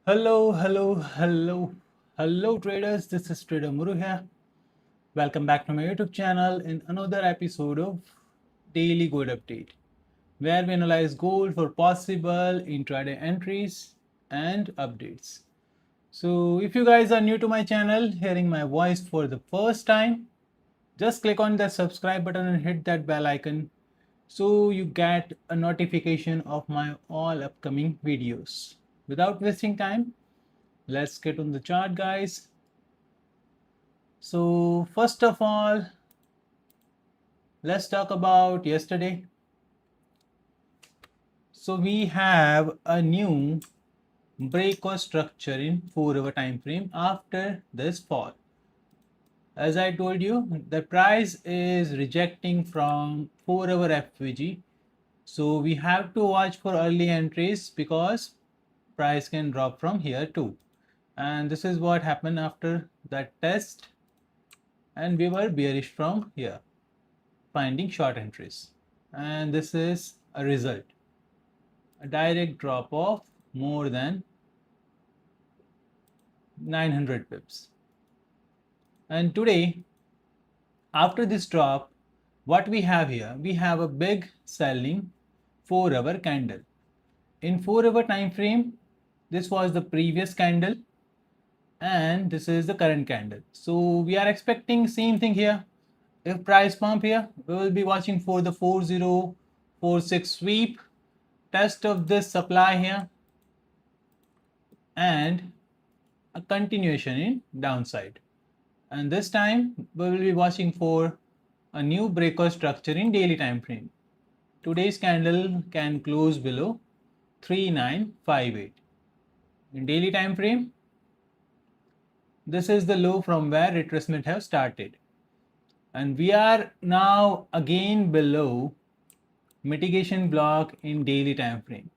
Hello traders, this is Trader Muru here. Welcome back to my YouTube channel in another episode of Daily Gold Update, where we analyze gold for possible intraday entries and updates. So if you guys are new to my channel, hearing my voice for the first time, just click on the subscribe button and hit that bell icon so you get a notification of my all upcoming videos. Without wasting time, let's get on the chart, guys. So first of all, let's talk about yesterday. So we have a new breakout structure in 4-hour time frame after this fall. As I told you, the price is rejecting from 4-hour FVG, so we have to watch for early entries because price can drop from here too. And this is what happened after that test, and we were bearish from here, finding short entries, and this is a result, a direct drop of more than 900 pips. And today, after this drop, what we have here, we have a big selling 4-hour candle. In 4-hour time frame, this was the previous candle and this is the current candle. So we are expecting same thing here. If price pump here, we will be watching for the 4046 sweep, test of this supply here, and a continuation in downside. And this time we will be watching for a new breakout structure in daily time frame. Today's candle can close below 3958. In daily time frame, this is the low from where retracement have started, and we are now again below mitigation block in daily time frame.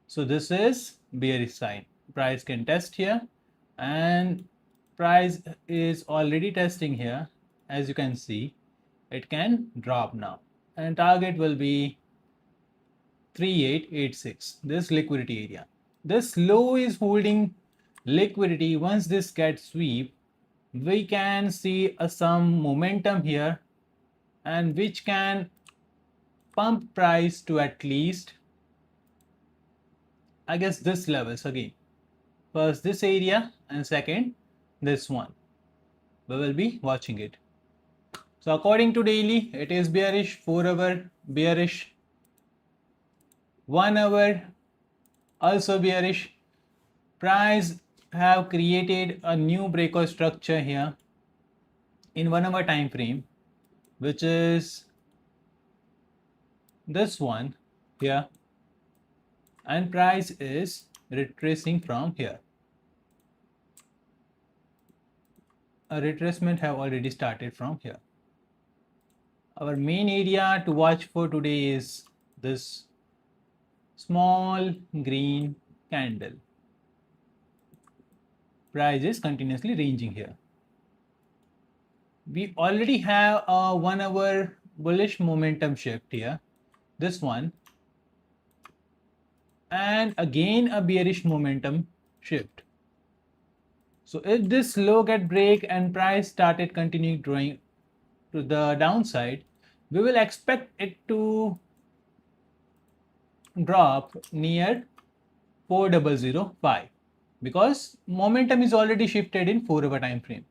So this is bearish sign. Price can test here, and price is already testing here. As you can see, it can drop now, and target will be 3886, this liquidity area. This low is holding liquidity. Once this gets sweep, we can see some momentum here, and which can pump price to at least, I guess, this levels again. First this area, and second this one. We will be watching it. So according to daily, it is bearish, 4-hour bearish, 1-hour also bearish. Price have created a new breakout structure here in 1-hour time frame, which is this one here, and price is retracing from here. A retracement have already started from here. Our main area to watch for today is this small green candle. Price is continuously ranging here. We already have a 1-hour bullish momentum shift here, this one, and again a bearish momentum shift. So if this low get break and price started continuing drawing to the downside, we will expect it to drop near 4005 because momentum is already shifted in 4-hour time frame.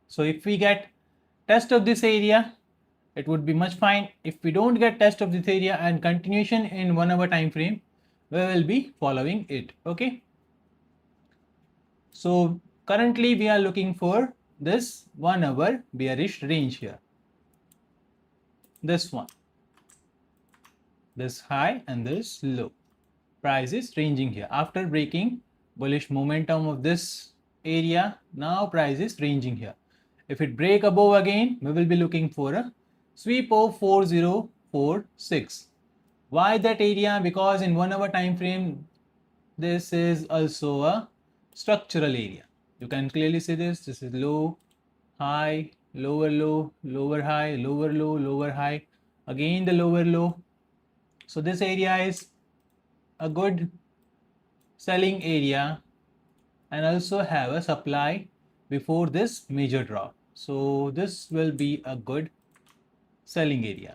So if we get test of this area, it would be much fine. If we don't get test of this area and continuation in 1-hour time frame, we will be following it. Okay, so currently we are looking for this 1-hour bearish range here, this one, this high and this low. Price is ranging here after breaking bullish momentum of this area. Now price is ranging here. If it break above again, we will be looking for a sweep of 4046. Why that area? Because in 1-hour time frame, this is also a structural area. You can clearly see this. This is low, high, lower low, lower high, lower low, lower high, again the lower low. So this area is a good selling area and also have a supply before this major drop. So this will be a good selling area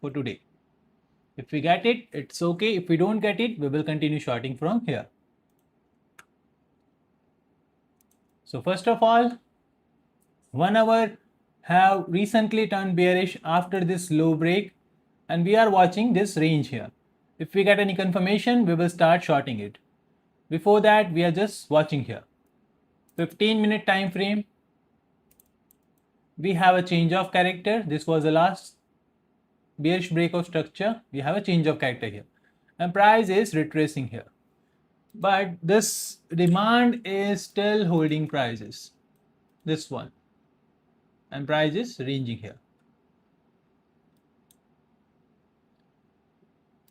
for today. If we get it, it's okay. If we don't get it, we will continue shorting from here. So first of all, 1 hour have recently turned bearish after this low break, and we are watching this range here. If we get any confirmation, we will start shorting it. Before that, we are just watching here. 15-minute time frame, we have a change of character. This was the last bearish break of structure. We have a change of character here, and price is retracing here, but this demand is still holding prices, this one, and price is ranging here.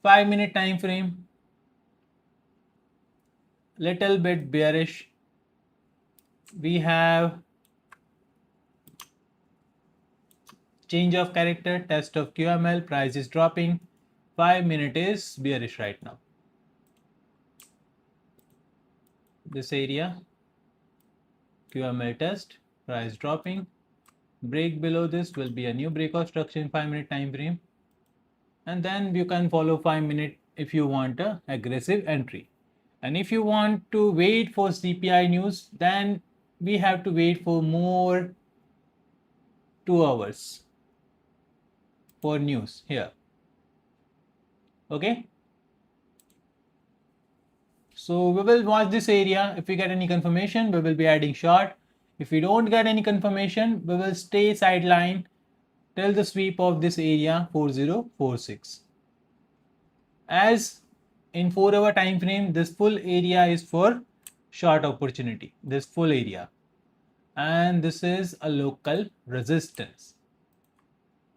5-minute time frame, little bit bearish. We have change of character, test of QML, price is dropping. 5-minute is bearish right now. This area, QML test, price dropping. Break below this will be a new breakout structure in 5-minute time frame, and then you can follow 5-minute if you want a aggressive entry. And if you want to wait for CPI news, then we have to wait for more 2 hours for news here. Okay, so we will watch this area. If we get any confirmation, we will be adding short. If we don't get any confirmation, we will stay sideline till the sweep of this area 4046. As in 4-hour time frame, this full area is for short opportunity, this full area, and this is a local resistance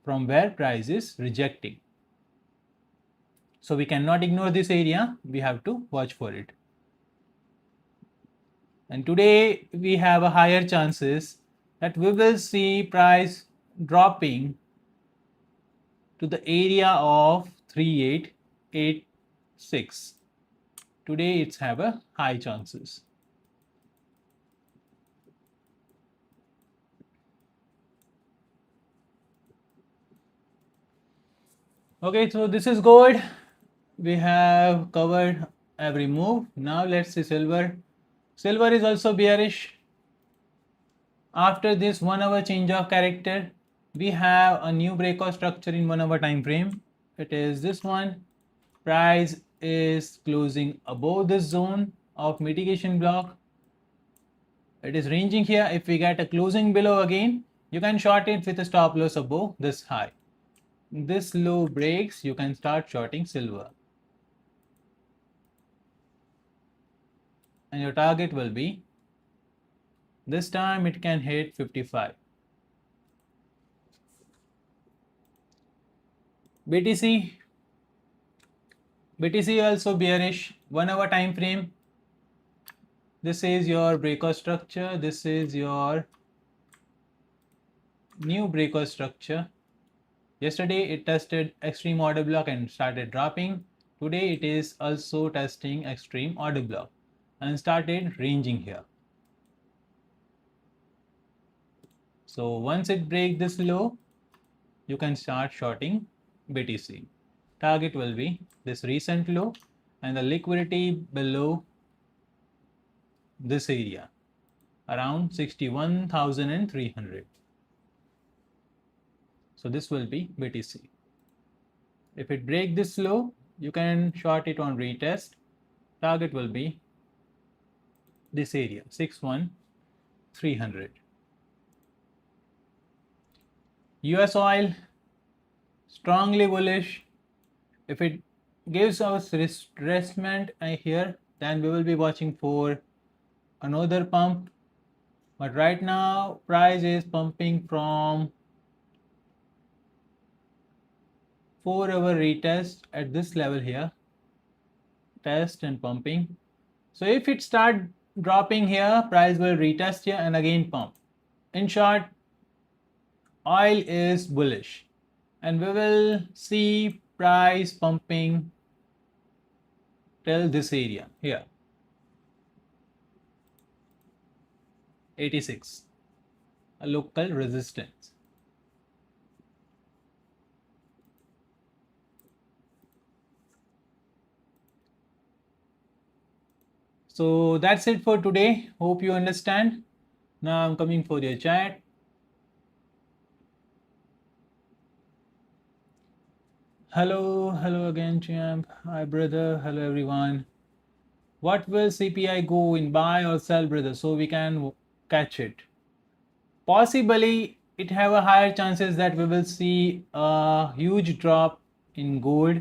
from where price is rejecting. So we cannot ignore this area, we have to watch for it. And today we have a higher chances that we will see price dropping to the area of 3886. Today it's have a high chances. Okay, so this is gold. We have covered every move. Now let's see silver. Silver is also bearish. After this 1 hour change of character, we have a new breakout structure in 1 hour time frame. It is this one. Price is closing above this zone of mitigation block. It is ranging here. If we get a closing below again, you can short it with a stop loss above this high. This low breaks, you can start shorting silver, and your target will be, this time it can hit 55. BTC also bearish. 1 hour time frame, this is your breakout structure, this is your new breakout structure. Yesterday it tested extreme order block and started dropping. Today it is also testing extreme order block and started ranging here. So once it breaks this low, you can start shorting BTC. Target will be this recent low and the liquidity below this area around 61,300. So this will be BTC. If it breaks this low, you can short it on retest. Target will be this area 61,300. US oil strongly bullish. If it gives us retracement here, then we will be watching for another pump. But right now price is pumping from 4-hour retest at this level here, test and pumping. So if it start dropping here, price will retest here and again pump. In short, oil is bullish, and we will see price pumping till this area here. 86, a local resistance. So that's it for today. Hope you understand. Now I'm coming for your chat. Hello again, champ. Hi, brother. Hello, everyone. What will CPI go in, buy or sell, brother, so we can catch it? Possibly, it have a higher chances that we will see a huge drop in gold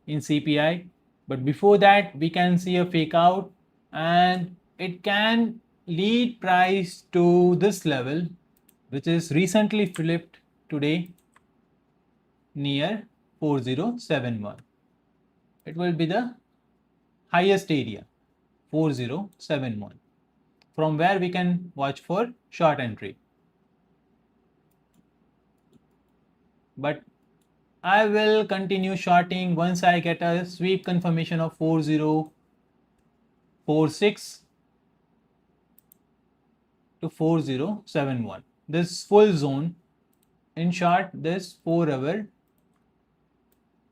in CPI. But before that, we can see a fake out, and it can lead price to this level, which is recently flipped today near 4071. It will be the highest area, 4071, from where we can watch for short entry. But I will continue shorting once I get a sweep confirmation of 4046 to 4071. This full zone, in short, this 4-hour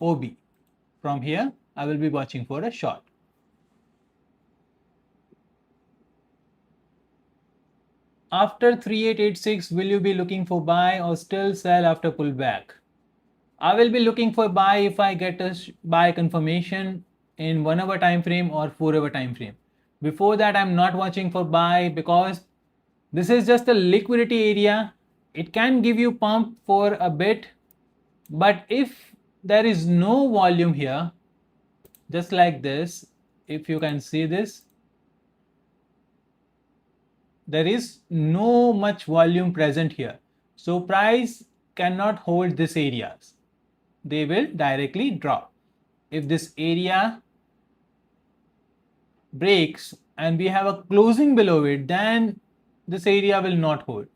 OB. From here, I will be watching for a short. After 3886, will you be looking for buy or still sell after pullback? I will be looking for buy if I get a buy confirmation in 1 hour time frame or 4 hour time frame. Before that, I'm not watching for buy because this is just a liquidity area. It can give you pump for a bit, but if there is no volume here, just like this, if you can see this, there is no much volume present here. So price cannot hold this areas. They will directly drop. If this area breaks and we have a closing below it, then this area will not hold.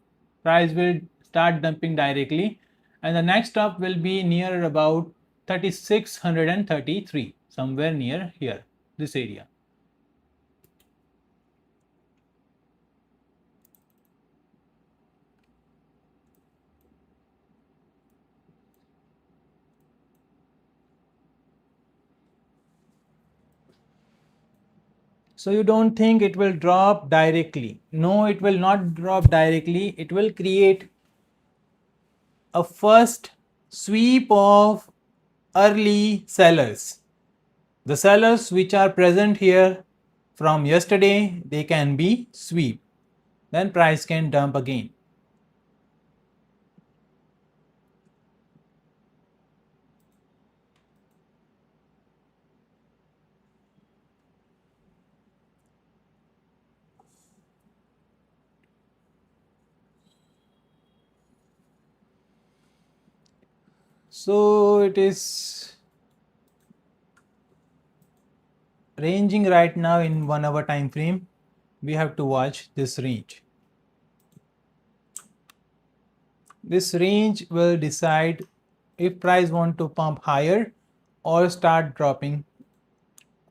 Price will start dumping directly, and the next stop will be near about 3633, somewhere near here, this area. So you don't think it will drop directly? No, it will not drop directly. It will create a first sweep of early sellers. The sellers which are present here from yesterday, they can be sweep. Then price can dump again. So it is ranging right now in 1 hour time frame. We have to watch this range. This range will decide if price want to pump higher or start dropping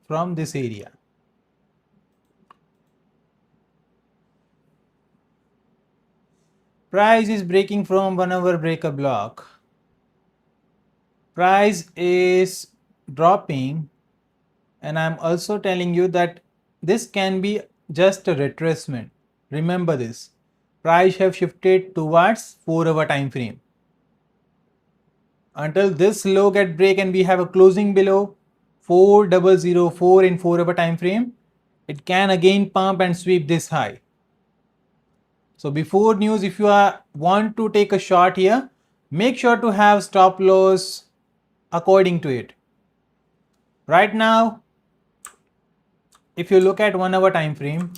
from this area. Price is breaking from 1 hour breaker block. Price is dropping, and I'm also telling you that this can be just a retracement. Remember this. Price have shifted towards 4 hour time frame. Until this low get break and we have a closing below 4004 in 4 hour time frame, it can again pump and sweep this high. So before news, if you want to take a short here, make sure to have stop loss according to it. Right now, if you look at 1 hour time frame,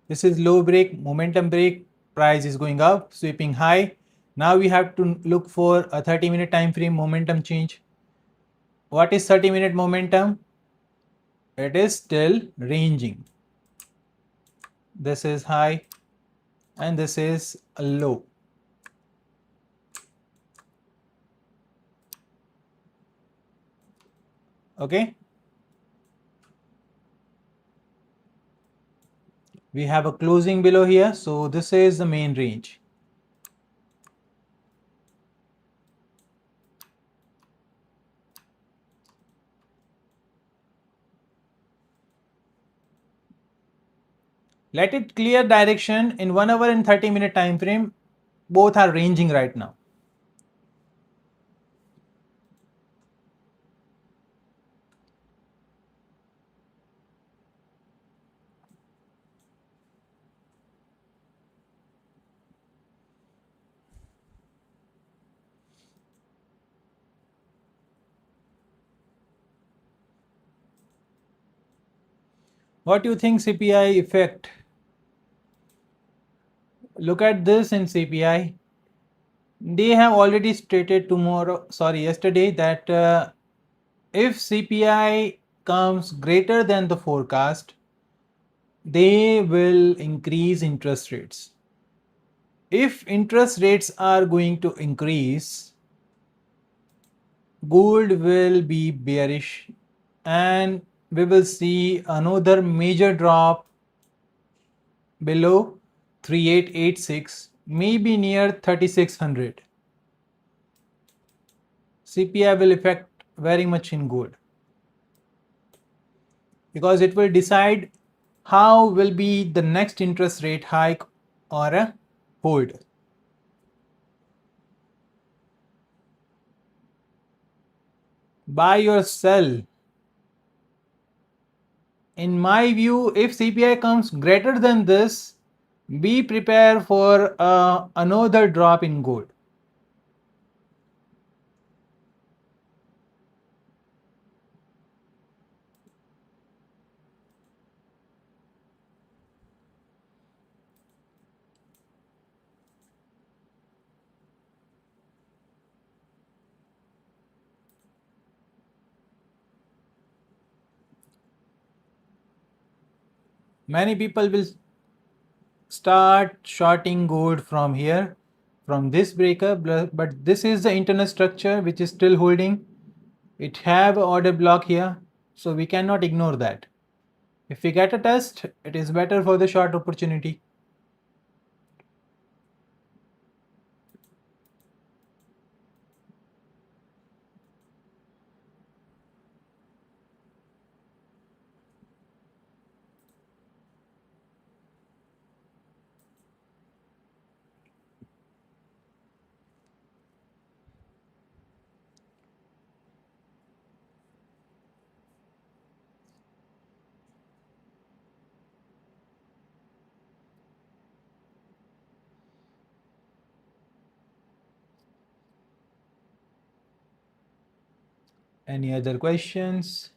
this is low break, momentum break, price is going up, sweeping high. Now we have to look for a 30-minute time frame momentum change. What is 30-minute momentum? It is still ranging. This is high and this is a low. Okay. We have a closing below here, so this is the main range. Let it clear direction in 1 hour and 30-minute time frame. Both are ranging right now. What do you think CPI effect? Look at this in CPI. They have already stated yesterday that if CPI comes greater than the forecast, they will increase interest rates. If interest rates are going to increase, gold will be bearish and we will see another major drop below 3886, maybe near 3600. CPI will affect very much in gold because it will decide how will be the next interest rate hike or a hold. Buy or sell? In my view, if CPI comes greater than this, be prepared for another drop in gold. Many people will start shorting gold from here, from this breaker, but this is the internal structure which is still holding. It have an order block here, so we cannot ignore that. If we get a test, it is better for the short opportunity. Any other questions?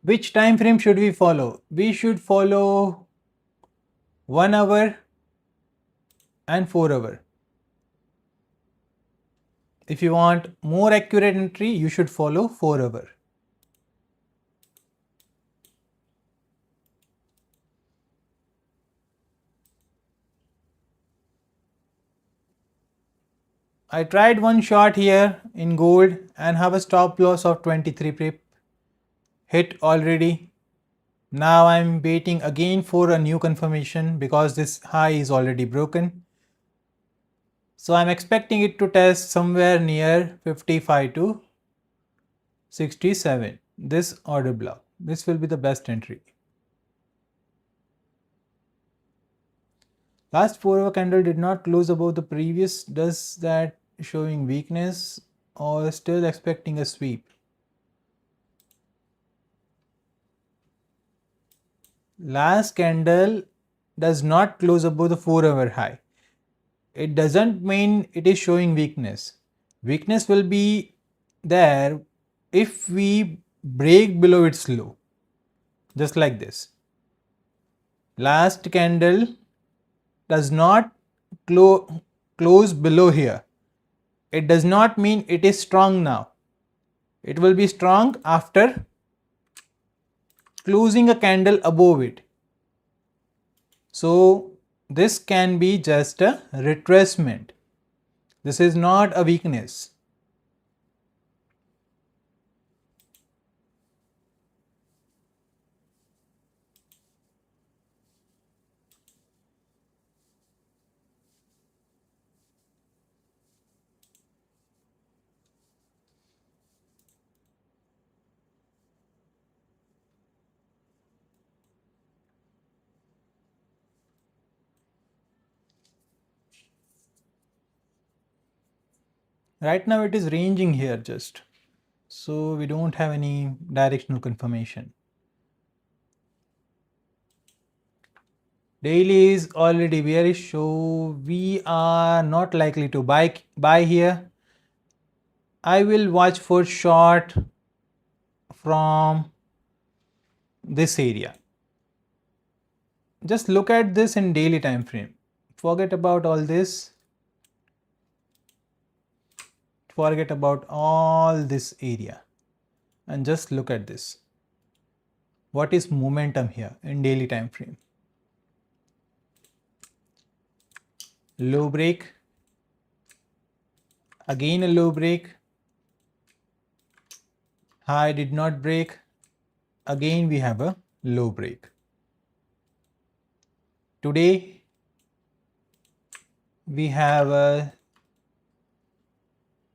Which time frame should we follow? We should follow 1 hour and 4 hour. If you want more accurate entry, you should follow 4 hour. I tried one shot here in gold and have a stop loss of 23 pip. Hit already. Now I'm waiting again for a new confirmation because this high is already broken. So I'm expecting it to test somewhere near 55 to 67. This order block. This will be the best entry. Last 4 hour candle did not close above the previous. Does that showing weakness or still expecting a sweep? last candle does not close above the 4-hour high. It doesn't mean it is showing weakness. Weakness will be there if we break below its low, just like this. Last candle does not close below here. It does not mean it is strong now. It will be strong after closing a candle above it. So this can be just a retracement. This is not a weakness. Right now it is ranging here just. So we don't have any directional confirmation. Daily is already bearish, so we are not likely to buy here. I will watch for short from this area. Just look at this in daily time frame. Forget about all this. Forget about all this area and just look at this. What is momentum here in daily time frame? Low break, again a low break, high did not break, again we have a low break. Today we have a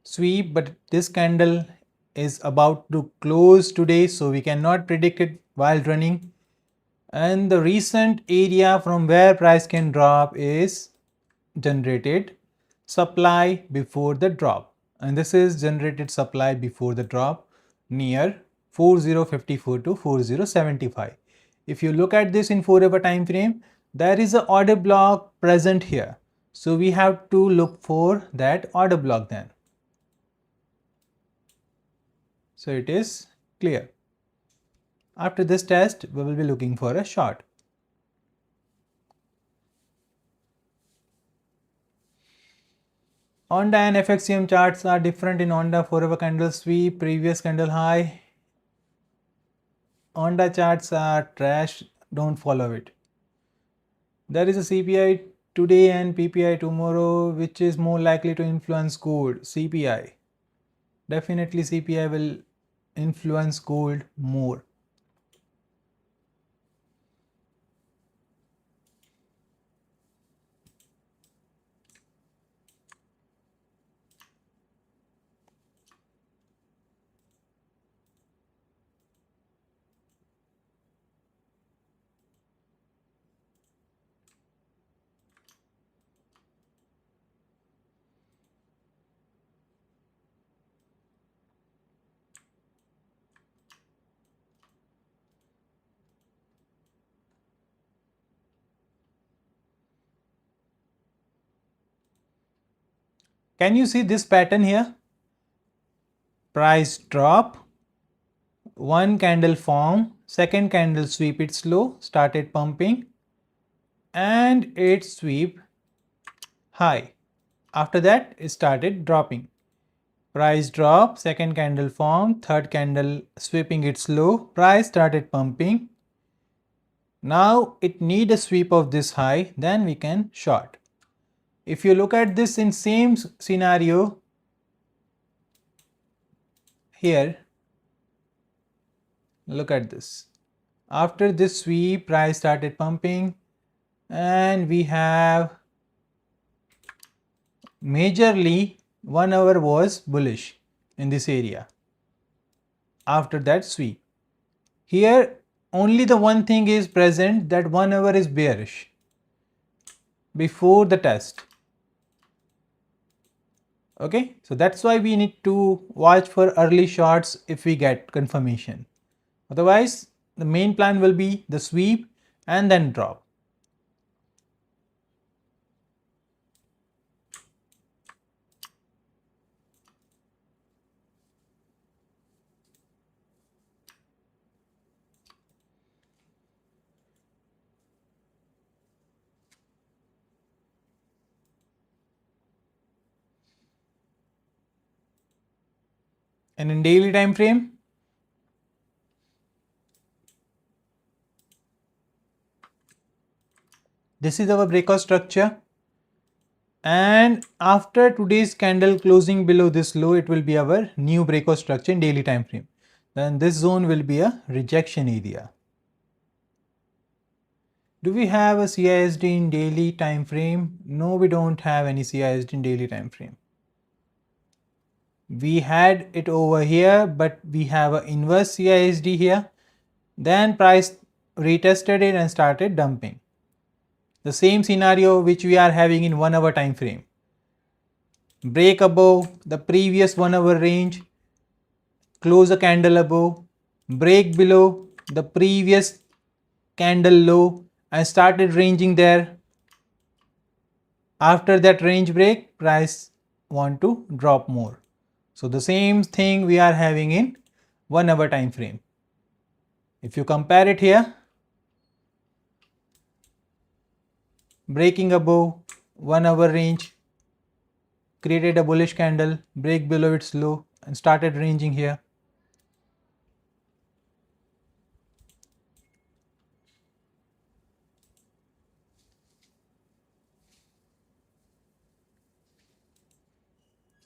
sweep, but this candle is about to close today, so we cannot predict it while running. And the recent area from where price can drop is generated supply before the drop, and this is generated supply before the drop near 4054 to 4075. If you look at this in 4-hour time frame, there is an order block present here, so we have to look for that order block then. So it is clear. After this test, we will be looking for a short. Onda and FXCM charts are different. In Onda, 4-hour candle sweep, previous candle high. Onda charts are trash, don't follow it. There is a CPI today and PPI tomorrow, which is more likely to influence gold. CPI. Definitely CPI will influence gold more. Can you see this pattern here? Price drop, one candle form, second candle sweep its low, started pumping, and it sweep high. After that, it started dropping. Price drop, second candle form, third candle sweeping its low, price started pumping. Now it need a sweep of this high, then we can short. If you look at this in same scenario here, look at this. After this sweep, price started pumping and we have majorly 1 hour was bullish in this area after that sweep. Here only the one thing is present, that 1 hour is bearish before the test. Okay, so that's why we need to watch for early shorts if we get confirmation. Otherwise, the main plan will be the sweep and then drop. And in daily time frame, this is our breakout structure, and after today's candle closing below this low, it will be our new breakout structure in daily time frame. Then this zone will be a rejection area. Do we have a CISD in daily time frame? No, we don't have any CISD in daily time frame. We had it over here, but we have an inverse CISD here. Then price retested it and started dumping. The same scenario which we are having in 1 hour time frame. Break above the previous 1 hour range, close a candle above, break below the previous candle low and started ranging there. After that range break, price want to drop more. So the same thing we are having in 1 hour time frame. If you compare it here, breaking above 1 hour range, created a bullish candle, break below its low and started ranging here.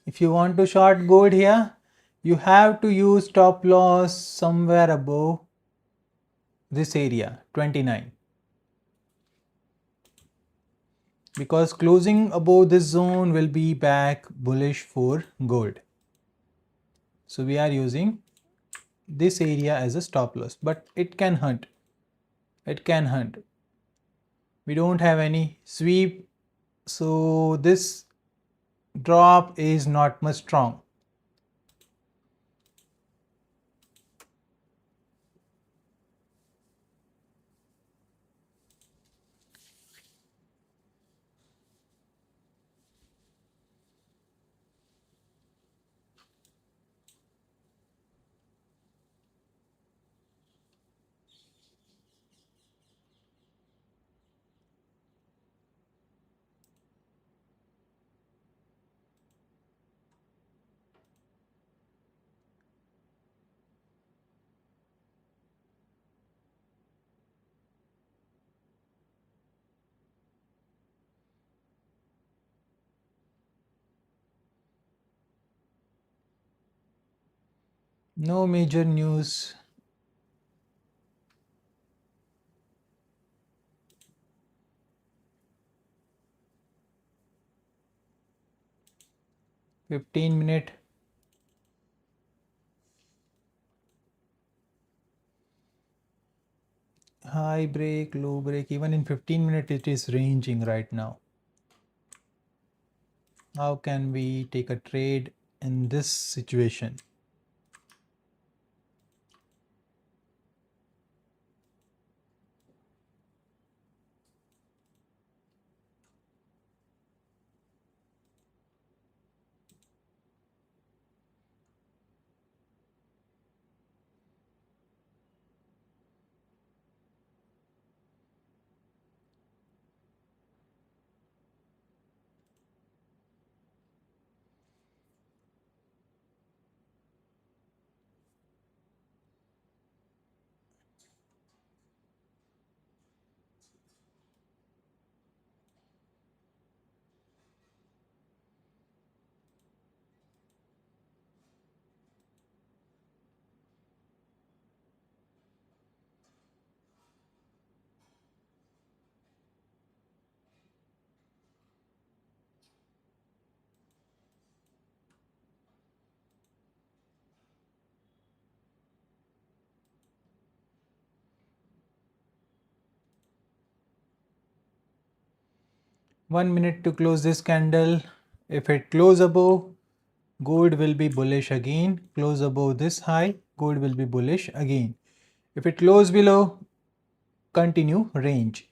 If you want to short gold here, you have to use stop loss somewhere above this area 29, because closing above this zone will be back bullish for gold. So we are using this area as a stop loss, but it can hunt. It can hunt. We don't have any sweep, so this drop is not much strong. No major news. (15-minute). High break, low break. Even in 15-minute it is ranging right now. How can we take a trade in this situation? One minute to close this candle. If it close above, gold will be bullish again. Close above this high, gold will be bullish again. If it close below, continue range.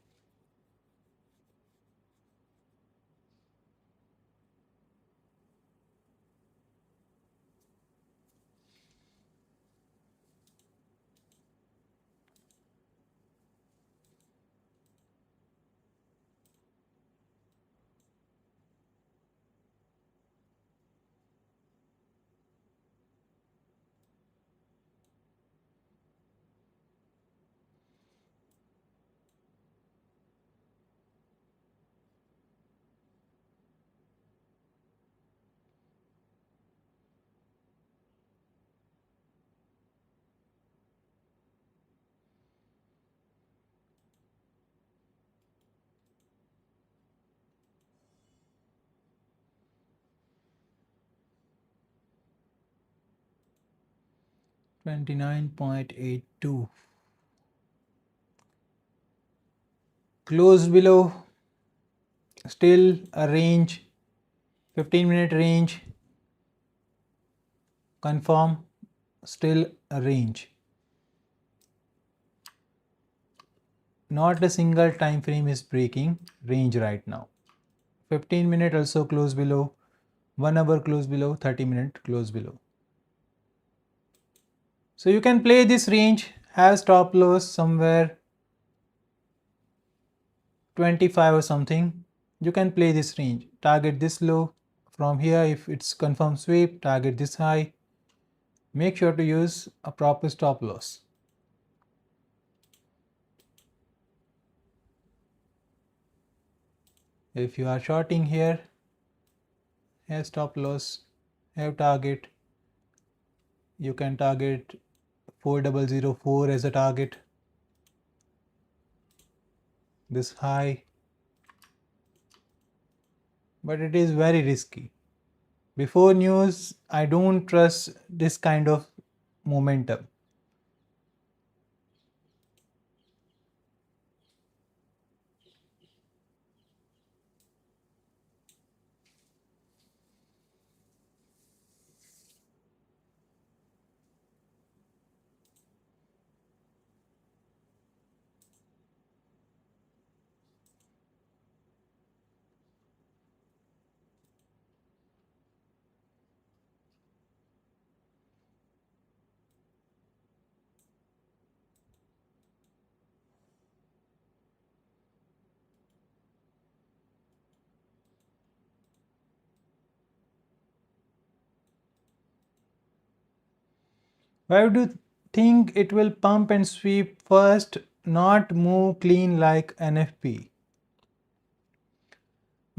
$29.82. Closed below, still a range, 15-minute range, confirm, still a range. Not a single time frame is breaking range right now. 15-minute also close below, 1 hour close below, 30-minute close below. So you can play this range, have stop loss somewhere 25 or something. You can play this range, target this low. From here, if it's confirmed sweep, target this high. Make sure to use a proper stop loss. If you are shorting here, have stop loss, have target. You can target 4004 as a target. This high, but it is very risky. Before news, I don't trust this kind of momentum. Why do you think it will pump and sweep first, not move clean like NFP?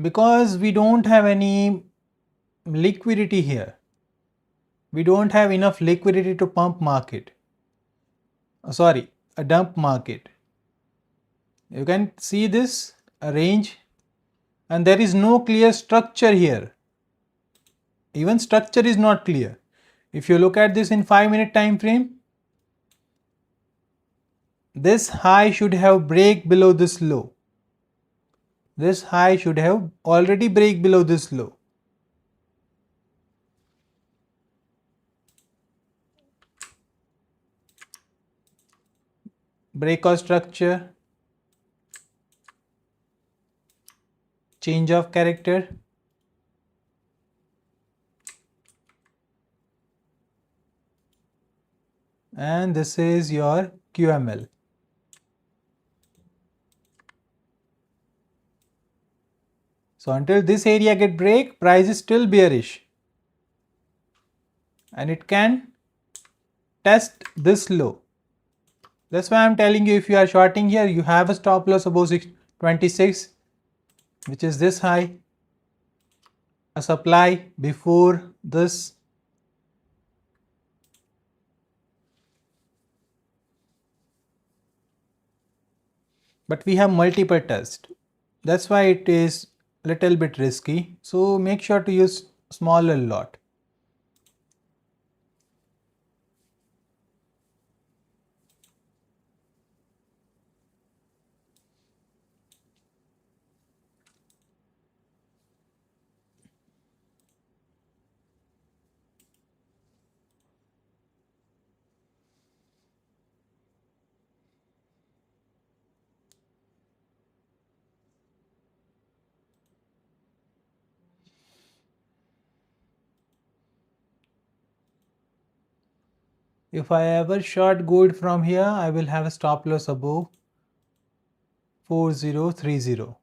Because we don't have any liquidity here. We don't have enough liquidity to pump market. Sorry, a dump market. You can see this, a range, and there is no clear structure here. Even structure is not clear. If you look at this in 5-minute time frame, this high should have break below this low. This high should have already break below this low. Breakout structure, change of character, and this is your QML. So until this area get break, price is still bearish, and it can test this low. That's why I'm telling you, if you are shorting here, you have a stop loss above 26, which is this high, a supply before this, but we have multiple tests. That's why it is little bit risky. So make sure to use smaller lot. If I ever short gold from here, I will have a stop loss above 4030.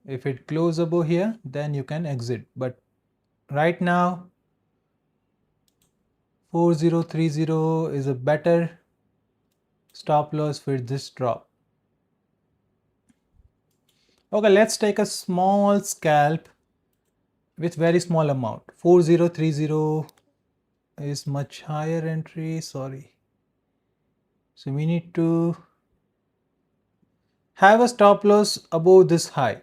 If it close above here, then you can exit. But right now 4030 is a better stop loss for this drop. Okay, let's take a small scalp with very small amount. 4030 is much higher entry, sorry. So we need to have a stop loss above this high.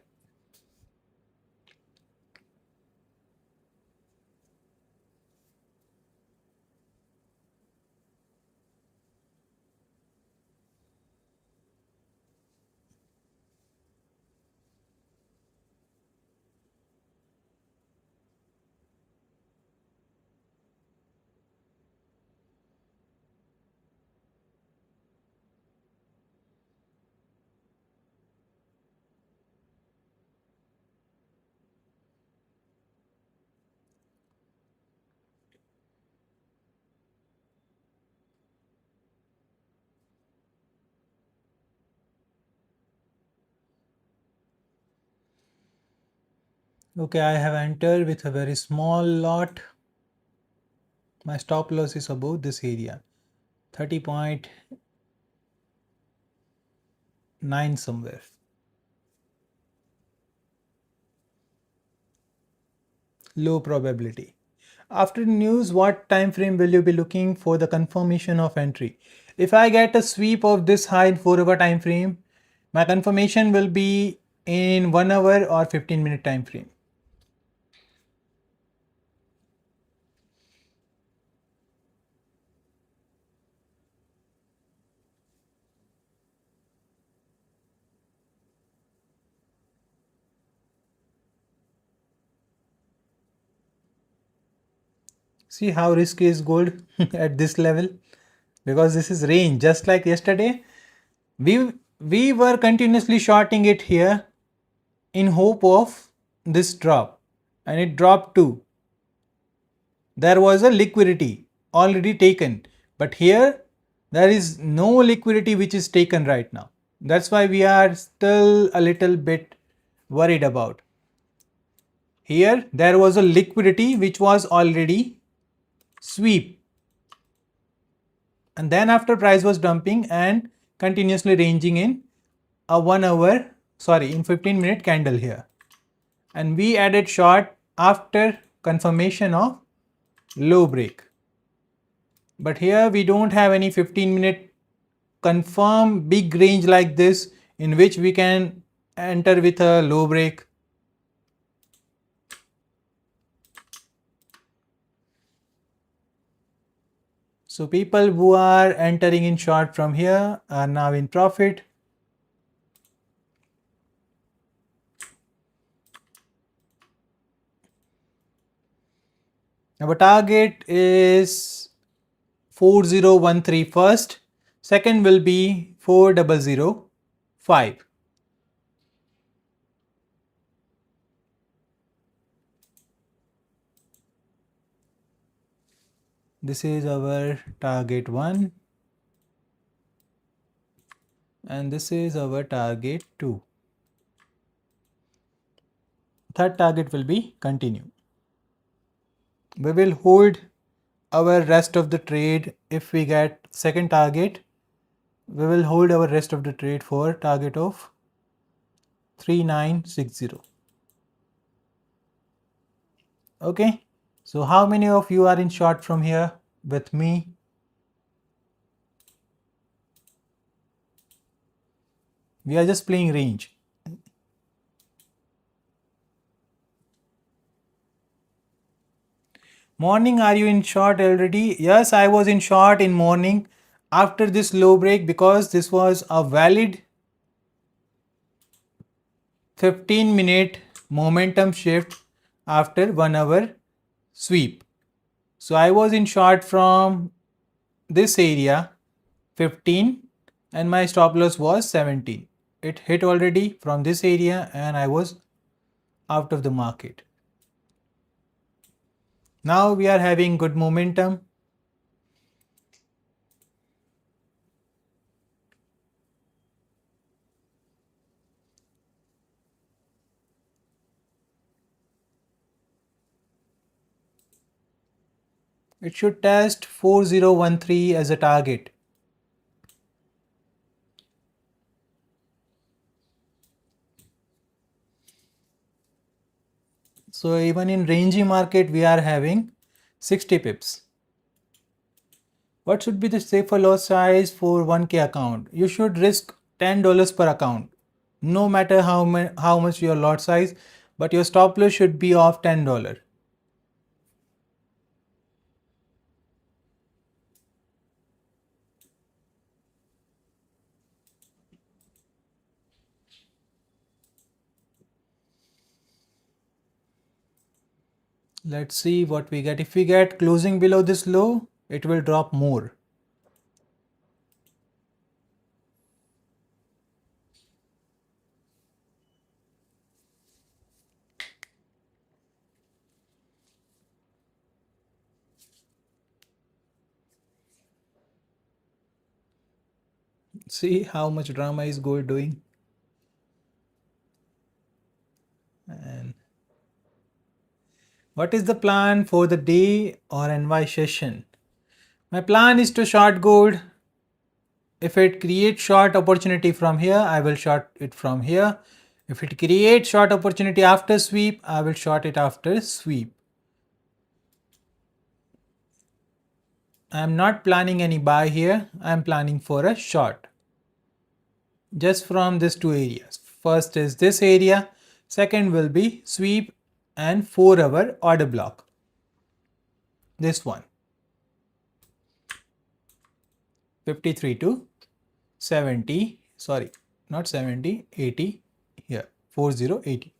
Okay, I have entered with a very small lot. My stop loss is above this area, 30.9 somewhere. Low probability. After news, what time frame will you be looking for the confirmation of entry? If I get a sweep of this high in 4-hour time frame, my confirmation will be in 1 hour or 15-minute time frame. See how risky is gold at this level, because this is range. Just like yesterday, we were continuously shorting it here in hope of this drop, and it dropped too. There was a liquidity already taken, but here there is no liquidity which is taken right now. That's why we are still a little bit worried about. Here there was a liquidity which was already sweep, and then after price was dumping and continuously ranging in a 1 hour, sorry, in 15-minute candle here, and we added short after confirmation of low break. But here we don't have any 15-minute confirm big range like this in which we can enter with a low break. So people who are entering in short from here are now in profit. Our target is 4013 first, second will be 4005. This is our target 1 and this is our target 2. Third target will be continue. We will hold our rest of the trade. If we get second target, we will hold our rest of the trade for target of 3960. Okay, so how many of you are in short from here with me? We are just playing range. Morning, are you in short already? Yes, I was in short in morning after this low break because this was a valid 15-minute momentum shift after 1 hour sweep. So I was in short from this area 15 and my stop loss was 17. It hit already from this area and I was out of the market. Now we are having good momentum. It should test 4013 as a target. So even in rangy market we are having 60 pips. What should be the safer loss size for 1K account? You should risk $10 per account. No matter how much your lot size, but your stop loss should be of $10. Let's see what we get. If we get closing below this low, it will drop more. See how much drama is gold doing. And what is the plan for the day or NY session? My plan is to short gold. If it creates short opportunity from here, I will short it from here. If it creates short opportunity after sweep, I will short it after sweep. I am not planning any buy here. I am planning for a short. Just from these two areas. First is this area. Second will be sweep and 4-hour order block. This one. 53 to 70. Sorry, not 70, 80. Here. 4080.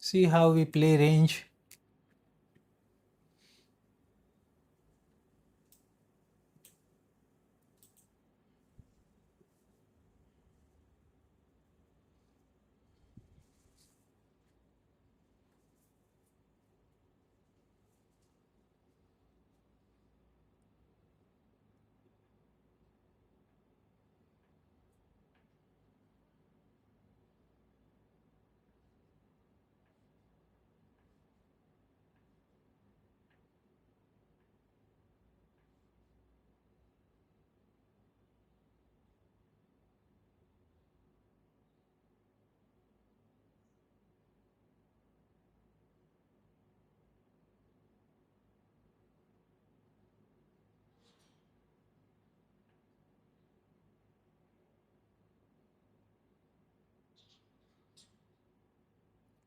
See how we play range.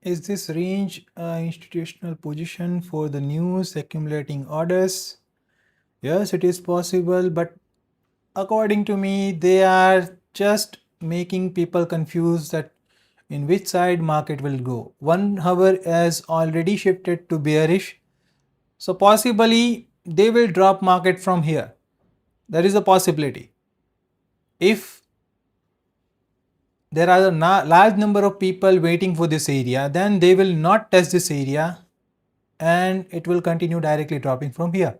Is this range institutional position for the news accumulating orders? Yes, it is possible, but according to me, they are just making people confused that in which side market will go. 1 hour has already shifted to bearish, so possibly they will drop market from here. There is a possibility. If there are a large number of people waiting for this area, then they will not test this area and it will continue directly dropping from here.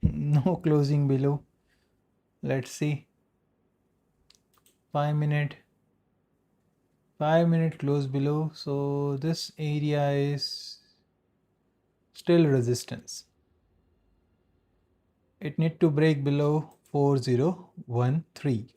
No closing below. Let's see. 5 minute close below, so this area is still resistance. it need to break below 4013.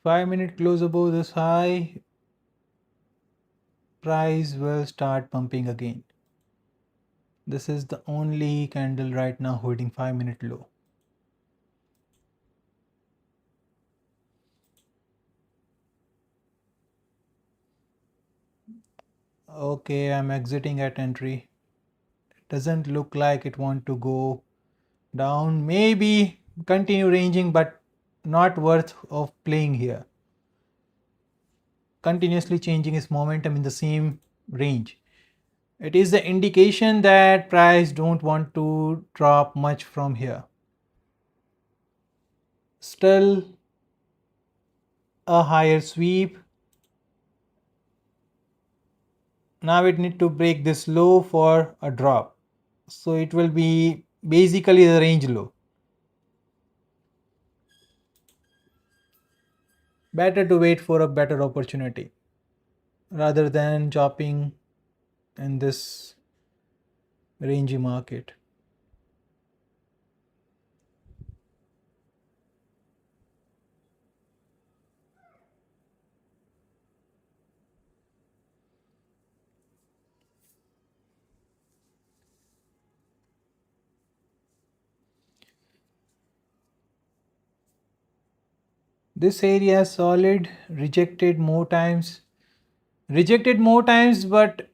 Five-minute close above this high, price will start pumping again. This is the only candle right now holding 5-minute low. Okay, I'm exiting at entry. It doesn't look like it want to go down. Maybe continue ranging, but not worth of playing here. Continuously changing its momentum in the same range. It is the indication that price don't want to drop much from here. Still a higher sweep. Now it need to break this low for a drop. So it will be basically the range low. Better to wait for a better opportunity rather than chopping in this rangy market. This area is solid, rejected more times, but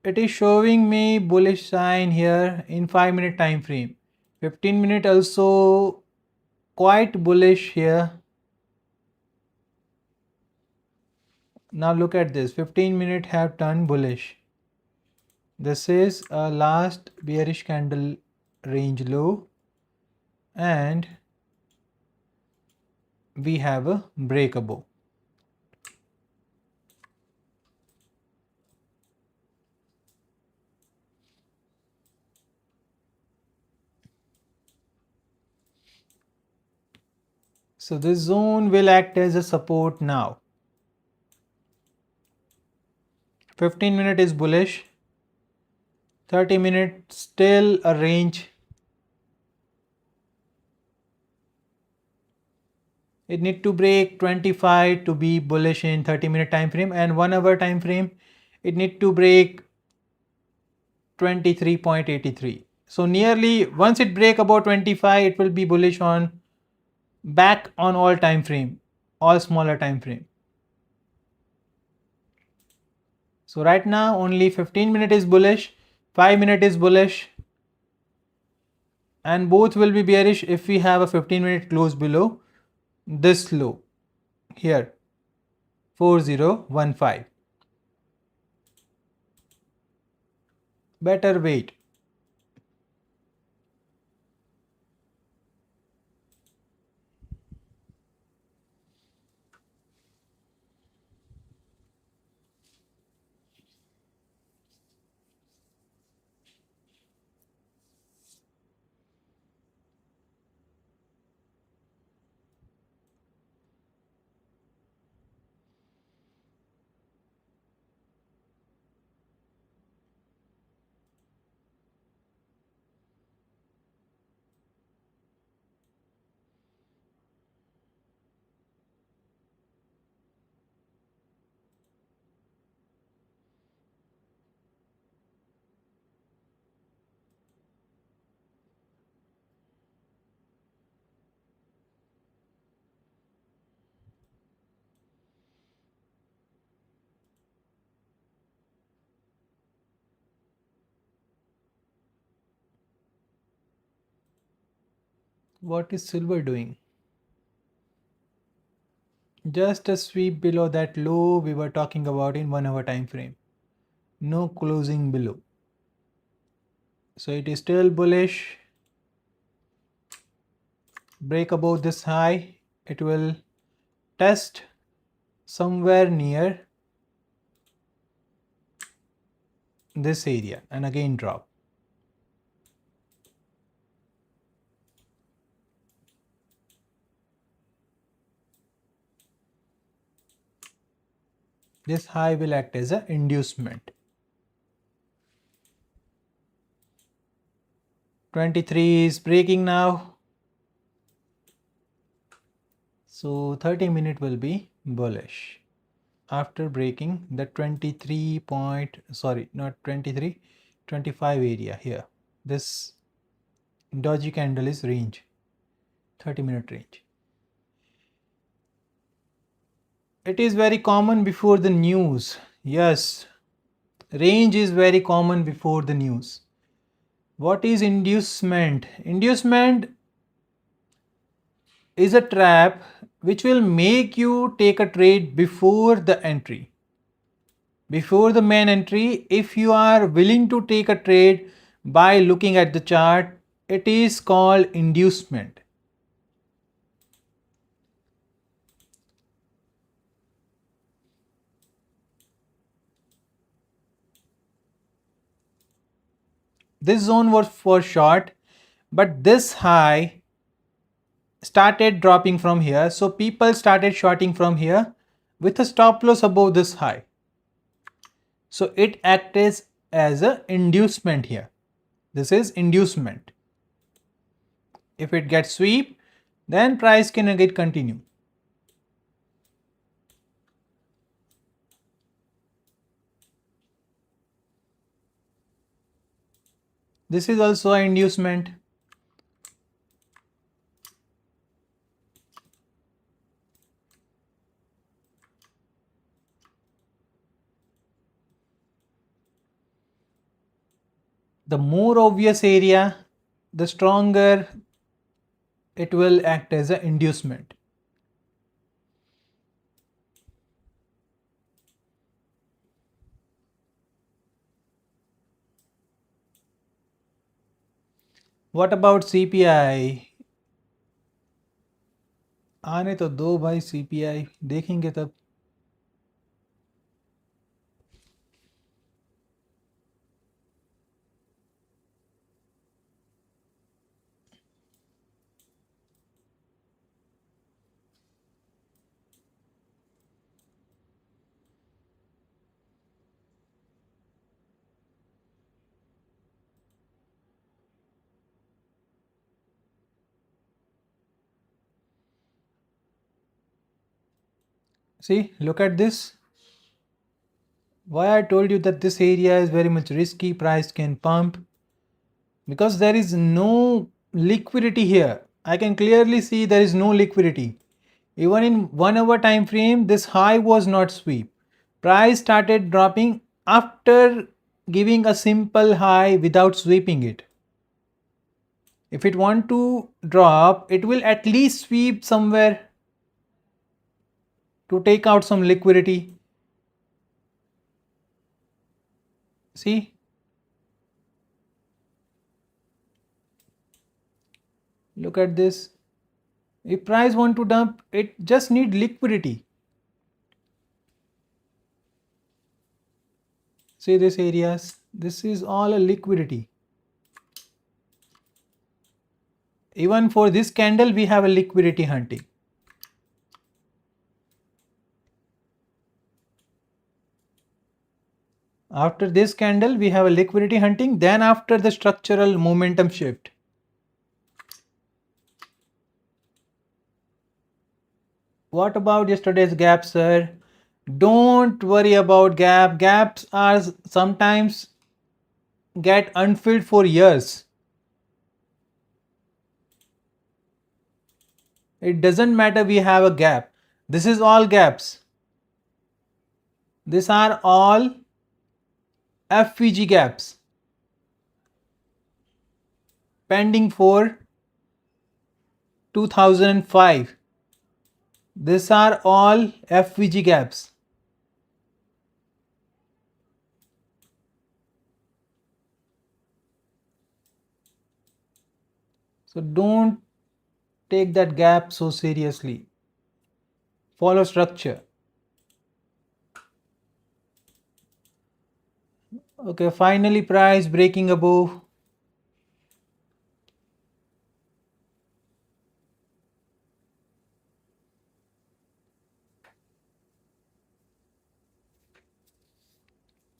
it is showing me bullish sign here in 5-minute time frame. 15-minute also quite bullish here. Now look at this, 15-minute have turned bullish. This is a last bearish candle range low and we have a break above. So this zone will act as a support now. 15-minute is bullish, 30-minute still a range. It need to break 25 to be bullish in 30-minute time frame, and 1 hour time frame it need to break 23.83. So nearly once it break about 25, it will be bullish on back on all time frame, all smaller time frame. So right now only 15-minute is bullish, 5-minute is bullish, and both will be bearish if we have a 15-minute close below this low here, 4015. Better wait. What is silver doing? Just a sweep below that low we were talking about in 1 hour time frame. No closing below. So it is still bullish. break above this high, it will test somewhere near this area and again drop. This high will act as an inducement. 23 is breaking now. So 30-minute will be bullish after breaking the 23 point, sorry, not 23, 25 area here. This dodgy candle is range, 30-minute range. It is very common before the news. Yes, range is very common before the news. What is inducement? Inducement is a trap which will make you take a trade before the entry. Before the main entry, if you are willing to take a trade by looking at the chart, it is called inducement. This zone was for short, but this high started dropping from here, so people started shorting from here with a stop loss above this high. So it acts as an inducement here. This is inducement. If it gets sweep, then price can again continue. This is also an inducement. The more obvious area, the stronger it will act as an inducement. What about CPI? आने तो दो भाई, CPI देखेंगे तब. See, look at this. Why I told you that this area is very much risky, price can pump, because there is no liquidity here. I can clearly see there is no liquidity. Even in 1 hour time frame, this high was not sweep. Price started dropping after giving a simple high without sweeping it. If it want to drop, it will at least sweep somewhere to take out some liquidity. See, look at this. If price want to dump, it just need liquidity. See this areas, this is all a liquidity. Even for this candle, we have a liquidity hunting. After this candle, we have a liquidity hunting. Then after the structural momentum shift. What about yesterday's gap, sir? Don't worry about gap. Gaps are sometimes get unfilled for years. It doesn't matter we have a gap. This is all gaps. These are all FVG gaps pending for 2005. These are all FVG gaps. So don't take that gap so seriously. Follow structure. Okay, finally price breaking above.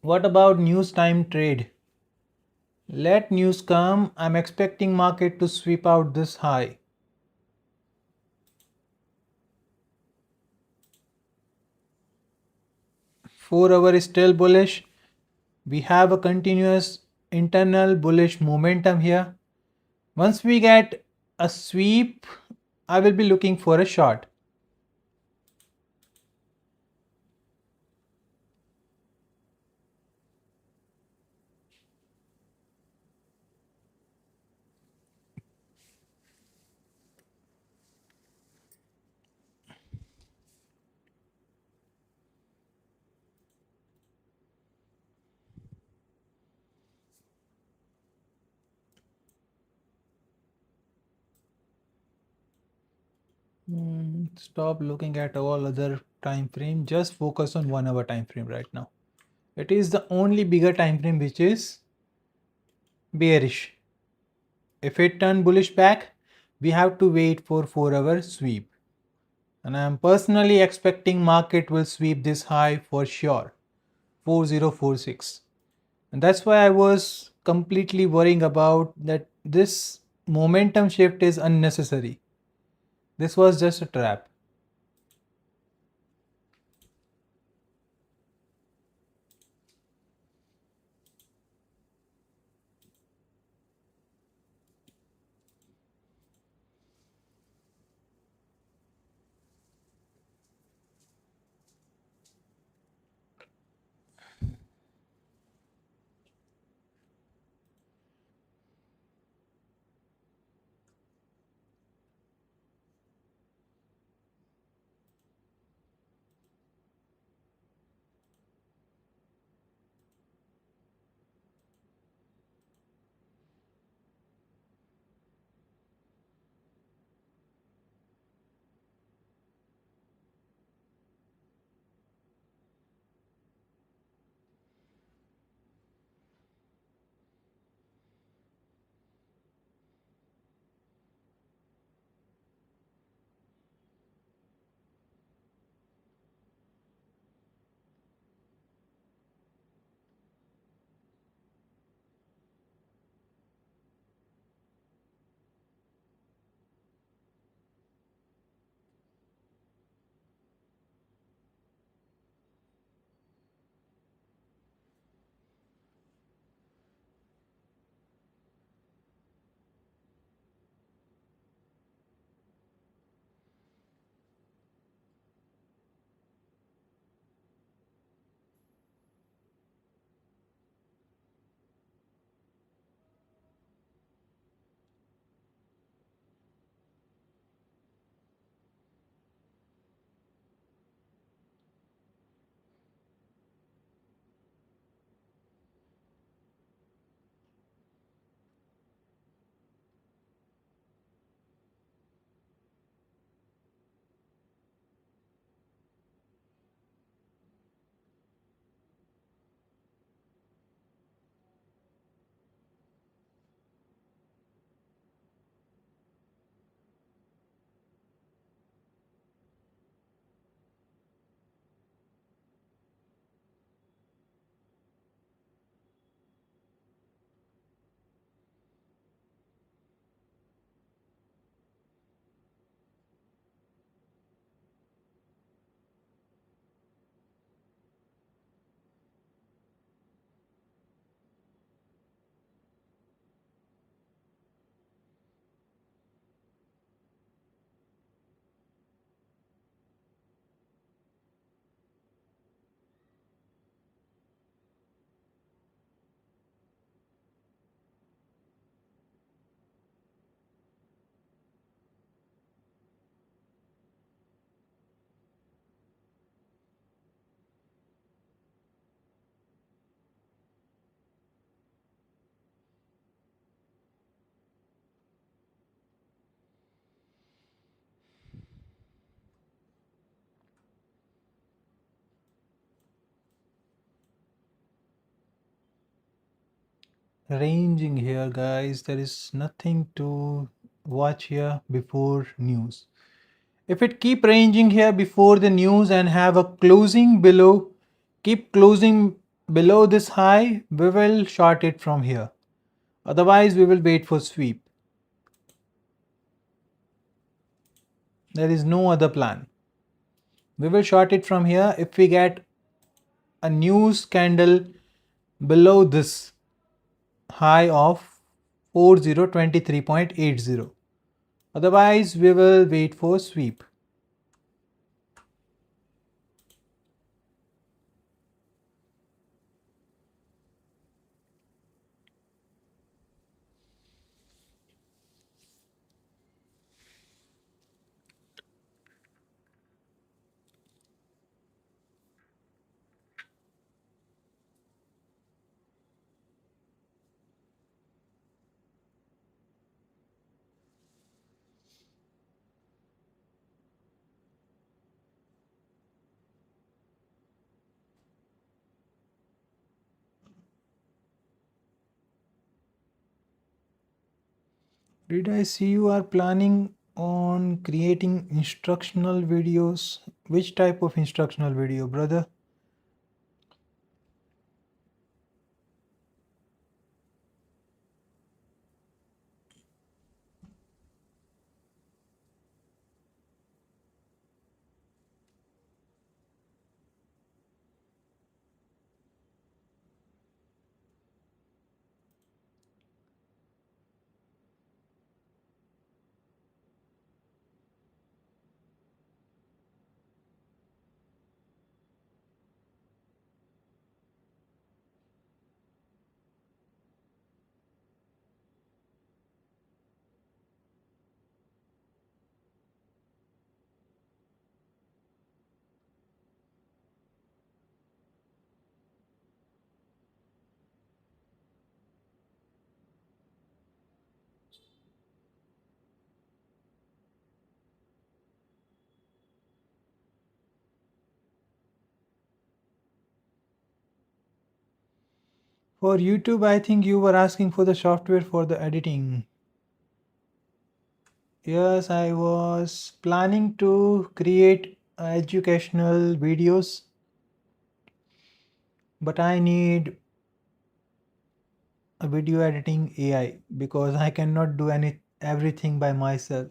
What about news time trade? Let news come. I'm expecting market to sweep out this high. 4 hour is still bullish. We have a continuous internal bullish momentum here. Once we get a sweep, I will be looking for a short. Stop looking at all other time frame. Just focus on 1 hour time frame right now. It is the only bigger time frame which is bearish. If it turn bullish back, we have to wait for 4 hour sweep. And I am personally expecting market will sweep this high for sure. 4046. And that's why I was completely worrying about that this momentum shift is unnecessary. This was just a trap. ranging here, guys. There is nothing to watch here before news. If it keep ranging here before the news and have a closing below, keep closing below this high, we will short it from here. Otherwise, we will wait for sweep. There is no other plan. We will short it from here if we get a news candle below this high of 4023.80. Otherwise, we will wait for sweep. Did I see you are planning on creating instructional videos? Which type of instructional video, brother? For YouTube, I think you were asking for the software for the editing. Yes, I was planning to create educational videos, but I need a video editing AI because I cannot do everything by myself.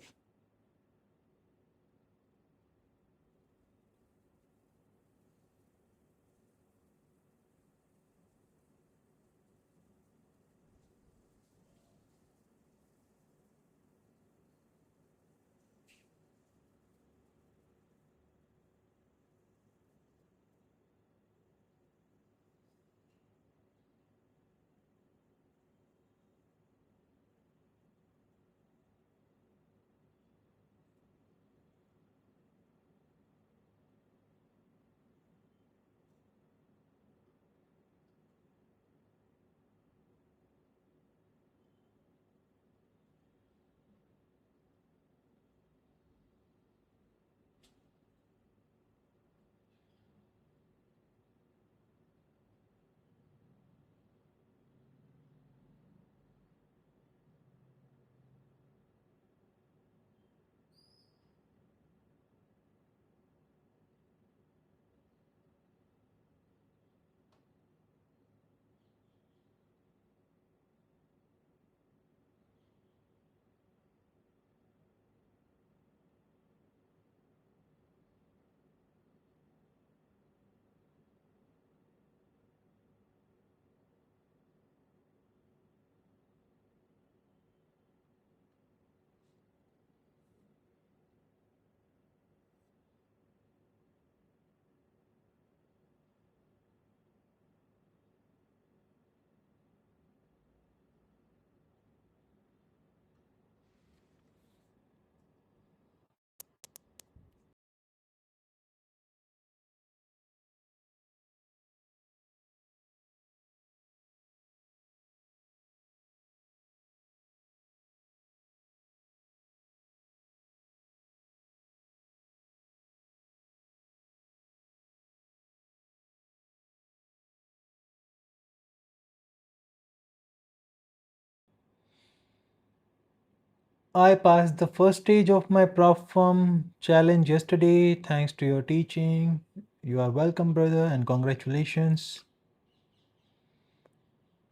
I passed the first stage of my prop firm challenge yesterday thanks to your teaching. You are welcome, brother, and congratulations.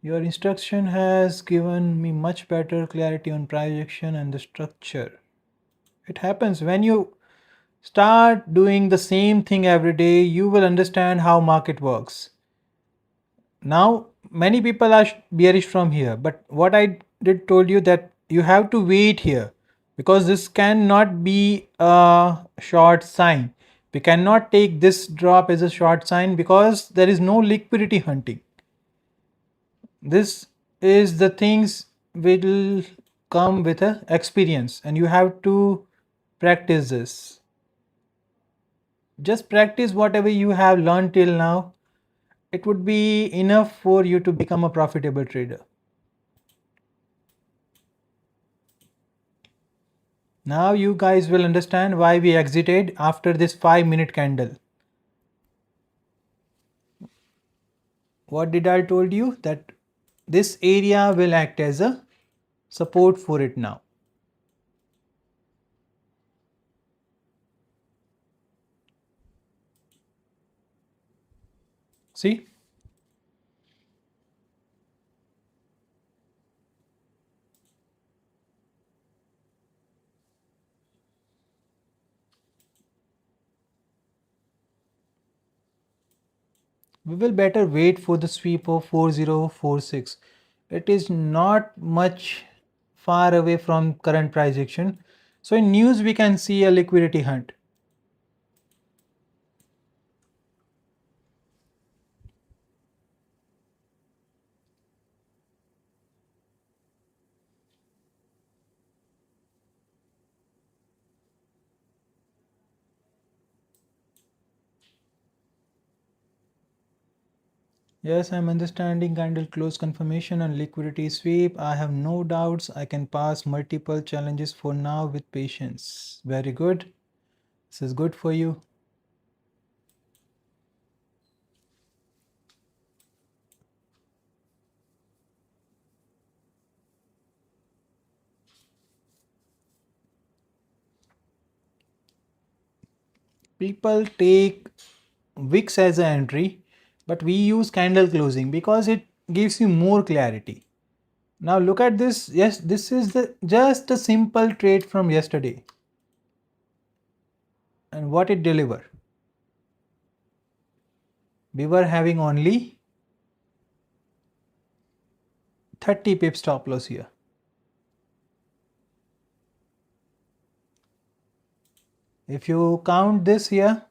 Your instruction has given me much better clarity on price action and the structure. It happens when you start doing the same thing every day, you will understand how market works. Now many people are bearish from here, but what I did told you that you have to wait here because this cannot be a short sign. We cannot take this drop as a short sign because there is no liquidity hunting. This is the things will come with a experience and you have to practice this. Just practice whatever you have learned till now. It would be enough for you to become a profitable trader. Now you guys will understand why we exited after this 5-minute candle. What did I told you? That this area will act as a support for it now. See? We will better wait for the sweep of 4046. It is not much far away from current price action. So in news we can see a liquidity hunt. Yes, I'm understanding candle close confirmation and liquidity sweep. I have no doubts I can pass multiple challenges for now with patience. Very good. This is good for you. People take wicks as an entry, but we use candle closing because it gives you more clarity. Now look at this. Yes, this is just a simple trade from yesterday. And what it deliver? We were having only 30 pip stop loss here. If you count this here,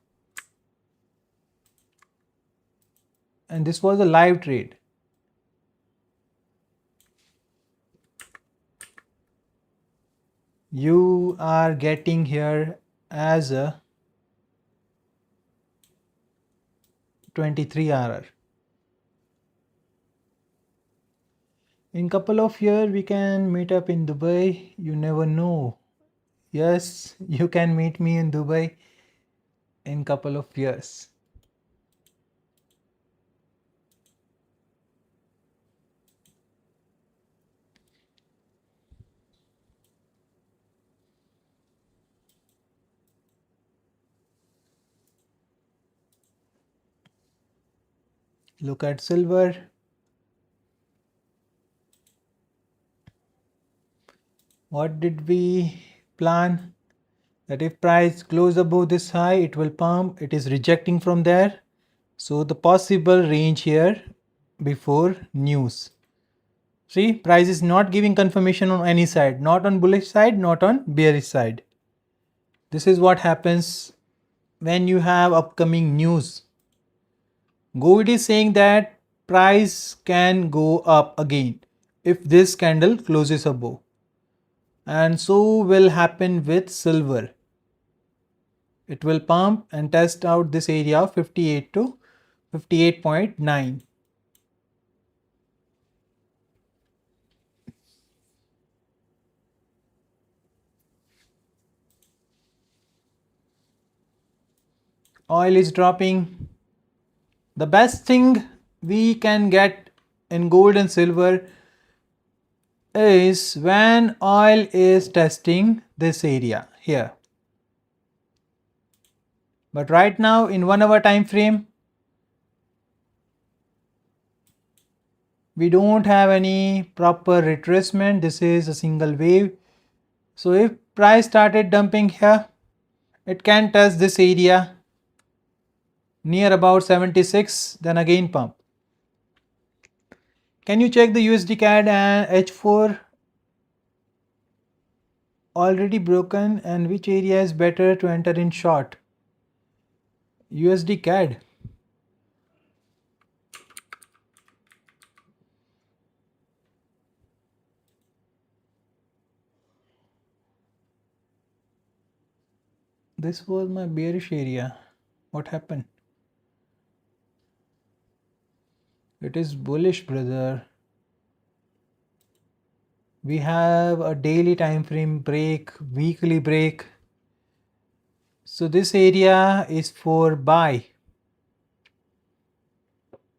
and this was a live trade. You are getting here as a 23 hour. In couple of years we can meet up in Dubai. You never know. Yes, you can meet me in Dubai in couple of years. Look at silver. What did we plan? That if price close above this high, it will pump. It is rejecting from there. So the possible range here before news. See, price is not giving confirmation on any side, not on bullish side, not on bearish side. This is what happens when you have upcoming news. Gold is saying that price can go up again if this candle closes above. And so will happen with silver. It will pump and test out this area of 58 to 58.9. Oil is dropping. The best thing we can get in gold and silver is when oil is testing this area here. But right now in 1 hour time frame, we don't have any proper retracement. This is a single wave. So if price started dumping here, it can touch this area near about 76, then again pump. Can you check the USD CAD and H4 already broken, and which area is better to enter in short? USD CAD. This was my bearish area. What happened? It is bullish, brother. We have a daily time frame break, weekly break. So this area is for buy.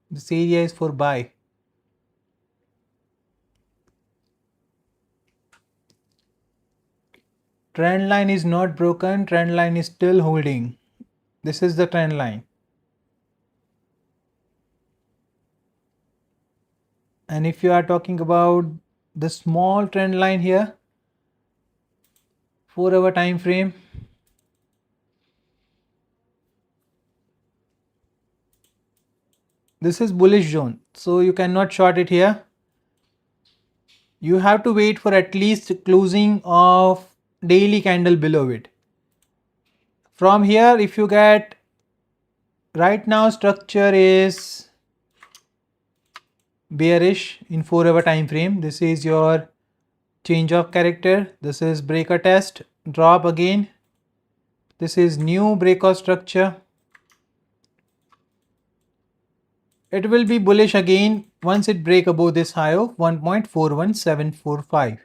This area is for buy. Trend line is not broken. Trend line is still holding. This is the trend line. And if you are talking about the small trend line here, 4 hour time frame, this is bullish zone, so you cannot short it here. You have to wait for at least closing of daily candle below it. From here, if you get, right now structure is bearish in 4 hour time frame. This is your change of character. This is breaker test, drop again. This is new breakout structure. It will be bullish again once it break above this high of 1.41745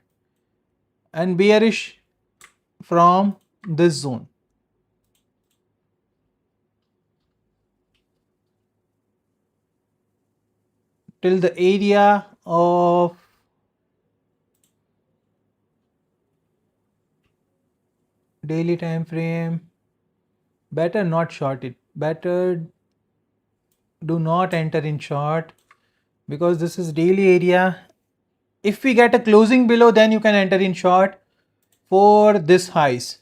and bearish from this zone. Till the area of daily time frame, better not short it. Better do not enter in short, because this is daily area. If we get a closing below, then you can enter in short for this highs.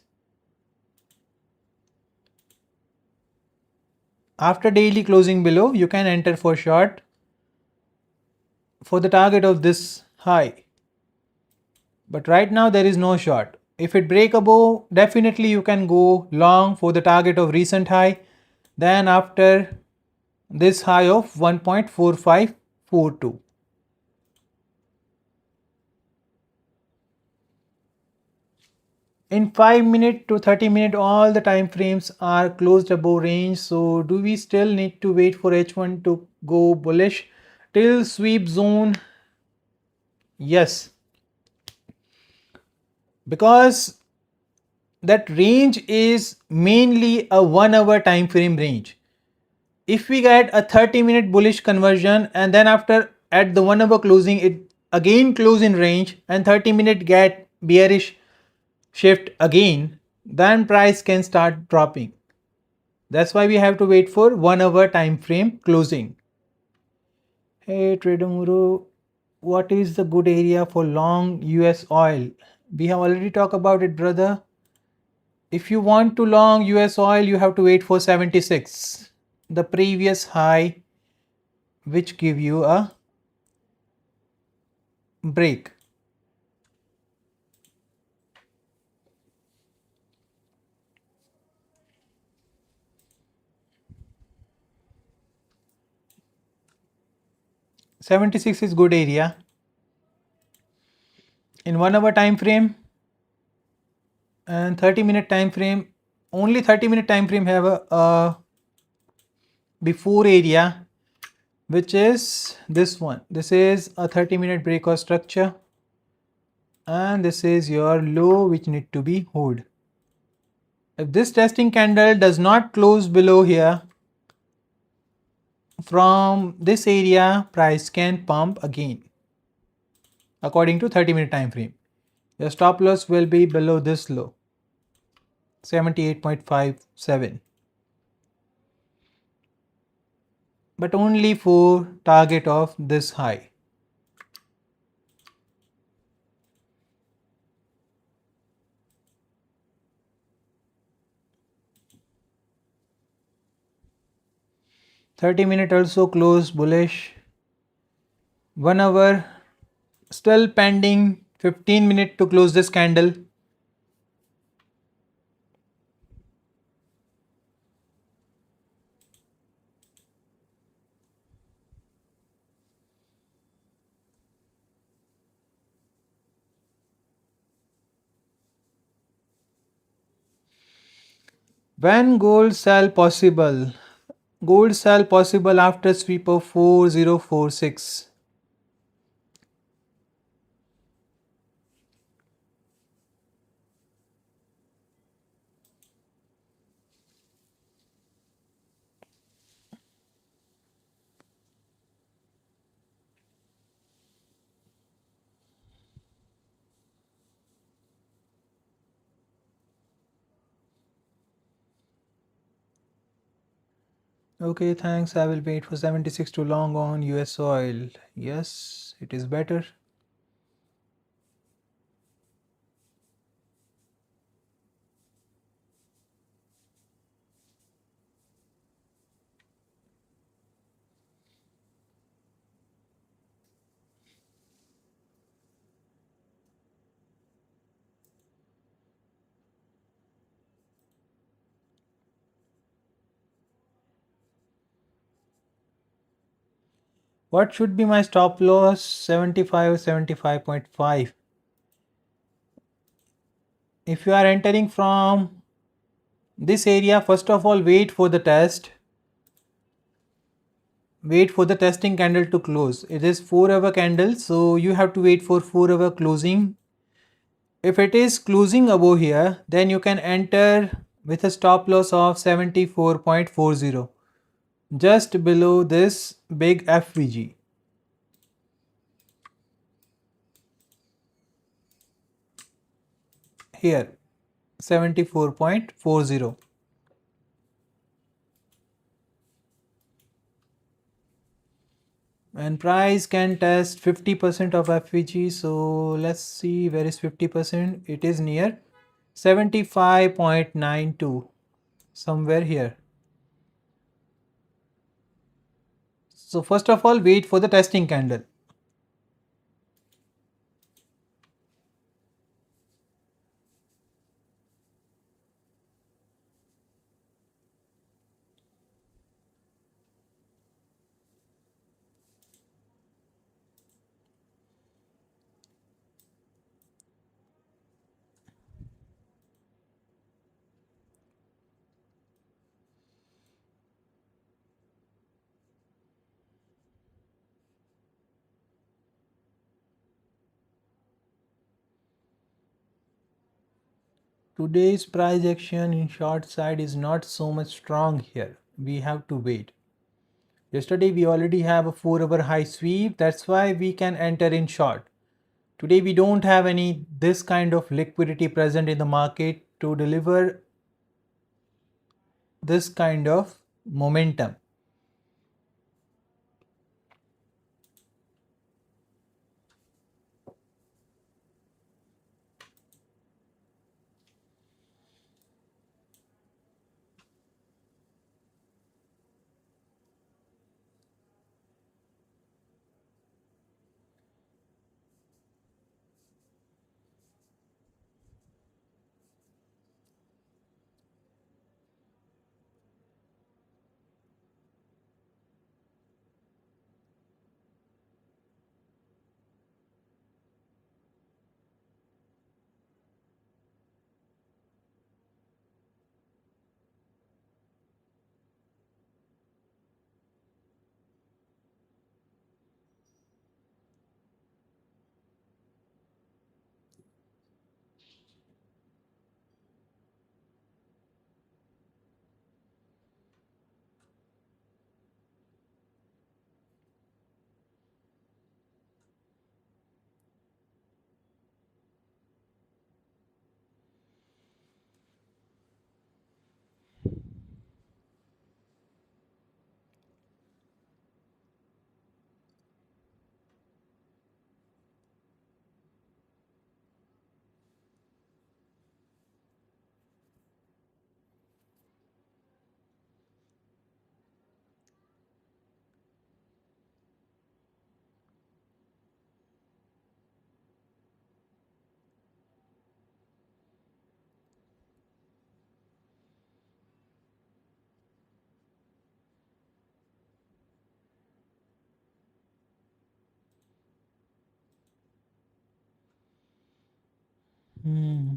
After daily closing below, you can enter for short for the target of this high. But right now there is no short. If it break above, definitely you can go long for the target of recent high. Then after this high of 1.4542. In 5 minute to 30 minute, all the time frames are closed above range. So do we still need to wait for H1 to go bullish till sweep zone? Yes, because that range is mainly a 1 hour time frame range. If we get a 30-minute bullish conversion and then after at the 1 hour closing it again close in range and 30-minute get bearish shift again, then price can start dropping. That's why we have to wait for 1 hour time frame closing. Hey Trader Muru, what is the good area for long US oil? We have already talked about it, brother. If you want to long US oil, you have to wait for 76, the previous high, which give you a break. $76 is good area. In 1 hour time frame and 30-minute time frame, only 30-minute time frame have a before area, which is this one. This is a 30-minute breakout structure and this is your low which need to be hold. If this testing candle does not close below here, from this area price can pump again. according to 30-minute time frame. Your stop loss will be below this low, 78.57, but only for target of this high. (30-minute) also close bullish. 1 hour still pending. 15-minute to close this candle. When gold sell possible? Gold sell possible after sweep of 4046. Okay, thanks. I will wait for 76 to long on US oil. Yes, it is better. What should be my stop loss? 75 or 75.5. If you are entering from this area, first of all, wait for the test. Wait for the testing candle to close. It is 4-hour candle, so you have to wait for 4-hour closing. If it is closing above here, then you can enter with a stop loss of 74.40, just below this big FVG. Here, 74.40. And price can test 50% of FVG. So let's see, where is 50%? It is near 75.92, somewhere here. So first of all, wait for the testing candle. Today's price action in short side is not so much strong here. We have to wait. Yesterday we already have a 4-hour high sweep. That's why we can enter in short. Today we don't have any this kind of liquidity present in the market to deliver this kind of momentum.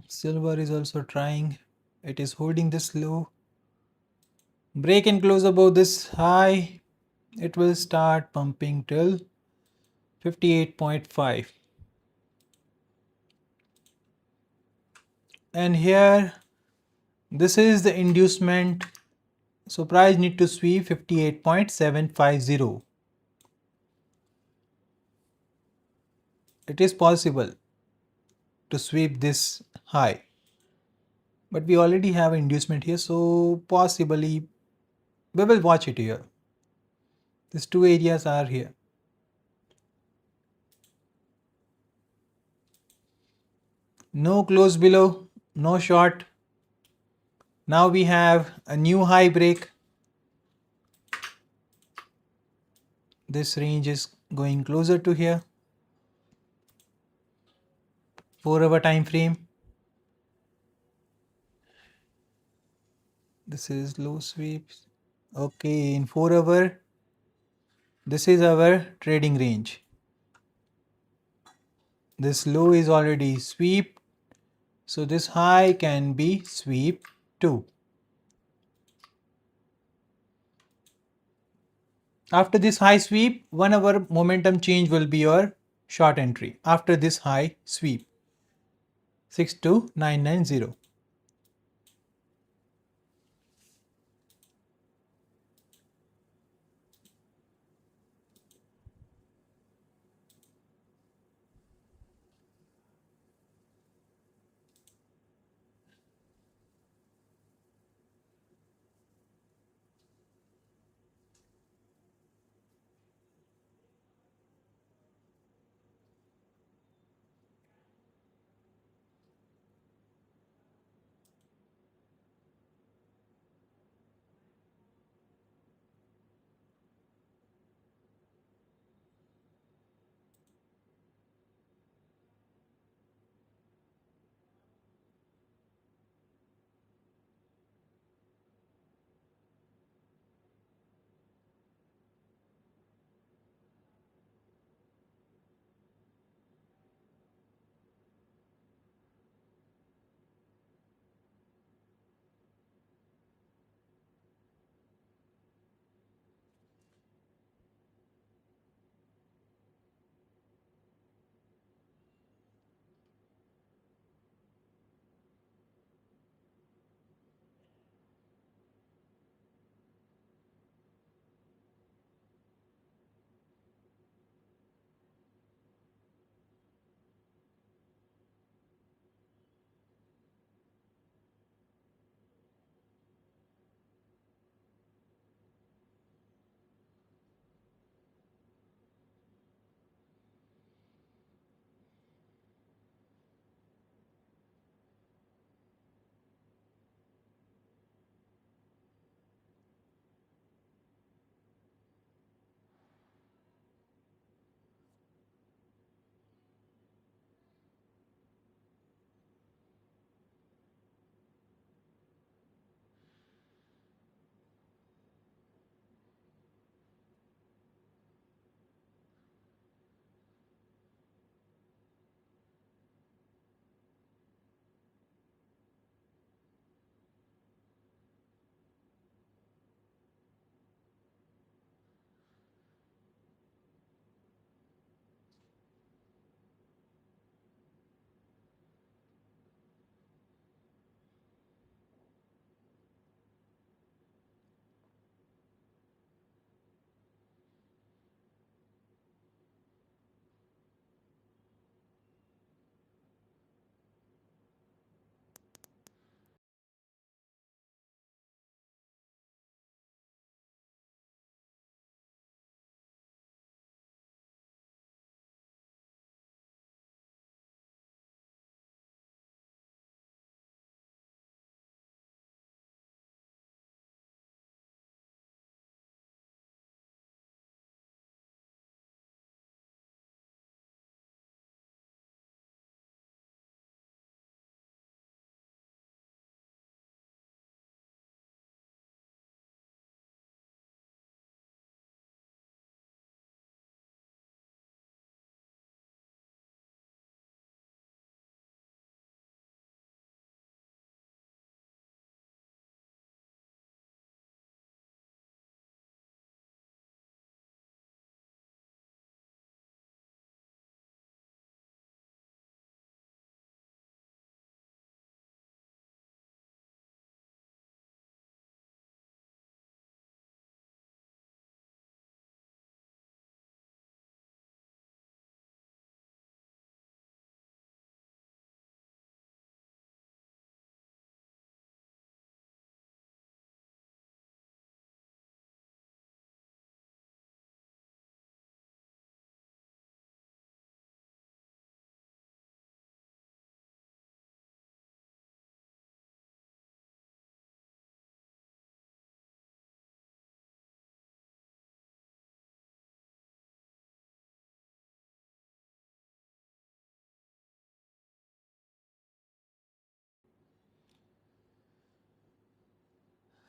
Silver is also trying. It is holding this low. Break and close above this high. It will start pumping till 58.5. And here, this is the inducement. So price need to sweep 58.750. It is possible to sweep this high, but we already have inducement here, so possibly we will watch it here. These two areas are here. No close below, no short. Now we have a new high break. This range is going closer to here. 4-hour time frame. This is low sweeps. Okay, in 4-hour, this is our trading range. This low is already sweep, so this high can be sweep too. After this high sweep, 1-hour momentum change will be your short entry after this high sweep 62990.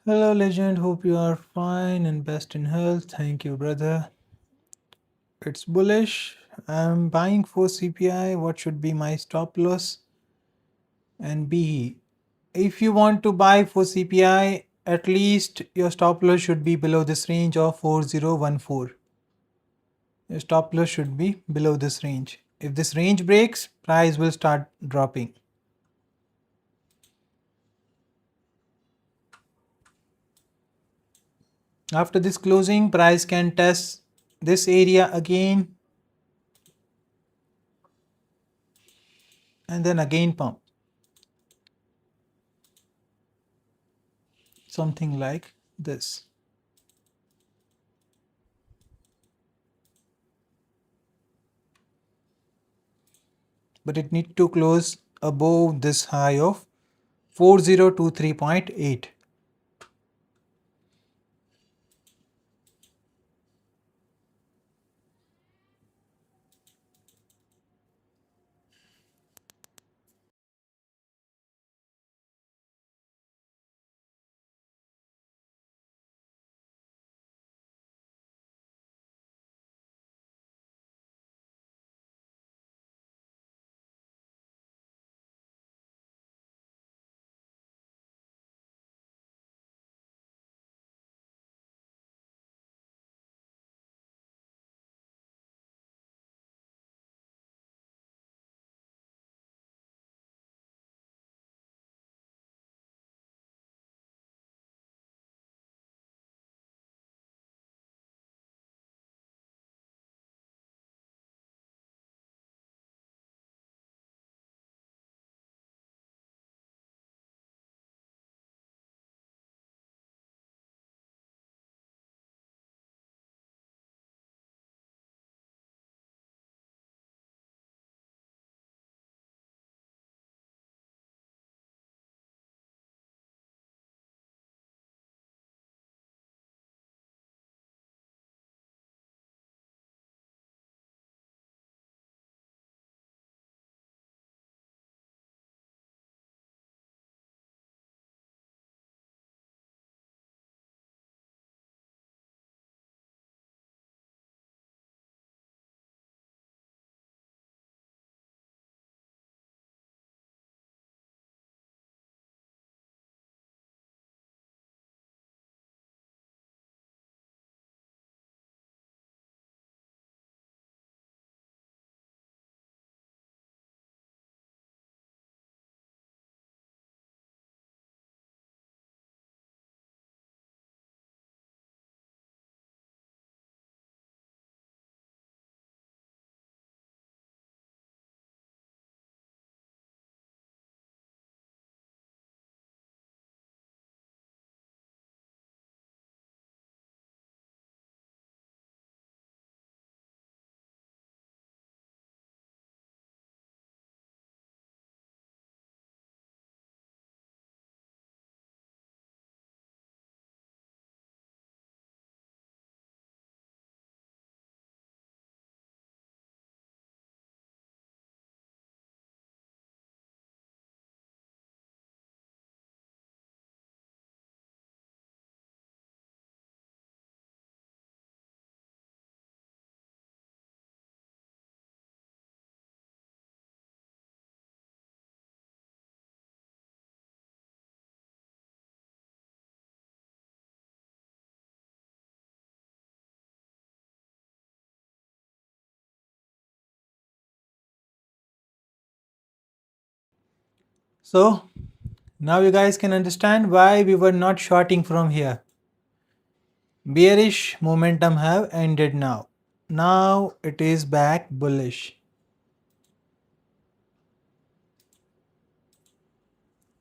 Hello, legend. Hope you are fine and best in health. Thank you, brother. It's bullish. I'm buying for CPI. What should be my stop loss? And B, if you want to buy for CPI, at least your stop loss should be below this range of 4014. Your stop loss should be below this range. If this range breaks, price will start dropping. After this closing, price can test this area again and then again pump. Something like this. But it needs to close above this high of 4023.8. So now you guys can understand why we were not shorting from here. Bearish momentum have ended now. Now it is back bullish.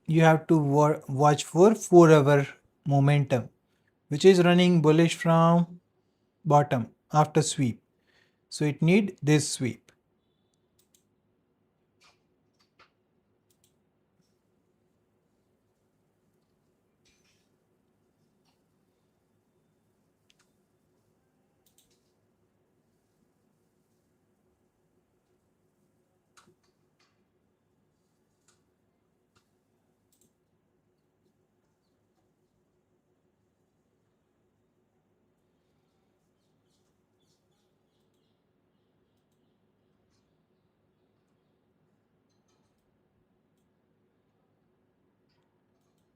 You have to watch for 4-hour momentum, which is running bullish from bottom after sweep. So it need this sweep.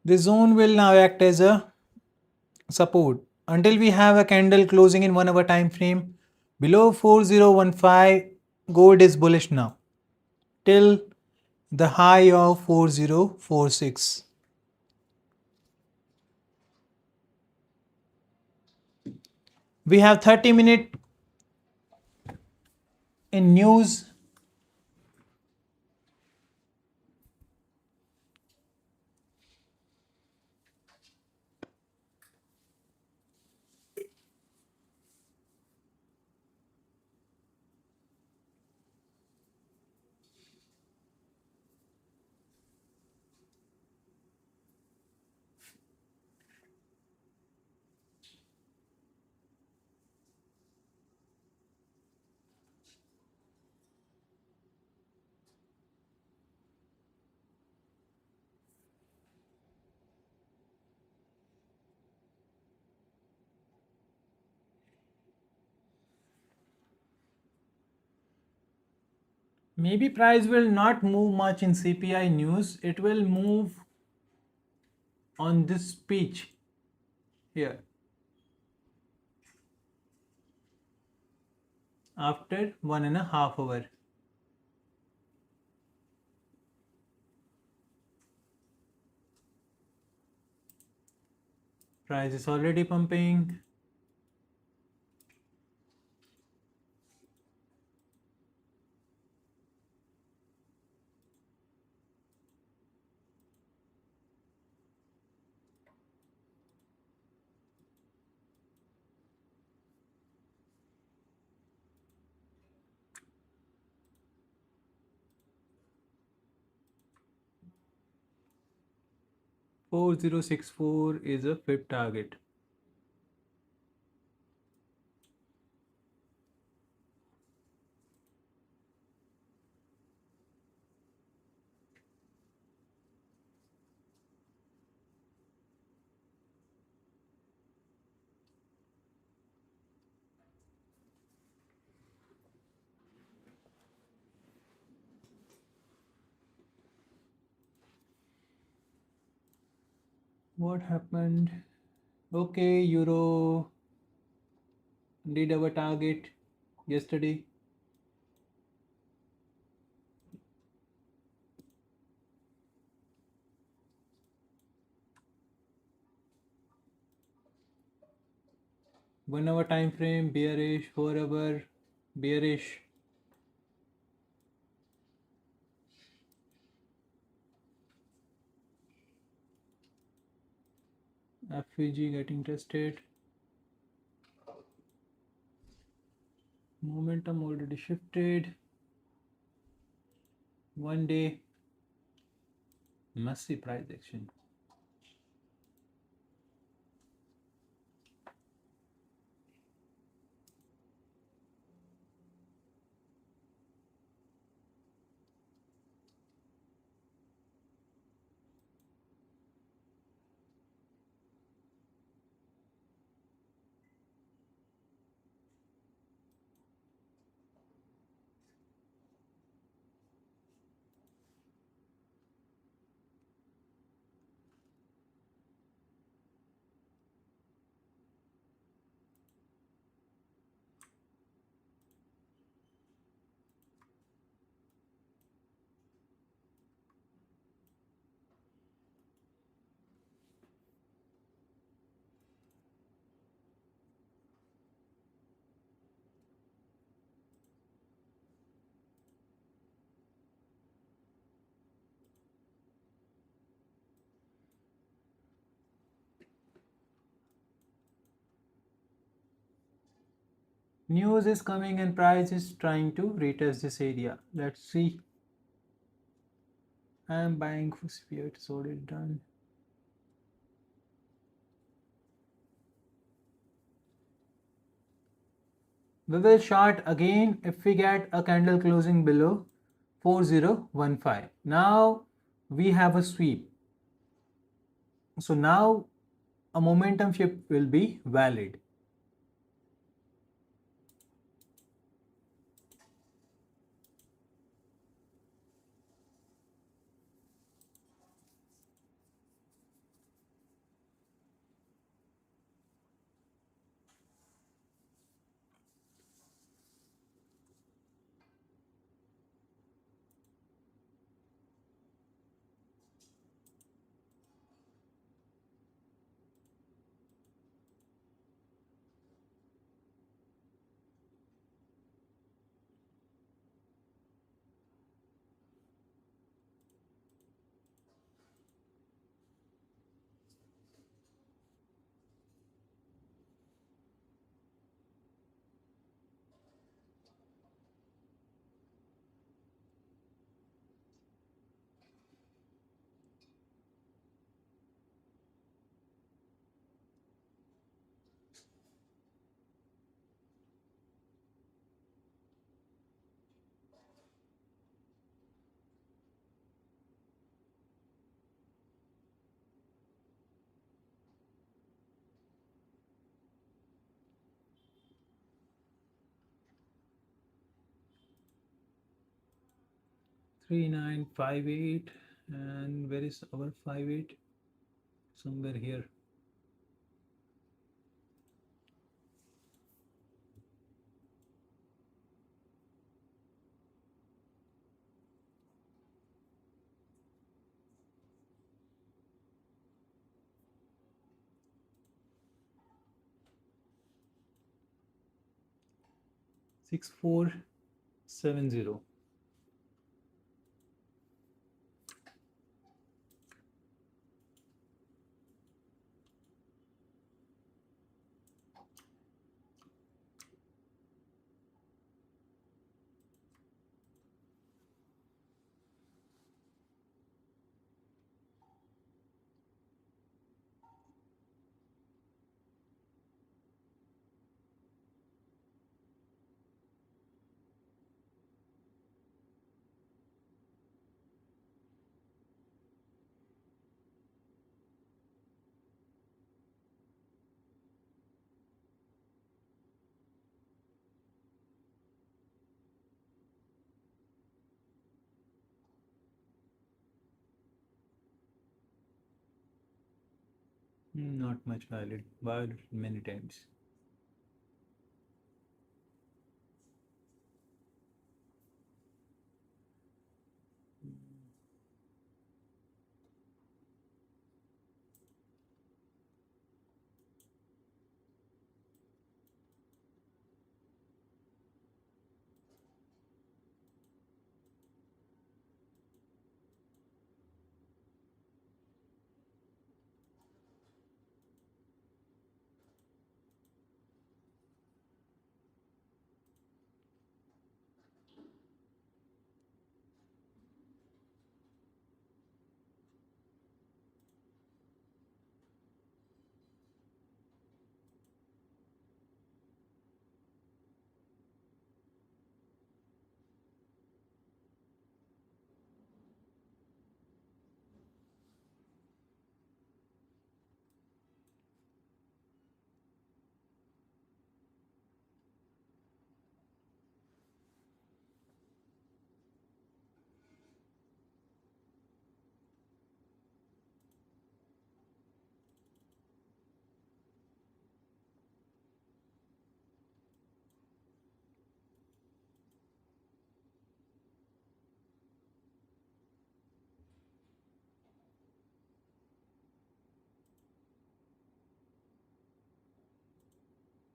This zone will now act as a support until we have a candle closing in 1 hour time frame below 4015. Gold is bullish now till the high of 4046. We have 30-minute in news. Maybe price will not move much in CPI news. It will move on this speech here after 1.5 hours. Price is already pumping. $4064 is a fib target. What happened? Okay, Euro did our target yesterday. One hour time frame bearish, 4 hour bearish. FVG getting tested. Momentum already shifted. 1 day massive price action. News is coming and price is trying to retest this area. Let's see. I am buying for sphere. It's already done. We will short again if we get a candle closing below 4015. Now we have a sweep. So now a momentum shift will be valid. 3958, and where is our 58? Somewhere here. Six four 70. Not much valid, but many times.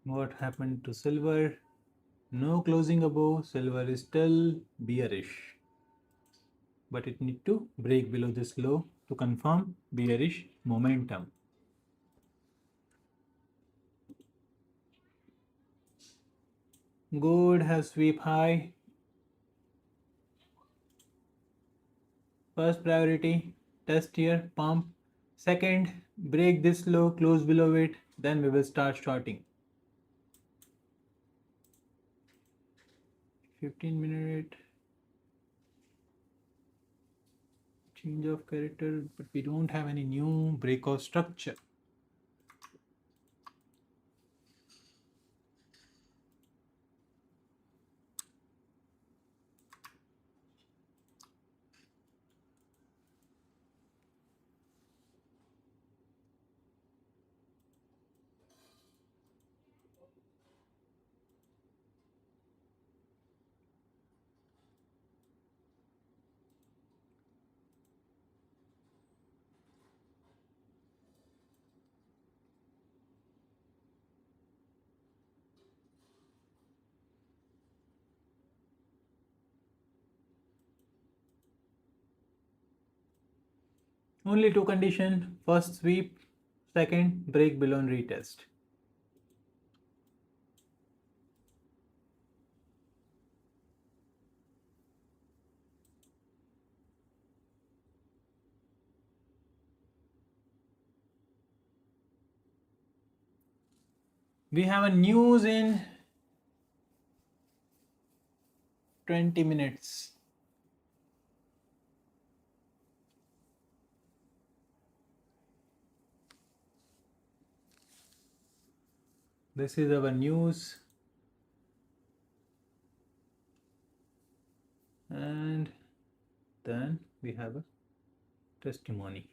What happened to silver? No closing above. Silver is still bearish, but it need to break below this low to confirm bearish momentum. Gold has sweep high. First priority, test here, pump. Second, break this low, close below it, then we will start shorting. 15-minute change of character, but we don't have any new breakout structure. Only two conditions: first sweep, second break below and retest. We have a news in 20 minutes. This is our news, and Then we have a testimony.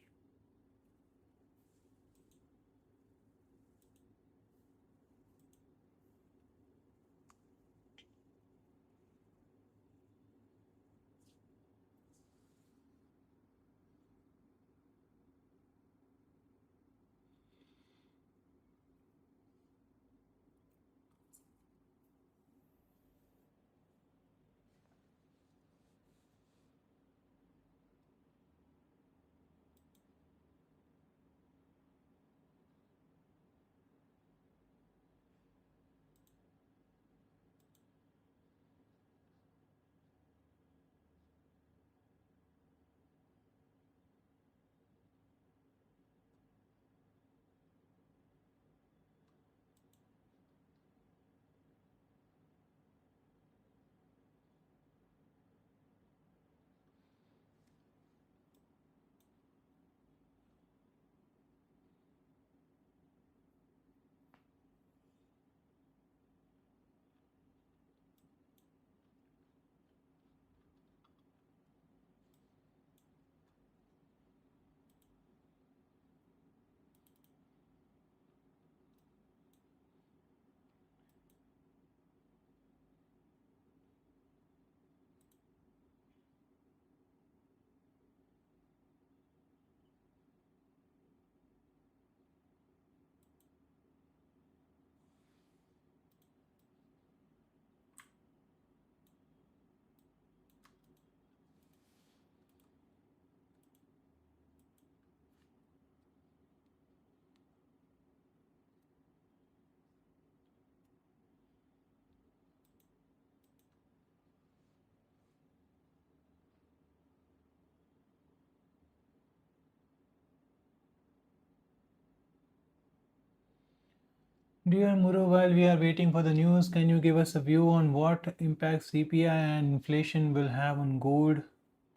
Dear Muru, while we are waiting for the news, can you give us a view on what impact CPI and inflation will have on gold?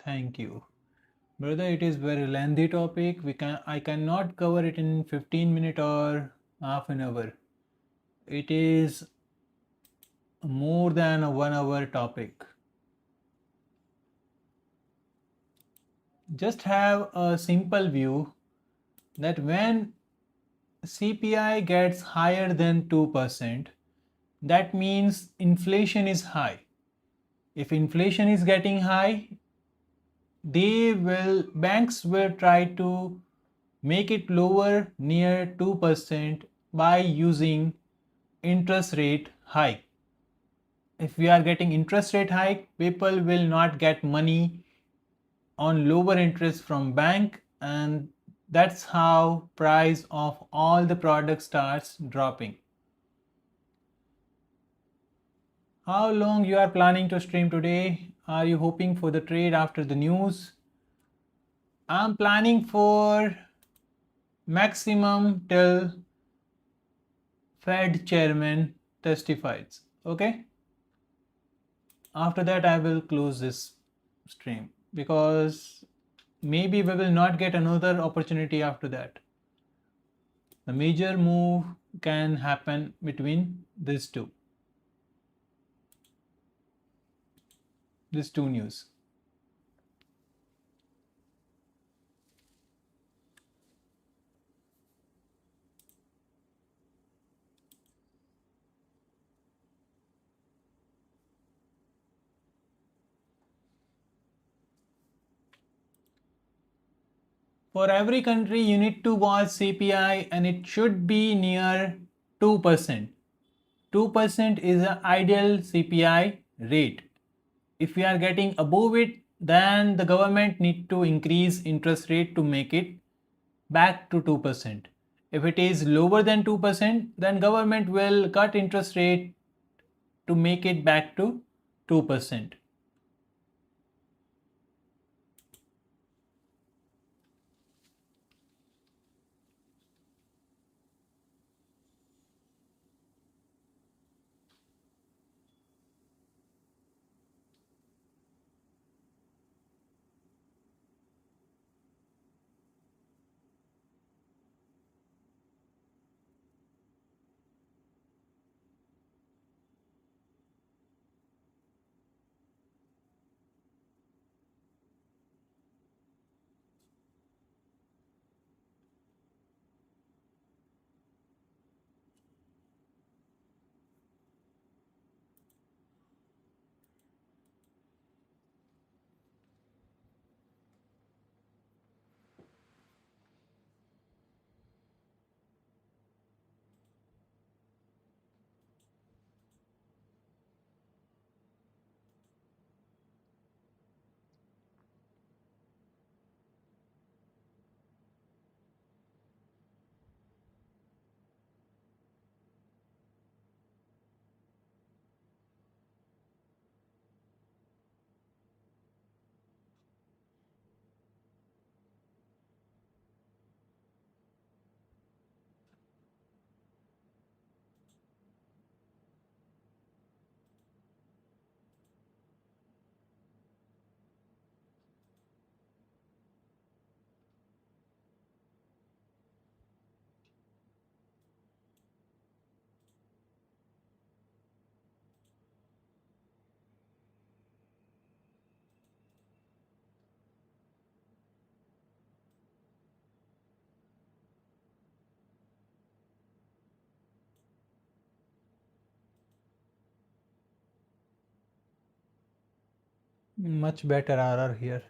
Thank you. Brother, it is very lengthy topic. I cannot cover it in 15 minutes or half an hour. It is more than a 1 hour topic. Just have a simple view that when CPI gets higher than 2%, that means inflation is high. If inflation is getting high, banks will try to make it lower near 2% by using interest rate hike. If we are getting interest rate hike, people will not get money on lower interest from bank, and that's how price of all the products starts dropping. How long you are planning to stream today? Are you hoping for the trade after the news? I'm planning for maximum till Fed chairman testifies. Okay, after that I will close this stream because maybe we will not get another opportunity after that. The major move can happen between these two news. For every country you need to watch CPI and it should be near 2%. 2% is the ideal CPI rate. If we are getting above it, then the government need to increase interest rate to make it back to 2%. If it is lower than 2%, then government will cut interest rate to make it back to 2%. Much better RR here.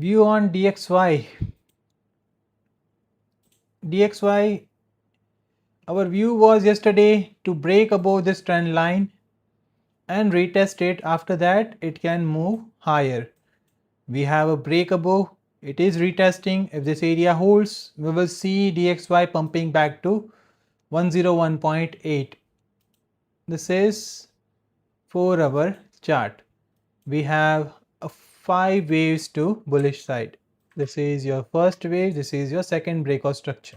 View on DXY. DXY, our view was yesterday to break above this trend line and retest it. After that it can move higher. We have a break above, it is retesting. If this area holds, we will see DXY pumping back to 101.8. This is 4-hour chart. We have a 5 waves to bullish side. This is your first wave, this is your second breakout structure.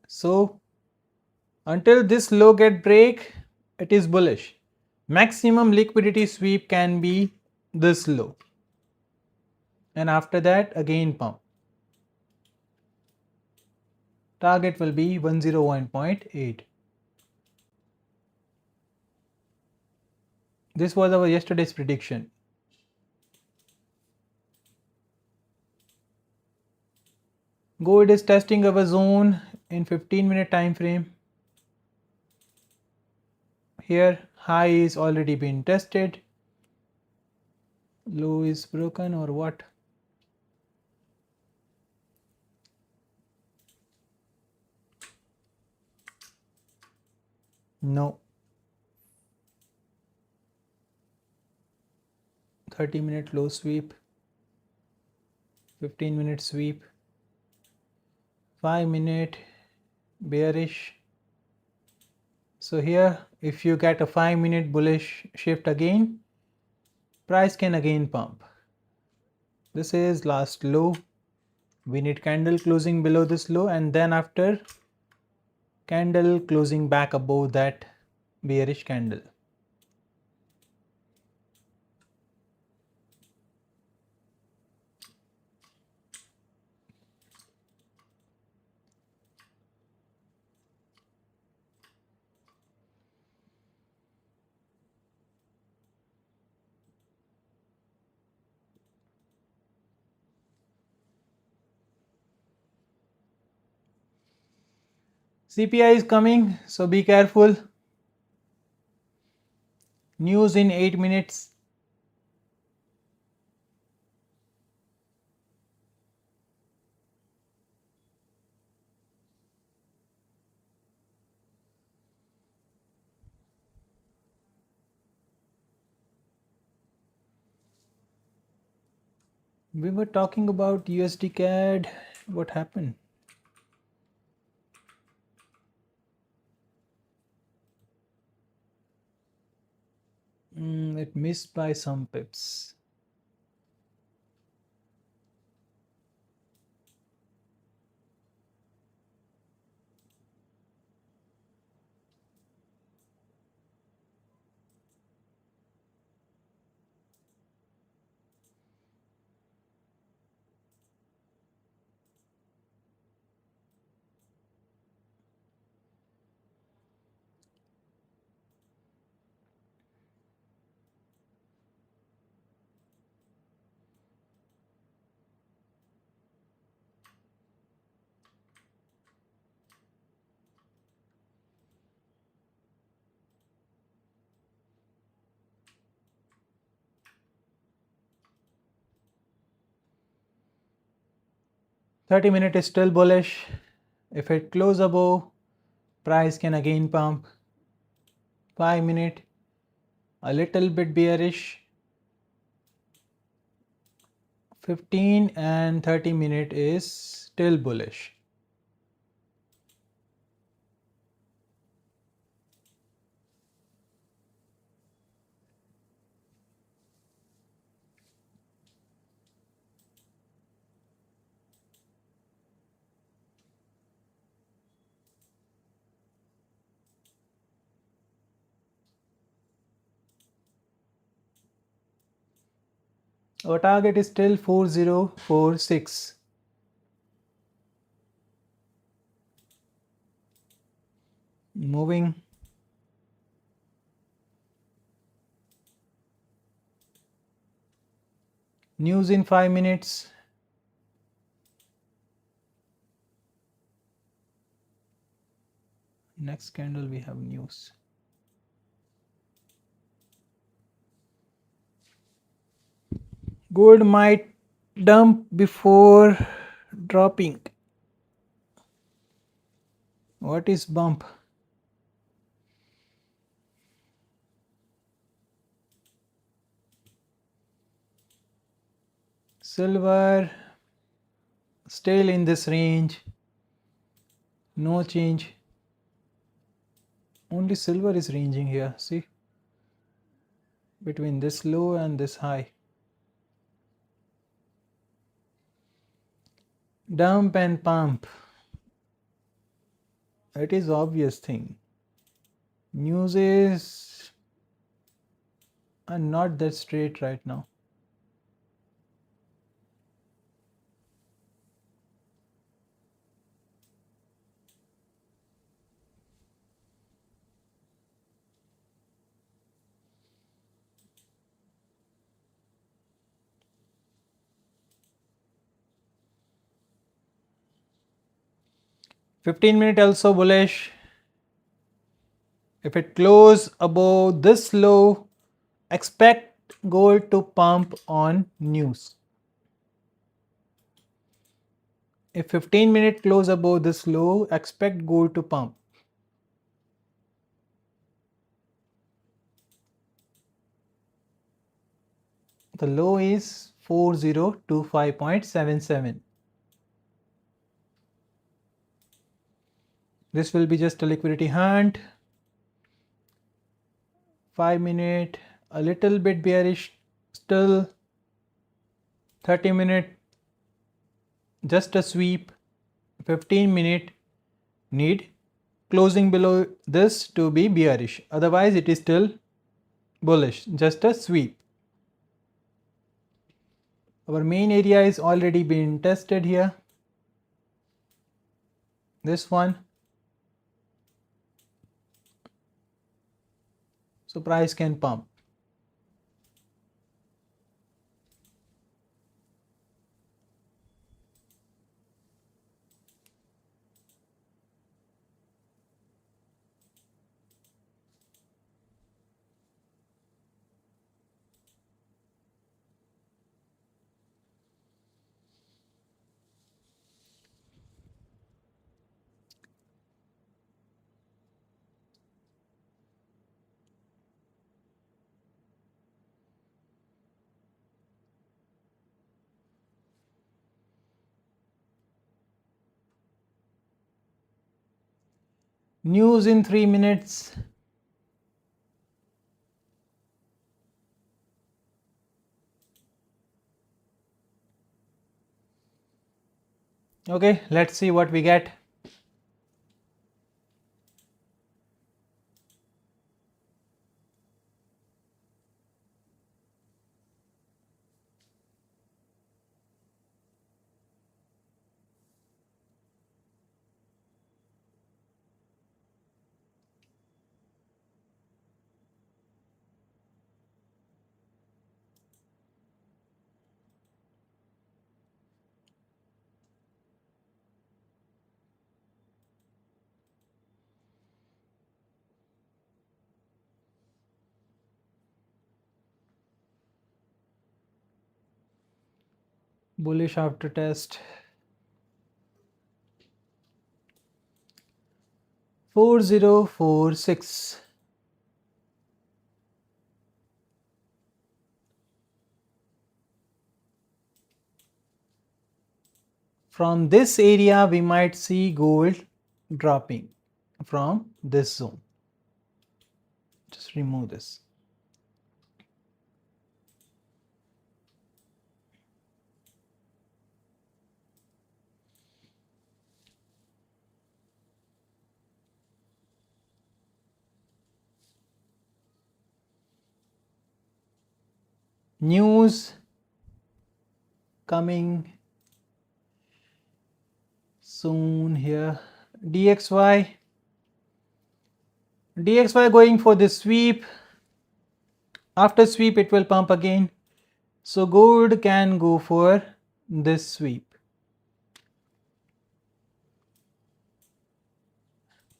So until this low get break, it is bullish. Maximum liquidity sweep can be this low, and after that again pump. Target will be 101.8. This was our yesterday's prediction. Gold is testing our zone in 15-minute time frame. Here high is already been tested. Low is broken or what? No. 30-minute low sweep, 15-minute sweep, 5-minute bearish. So here if you get a 5-minute bullish shift again, price can again pump. This is last low. We need candle closing below this low, and then after candle closing back above that bearish candle. CPI is coming, so be careful. News in 8 minutes. We were talking about USD CAD. What happened? It missed by some pips. $30-minute is still bullish. If it close above, price can again pump. 5-minute a little bit bearish. 15 and 30-minute is still bullish. Our target is still 4046. Moving. News in 5 minutes. Next candle we have news. Gold might dump before dropping. What is bump? Silver still in this range. No change. Only silver is ranging here. See? Between this low and this high. Dump and pump. It is obvious thing. News is not that straight right now. (15-minute) also bullish. If it close above this low, expect gold to pump on news. If 15-minute close above this low, expect gold to pump. The low is 4025.77. This will be just a liquidity hunt. 5-minute, a little bit bearish still. 30-minute, just a sweep. 15-minute, need closing below this to be bearish. Otherwise, it is still bullish, just a sweep. Our main area is already been tested here. This one. So price can pump. News in 3 minutes. Okay, let's see what we get. Bullish after test. 4046. From this area, we might see gold dropping from this zone. Just remove this. News coming soon here. DXY going for this sweep. After sweep it will pump again, so gold can go for this sweep.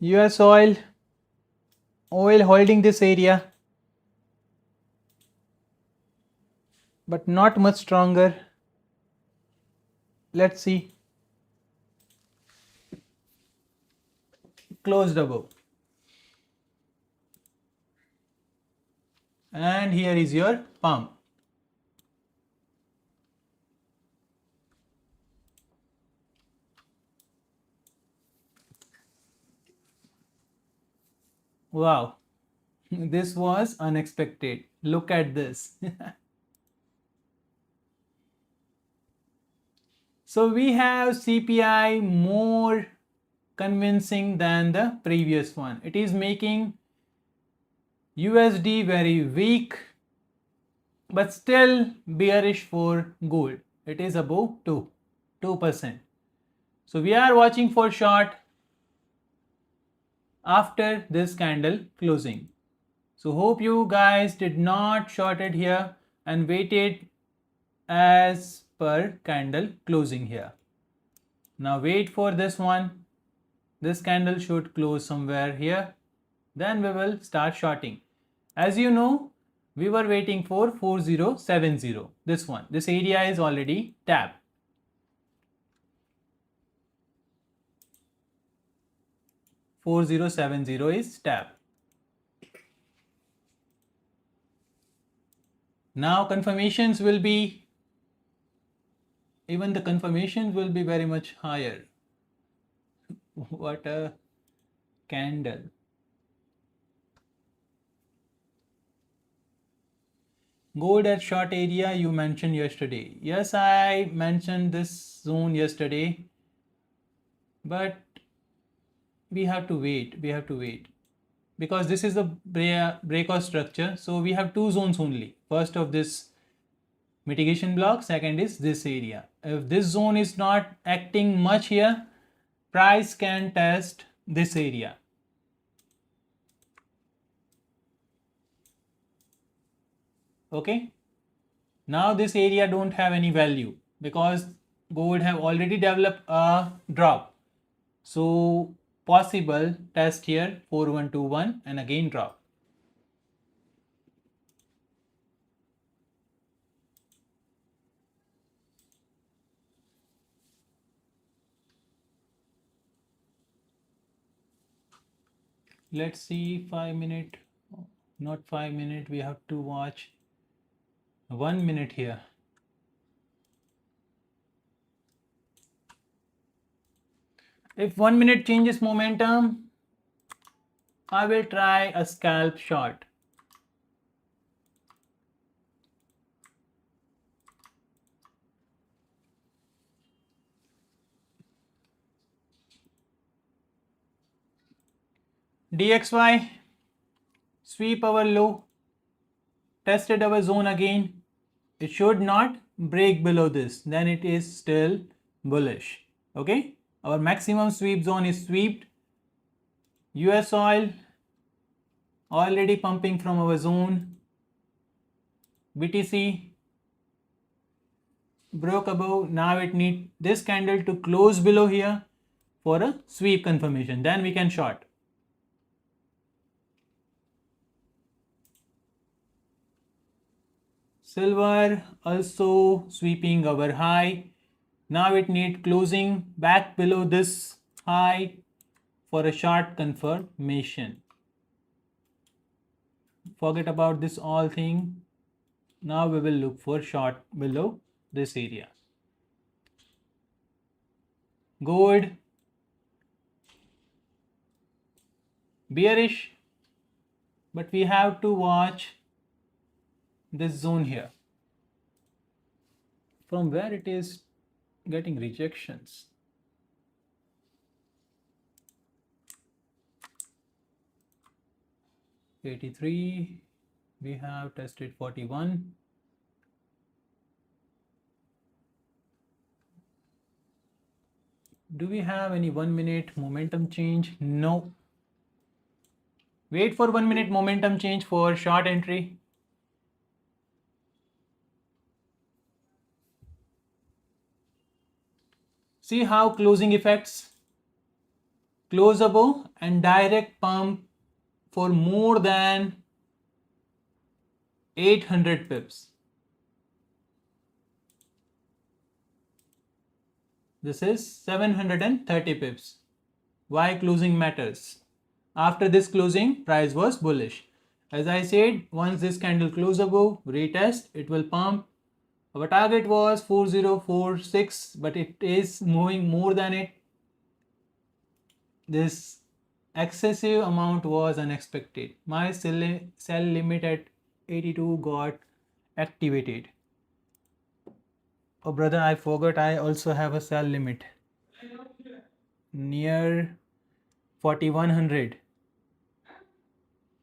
US oil holding this area but not much stronger. Let's see. Closed above, and here is your pump. Wow, this was unexpected. Look at this. So we have CPI more convincing than the previous one. It is making USD very weak, but still bearish for gold. It is above 2%. So we are watching for short after this candle closing. So hope you guys did not short it here and waited as per candle closing here. Now wait for this one. This candle should close somewhere here. Then we will start shorting. As you know, we were waiting for 4070. This one. This area is already tapped. $4070 is tapped. Now confirmations will be, even the confirmations will be very much higher. What a candle. Gold at short area you mentioned yesterday. Yes, I mentioned this zone yesterday, but we have to wait. Because this is a breakout structure, so we have two zones only. First of this mitigation block, second is this area. If this zone is not acting much here, price can test this area. Okay, now this area don't have any value because gold have already developed a drop, so possible test here 4121 and again drop. Let's see 5 minute, not 5 minute, we have to watch 1 minute here. If 1 minute changes momentum, I will try a scalp short. DXY sweep our low, tested our zone again. It should not break below this, then it is still bullish. Okay, our maximum sweep zone is swept. US oil already pumping from our zone. BTC broke above. Now it needs this candle to close below here for a sweep confirmation, then we can short. Silver also sweeping our high. Now it needs closing back below this high for a short confirmation. Forget about this all thing. Now we will look for short below this area. Gold bearish, but we have to watch this zone here, from where it is getting rejections. $83, we have tested 41. Do we have any 1 minute momentum change? No. Wait for 1 minute momentum change for short entry. See how closing effects, close above and direct pump for more than 800 pips. This is 730 pips. Why closing matters? After this closing, price was bullish. As I said, once this candle close above, retest, it will pump. Our target was 4046, but it is moving more than it. This excessive amount was unexpected. My sell limit at 82 got activated. Oh brother, I forgot I also have a sell limit near 4100.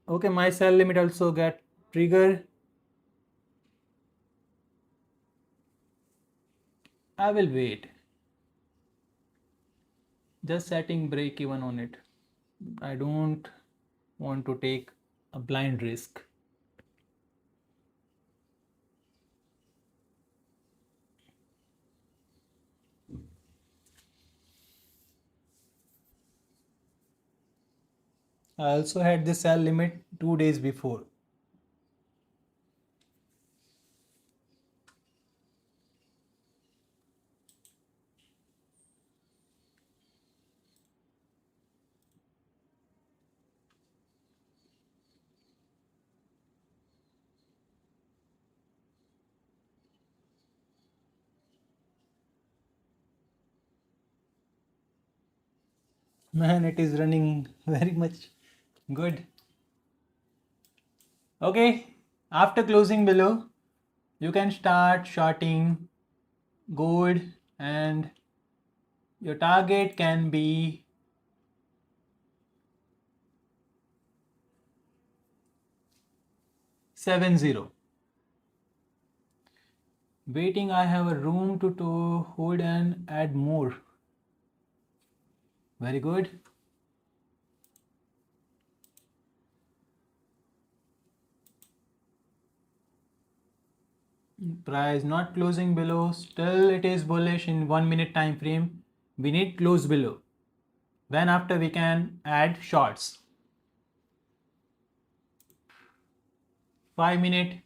Okay, my sell limit also got trigger. I will wait. Just setting break even on it. I don't want to take a blind risk. I also had the sell limit 2 days before. Man, it is running very much good. Okay, after closing below, you can start shorting gold and your target can be 70. Waiting, I have a room to hold and add more. Very good. Price not closing below, still it is bullish in 1 minute time frame. We need close below. Then after we can add shorts. 5 minute.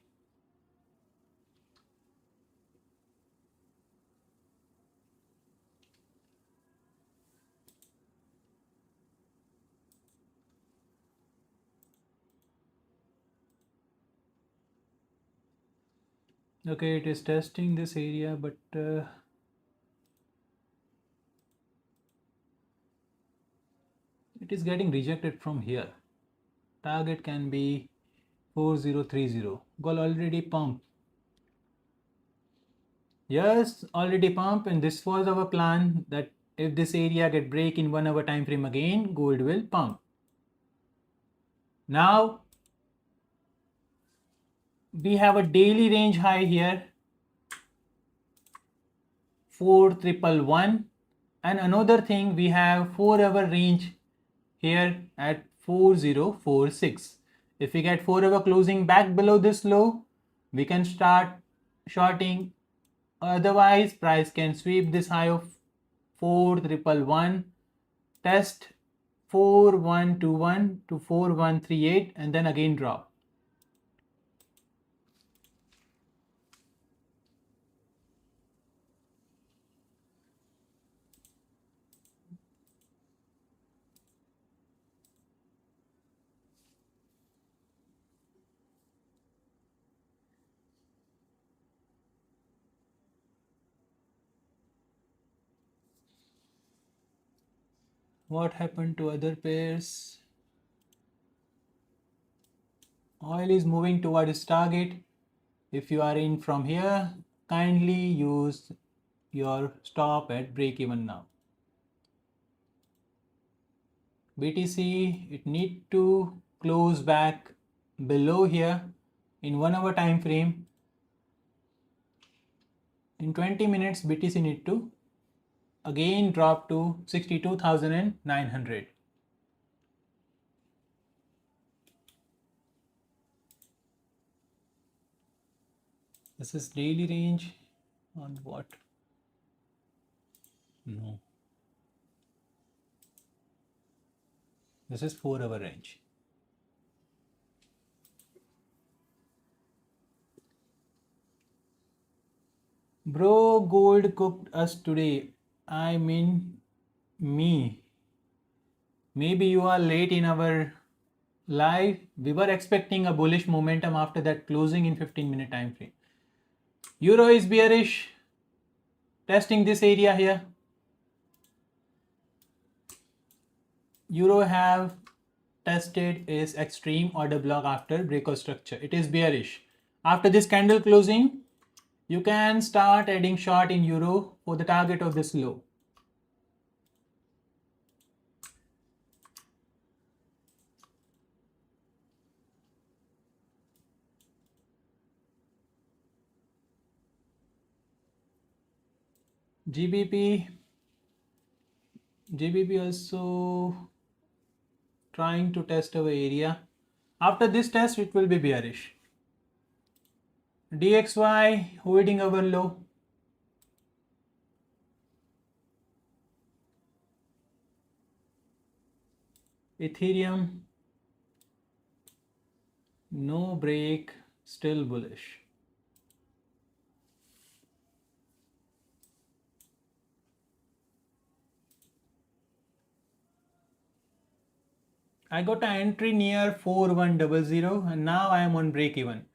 Okay, it is testing this area, but it is getting rejected from here. Target can be 4030. Goal already pumped. Yes, already pump, and this was our plan that if this area get break in 1 hour time frame again, gold will pump. Now we have a daily range high here, 4111, and another thing, we have 4 hour range here at 4046. If we get 4 hour closing back below this low, we can start shorting. Otherwise, price can sweep this high of 4111, test 4121 to 4138, and then again drop. What happened to other pairs? Oil is moving toward its target. If you are in from here, kindly use your stop at break even now. BTC, it need to close back below here in 1 hour time frame. In 20 minutes, BTC need to again dropped to 62,900. This is daily range on what? No. This is 4-hour range. Bro, gold cooked us today. I mean, me. Maybe you are late in our live. We were expecting a bullish momentum after that closing in 15-minute time frame. Euro is bearish, testing this area here. Euro have tested its extreme order block after breakout structure. It is bearish. After this candle closing, you can start adding short in euro for the target of this low. GBP also trying to test our area. After this test, it will be bearish. DXY holding our low. Ethereum, no break, still bullish. I got an entry near 4100 and now I am on break even.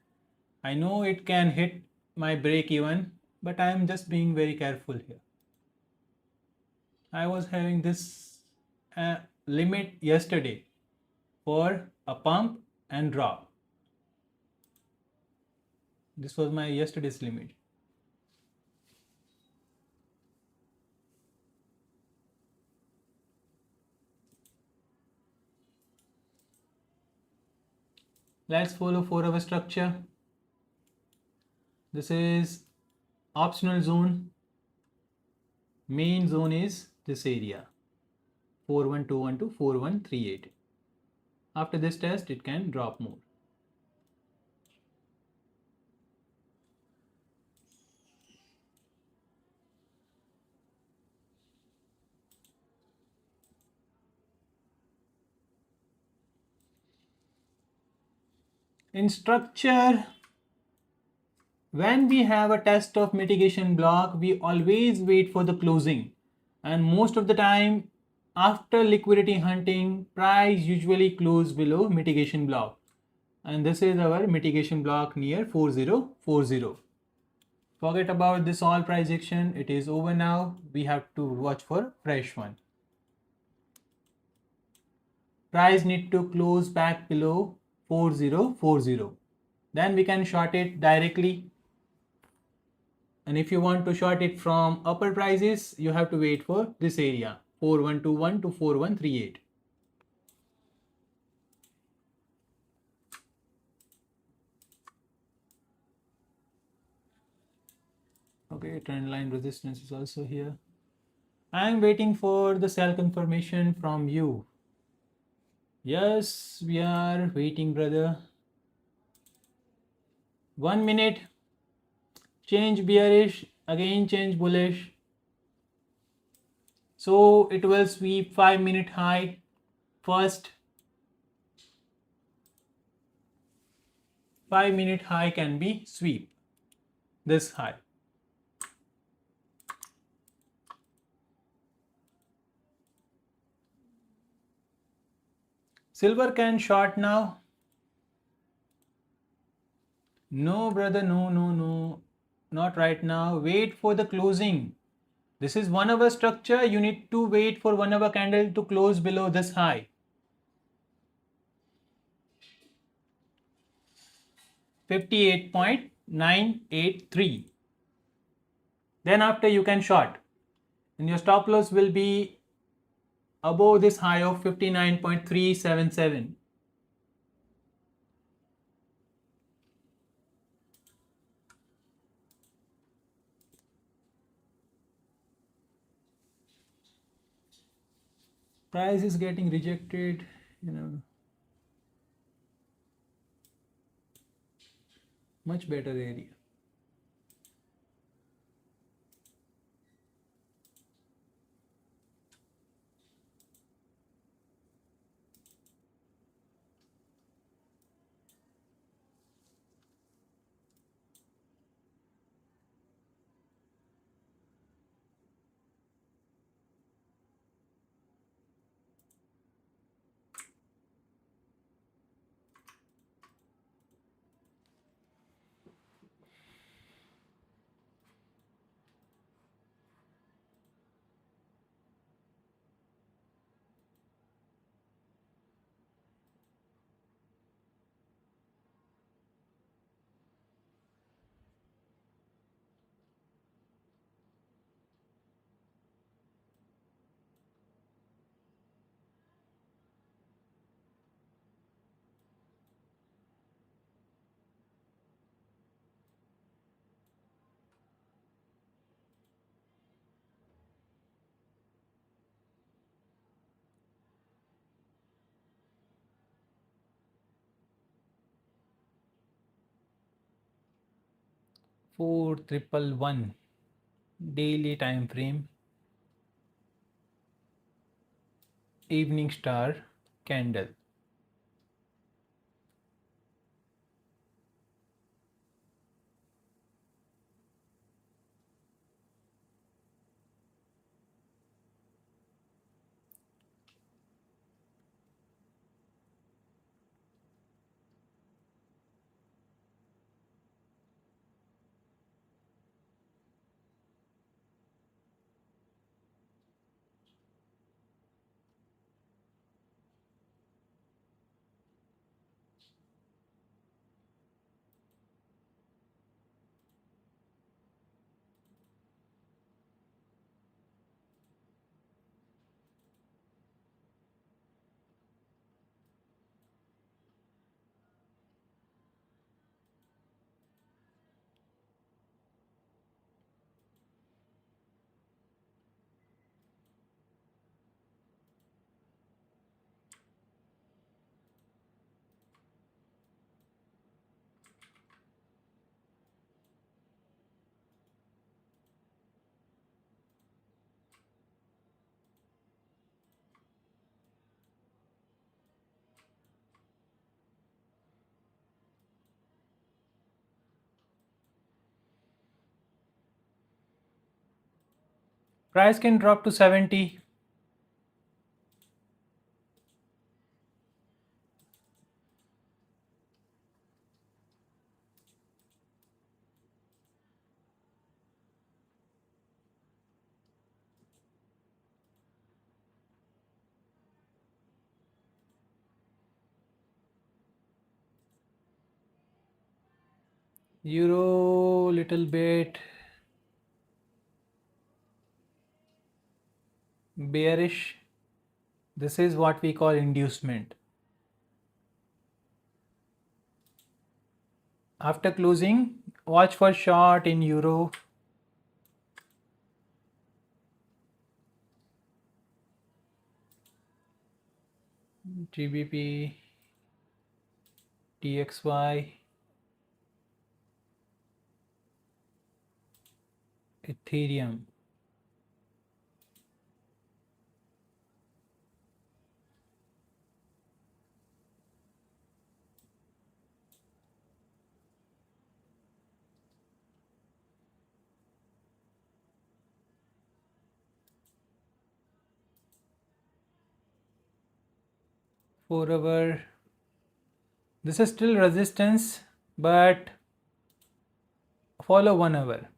I know it can hit my break even, but I am just being very careful here. I was having this limit yesterday for a pump and drop. This was my yesterday's limit. Let's follow 4-hour structure. This is optional zone. Main zone is this area, 41212 to 4138. After this test, it can drop more. In structure, when we have a test of mitigation block, we always wait for the closing, and most of the time after liquidity hunting, price usually close below mitigation block, and this is our mitigation block near 4040. Forget about this all price action, it is over now. We have to watch for fresh one. Price need to close back below 4040, then we can short it directly. And if you want to short it from upper prices, you have to wait for this area, 4121 to 4138. Okay, trend line resistance is also here. I am waiting for the sell confirmation from you. Yes, we are waiting, brother. 1 minute, change bearish, again change bullish. So it will sweep 5-minute high first. 5-minute high can be sweep this high. Silver can short now. No, brother, no, not right now. Wait for the closing. This is 1-hour structure. You need to wait for 1-hour candle to close below this high. 58.983. Then after you can short, and your stop loss will be above this high of 59.377. price is getting rejected, much better area. Four triple one daily time frame, evening star candle. Price can drop to 70. Euro little bit bearish. This is what we call inducement. After closing, watch for short in euro. GBP, TXY, Ethereum. For this is still resistance, but follow 1 hour.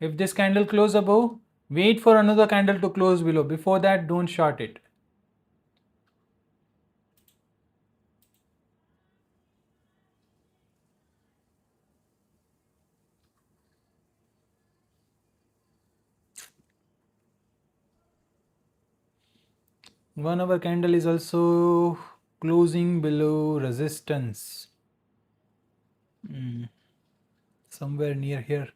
If this candle close above, wait for another candle to close below. Before that, don't short it. One hour candle is also closing below resistance. Somewhere near here.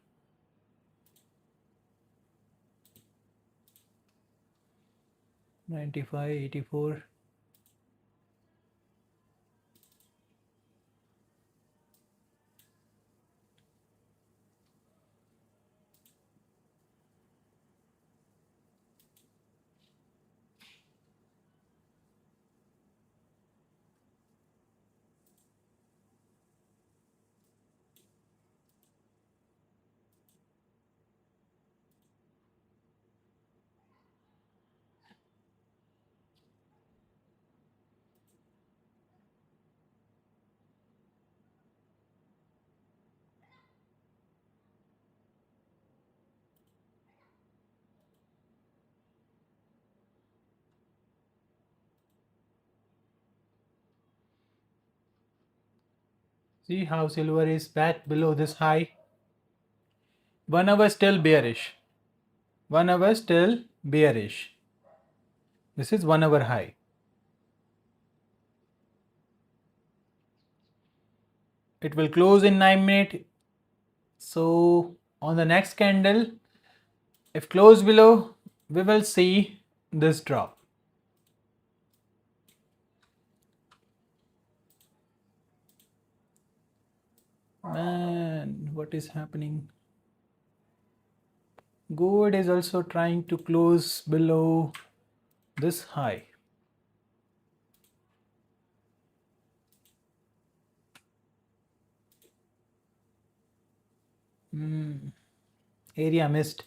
95, 84. See how silver is back below this high. 1 hour still bearish. 1 hour still bearish. This is 1 hour high. It will close in 9 minutes. So on the next candle, if close below, we will see this drop. Man, what is happening? Gold is also trying to close below this high. Area missed.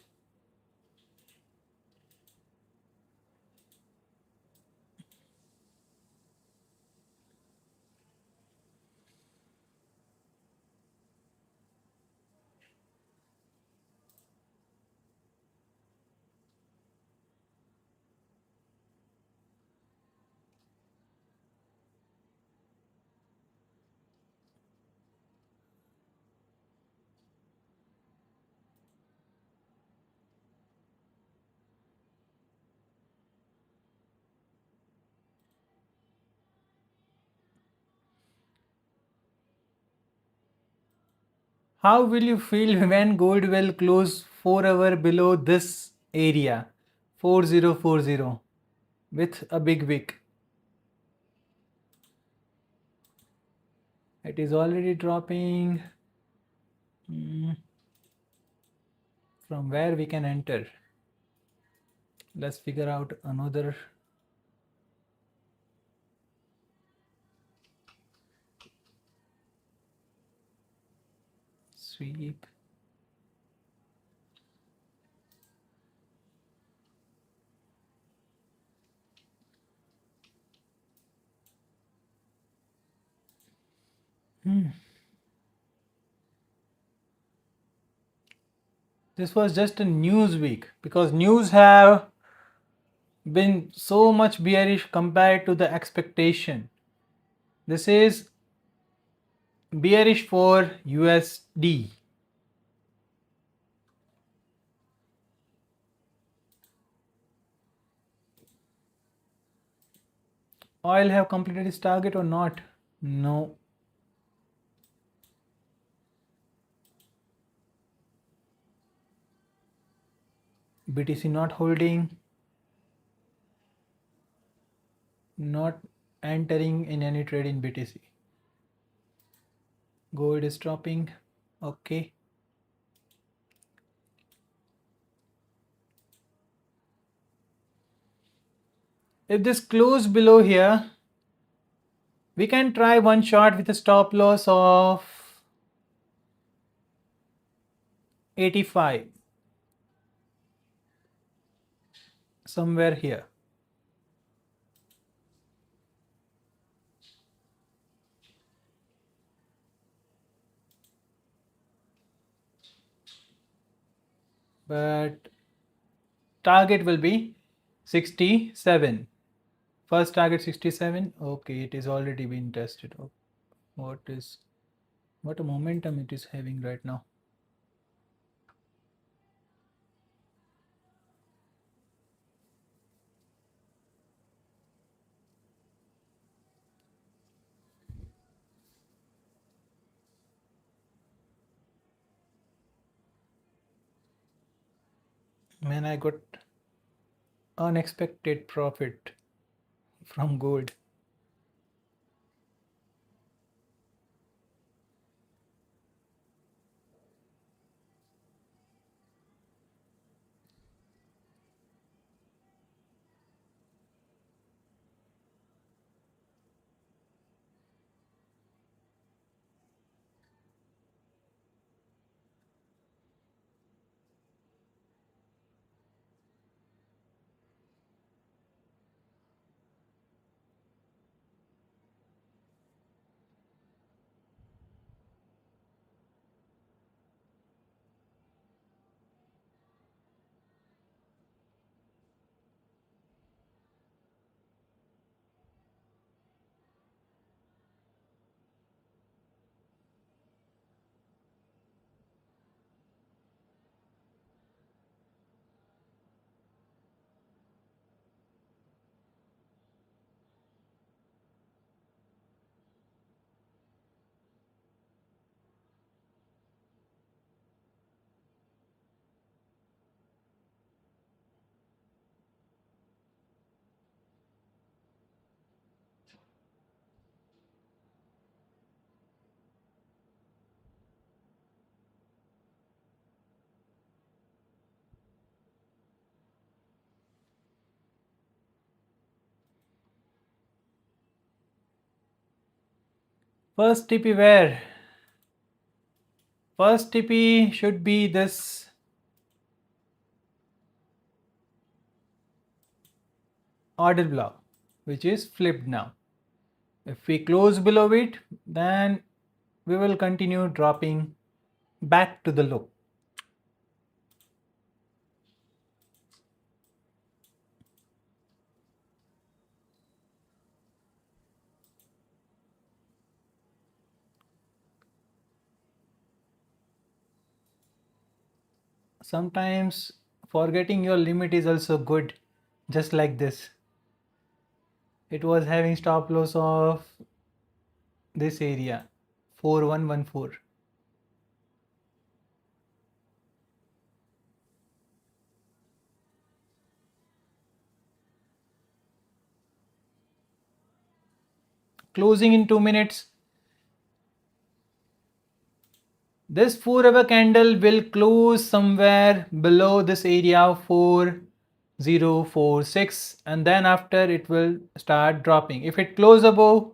How will you feel when gold will close 4 hour below this area, 4040, with a big wick? It is already dropping. From where we can enter? Let's figure out another. Sweep. This was just a news week because news have been so much bearish compared to the expectation. This is bearish for USD. Oil have completed its target or not? No. BTC not holding, not entering in any trade in BTC. Gold is dropping. Okay. If this close below here, we can try one shot with a stop loss of 85. Somewhere here. But target will be 67. First target 67. Okay, it is already been tested. Oh, what a momentum it is having right now. Man, I got unexpected profit from gold. First TP where? First TP should be this order block, which is flipped now. If we close below it, then we will continue dropping back to the low. Sometimes forgetting your limit is also good, just like this. It was having stop loss of this area 4114. Closing in 2 minutes. This 4-hour candle will close somewhere below this area 4046, and then after it will start dropping. If it closes above,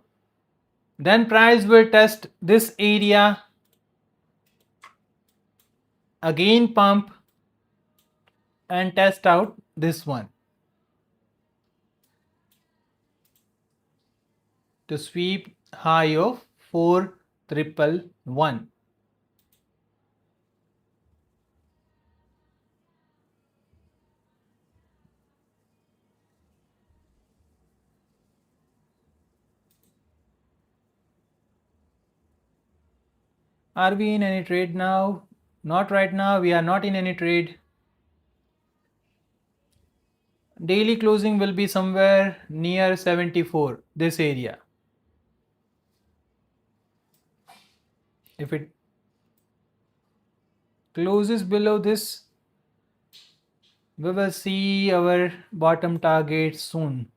then price will test this area, again pump and test out this one to sweep high of 4111. Are we in any trade now? Not right now. We are not in any trade. Daily closing will be somewhere near 74, this area. If it closes below this, we will see our bottom target soon.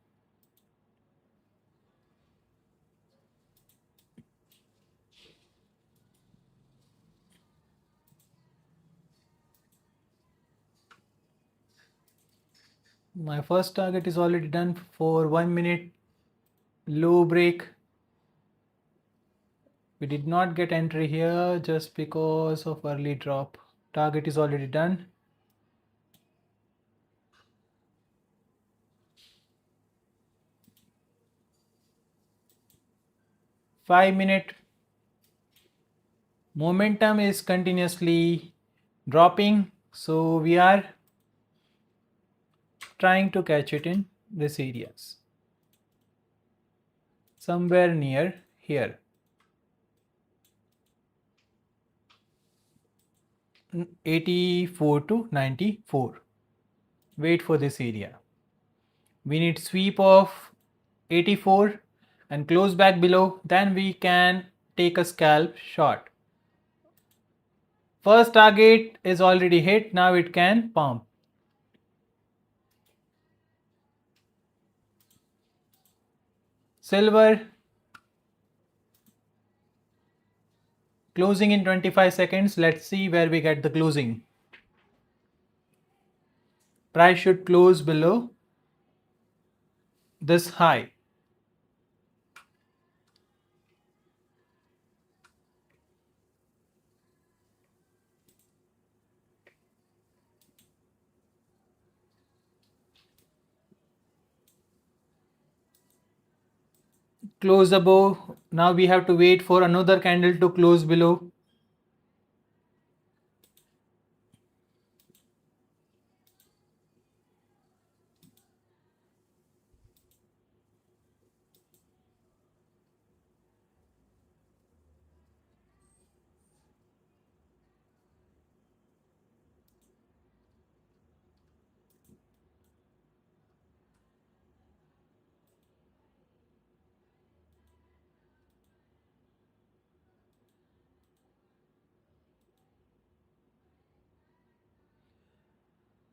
My first target is already done for 1 minute low break. We did not get entry here just because of early drop. Target is already done. Five-minute momentum is continuously dropping, so we are trying to catch it in this areas, somewhere near here. 84 to 94. Wait for this area. We need sweep of 84 and close back below, then we can take a scalp short. First target is already hit, now it can pump. Silver closing in 25 seconds. Let's see where we get the closing. Price should close below this high. Close above. Now we have to wait for another candle to close below.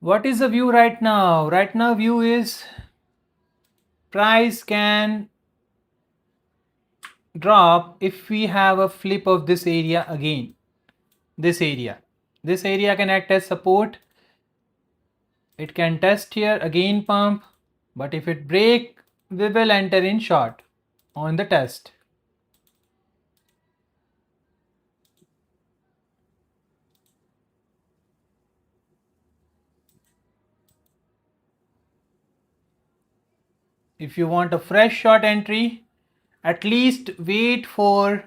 What is the view right now? Right now view is price can drop if we have a flip of this area again. This area can act as support. It can test here, again pump, but if it break, we will enter in short on the test. If you want a fresh short entry, at least wait for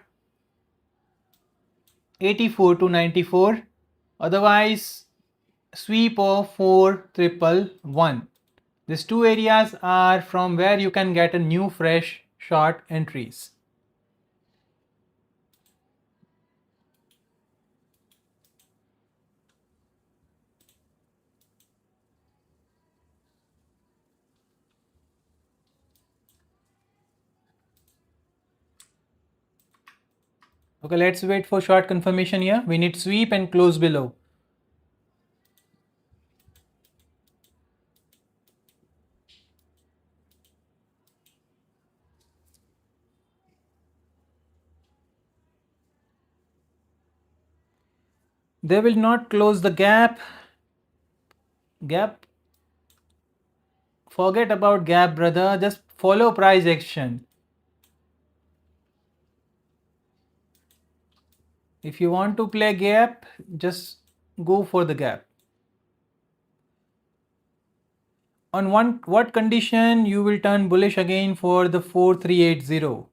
84 to 94, otherwise sweep of 4111. These two areas are from where you can get a new fresh short entries. Okay, let's wait for short confirmation here. We need sweep and close below. They will not close the gap. Forget about gap, brother. Just follow price action. If you want to play gap, just go for the gap. On what condition you will turn bullish again for the 4380?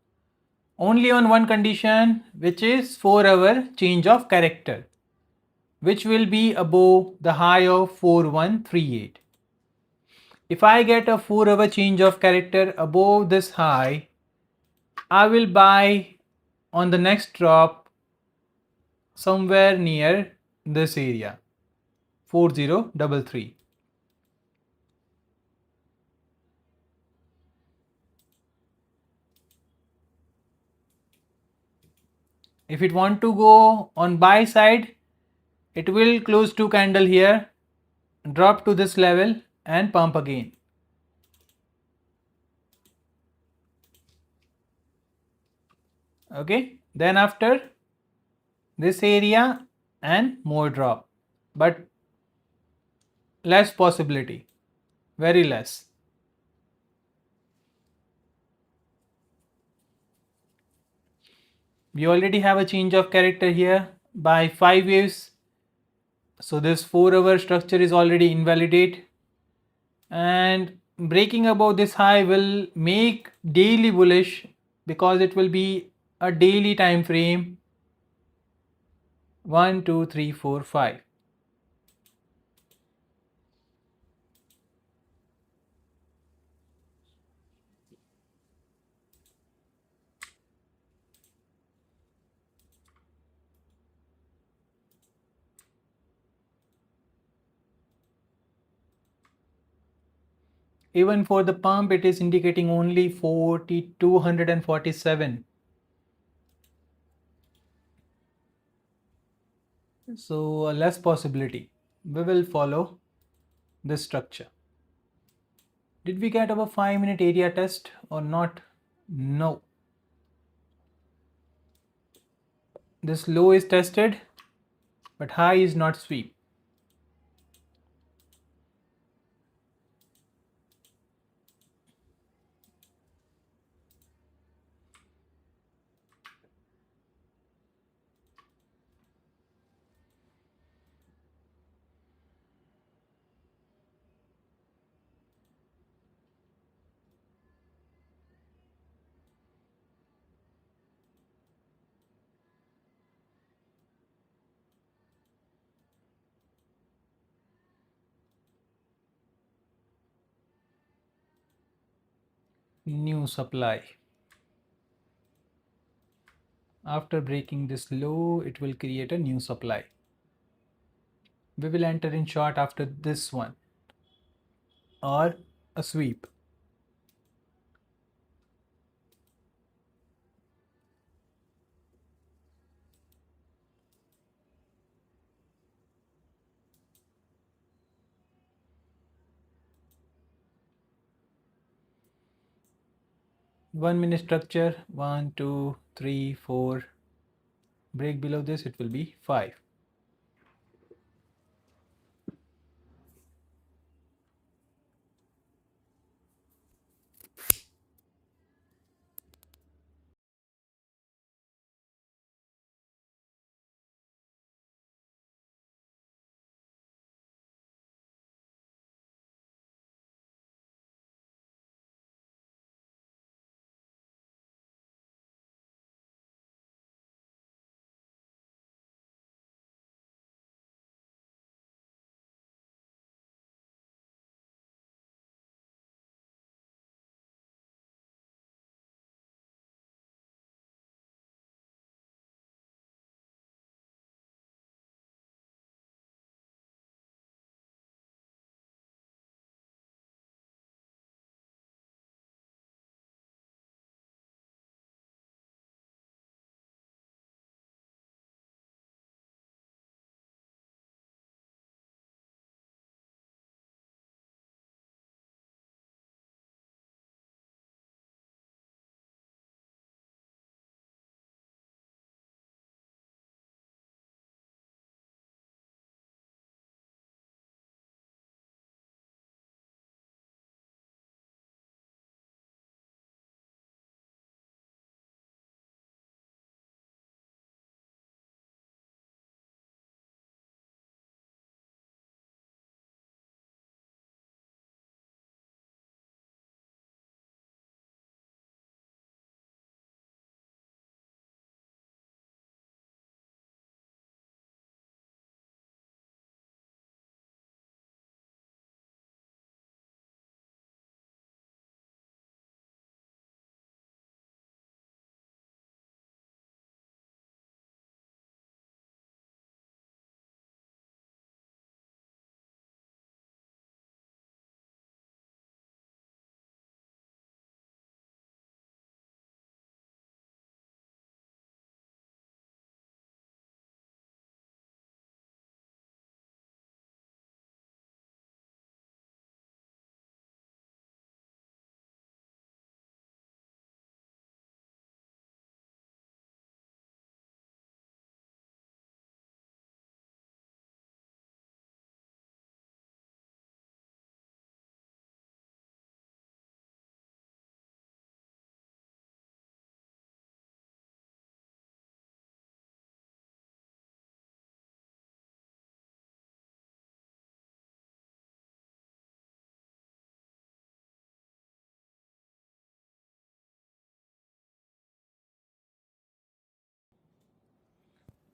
Only on one condition, which is 4-hour change of character, which will be above the high of 4138. If I get a 4-hour change of character above this high, I will buy on the next drop somewhere near this area, 4033. If it want to go on buy side, it will close two candle here, drop to this level and pump again. Okay, then after this area and more drop, but less possibility, very less. We already have a change of character here by 5 waves, so this 4-hour structure is already invalidate, and breaking above this high will make daily bullish because it will be a daily time frame 1 2 3 4 5. Even for the pump, it is indicating only 4247. So less possibility. We will follow this structure. Did we get our 5-minute area test or not? No. This low is tested, but high is not sweep. New supply. After breaking this low, it will create a new supply. We will enter in short after this one, or a sweep. One minute structure, 1, 2, 3, 4. Break below this, it will be 5.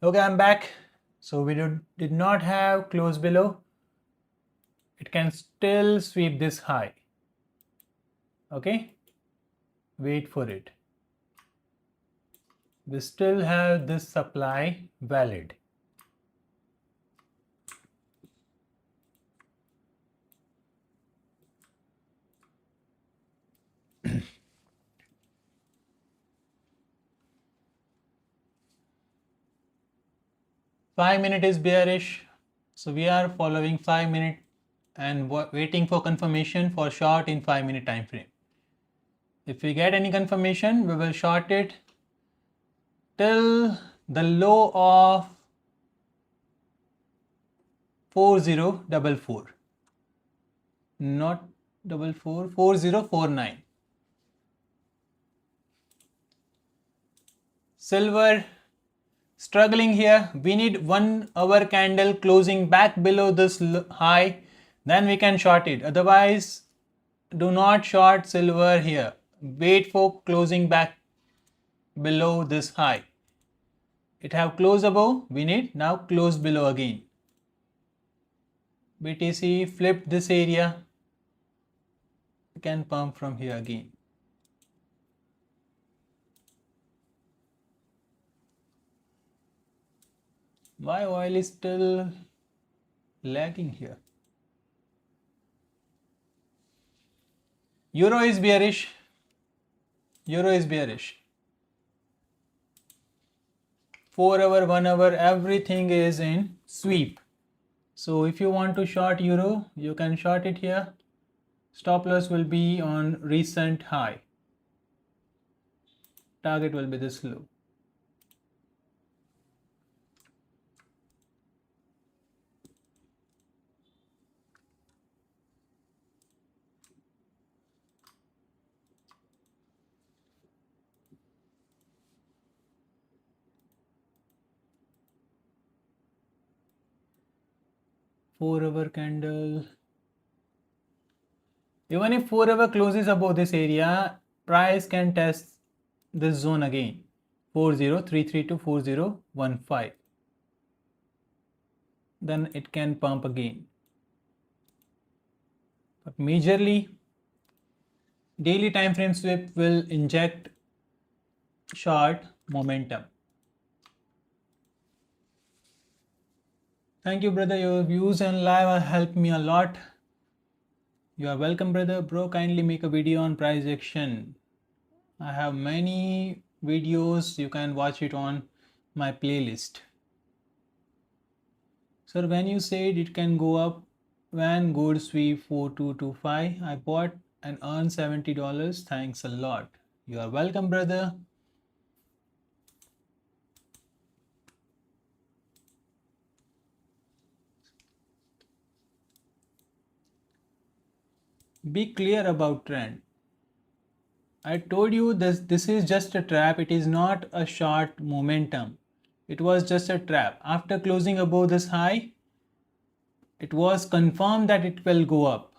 Okay, I'm back. So we did not have close below. It can still sweep this high. Okay, wait for it. We still have this supply valid. Five-minute is bearish, so we are following 5 minute and waiting for confirmation for short in 5-minute time frame. If we get any confirmation, we will short it till the low of 4044, not 44, 4049. Silver struggling here. We need 1 hour candle closing back below this high, then we can short it. Otherwise, do not short silver here. Wait for closing back below this high. It have closed above, we need now close below again. BTC flipped this area, we can pump from here again. Why oil is still lagging here? Euro is bearish. Euro is bearish. 4 hour, 1 hour, everything is in sweep. So if you want to short euro, you can short it here. Stop loss will be on recent high. Target will be this low. Four-hour candle. Even if 4 hour closes above this area, price can test this zone again, 4033 to 4015. Then it can pump again. But majorly, daily time frame sweep will inject short momentum. Thank you, brother. Your views and live help me a lot. You are welcome, brother. Bro, kindly make a video on price action. I have many videos. You can watch it on my playlist. Sir, when you said it can go up when gold sweep 4225, I bought and earned $70. Thanks a lot. You are welcome, brother. Be clear about trend. I told you this is just a trap. It is not a short momentum. It was just a trap. After closing above this high, it was confirmed that it will go up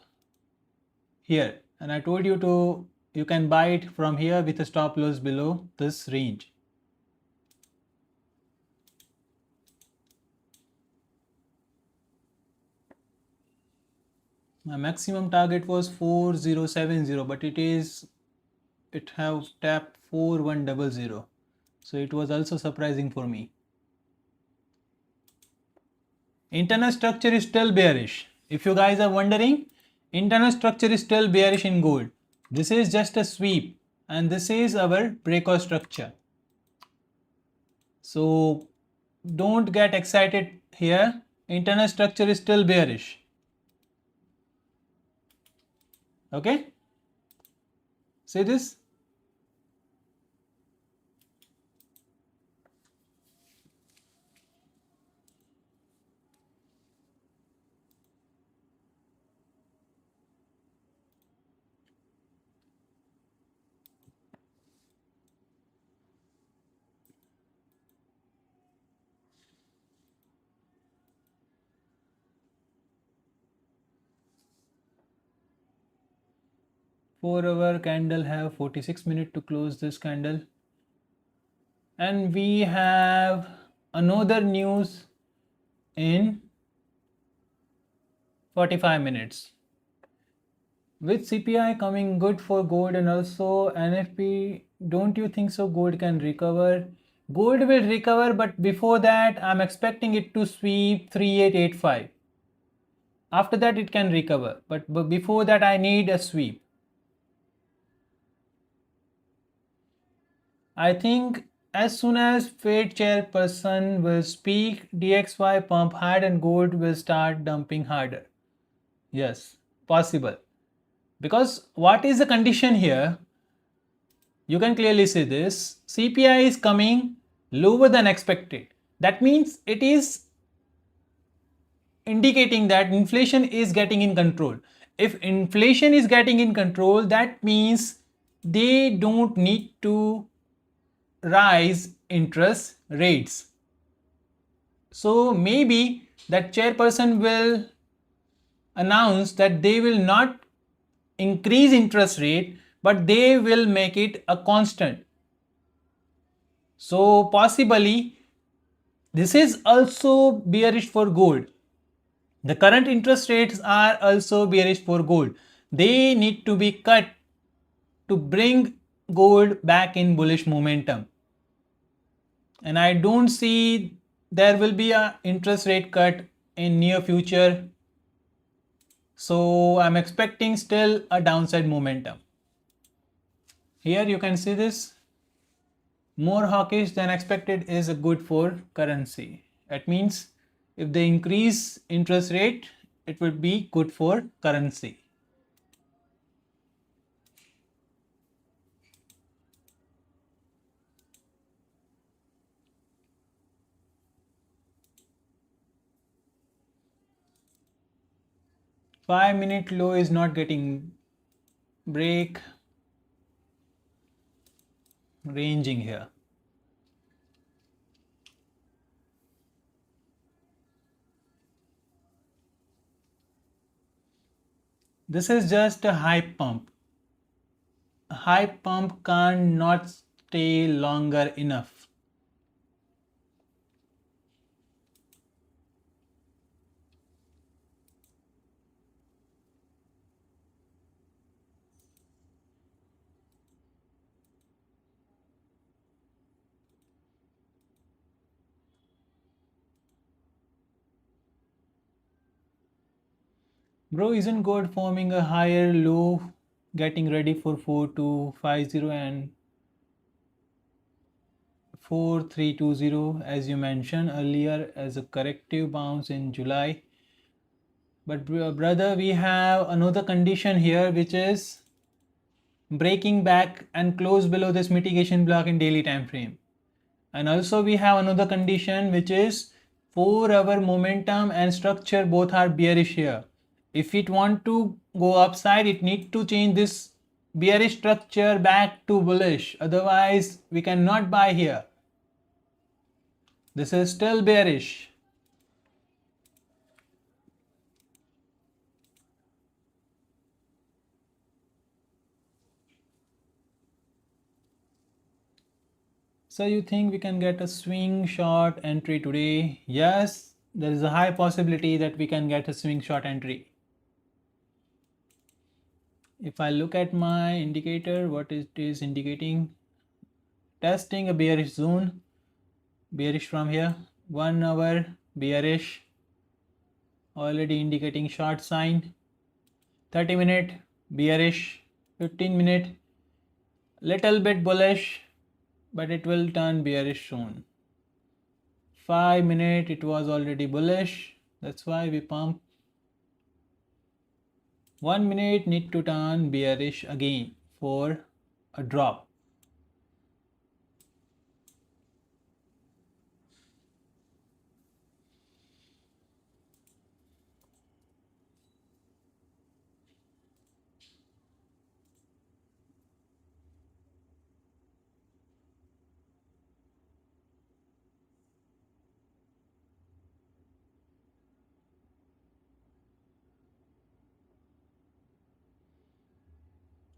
here. And I told you you can buy it from here with a stop loss below this range. My maximum target was 4070, but it have tapped 4100. So it was also surprising for me. Internal structure is still bearish. If you guys are wondering, internal structure is still bearish in gold. This is just a sweep and this is our breakout structure. So don't get excited here. Internal structure is still bearish. Okay, see this? Four-hour candle have 46 minutes to close this candle. And we have another news in 45 minutes. With CPI coming good for gold and also NFP, don't you think so gold can recover? Gold will recover, but before that I'm expecting it to sweep 3885. After that it can recover, but before that I need a sweep. I think as soon as Fed chairperson will speak, DXY pump hard and gold will start dumping harder. Yes, possible. Because what is the condition here? you can clearly see this. CPI is coming lower than expected. That means it is indicating that inflation is getting in control. If inflation is getting in control, that means they don't need to rise interest rates. So maybe that chairperson will announce that they will not increase interest rate, but they will make it a constant. So possibly this is also bearish for gold. The current interest rates are also bearish for gold. They need to be cut to bring gold back in bullish momentum. And I don't see there will be an interest rate cut in near future. So I'm expecting still a downside momentum. Here you can see this. More hawkish than expected is a good for currency. That means if they increase interest rate, it will be good for currency. Five-minute low is not getting break, ranging here. This is just a hype pump. A hype pump cannot stay longer enough. Bro, isn't gold forming a higher low, getting ready for 4250 and 4320 as you mentioned earlier as a corrective bounce in July? But brother, we have another condition here, which is breaking back and close below this mitigation block in daily time frame. And also we have another condition, which is 4-hour momentum and structure both are bearish here. If it want to go upside, it need to change this bearish structure back to bullish. Otherwise, we cannot buy here. This is still bearish. So you think we can get a swing short entry today? Yes, there is a high possibility that we can get a swing short entry. If I look at my indicator, what it is indicating? Testing a bearish zone, bearish from here, 1 hour bearish, already indicating short sign, 30-minute bearish, 15-minute little bit bullish, but it will turn bearish soon. 5-minute it was already bullish, that's why we pump. 1 minute need to turn bearish again for a drop.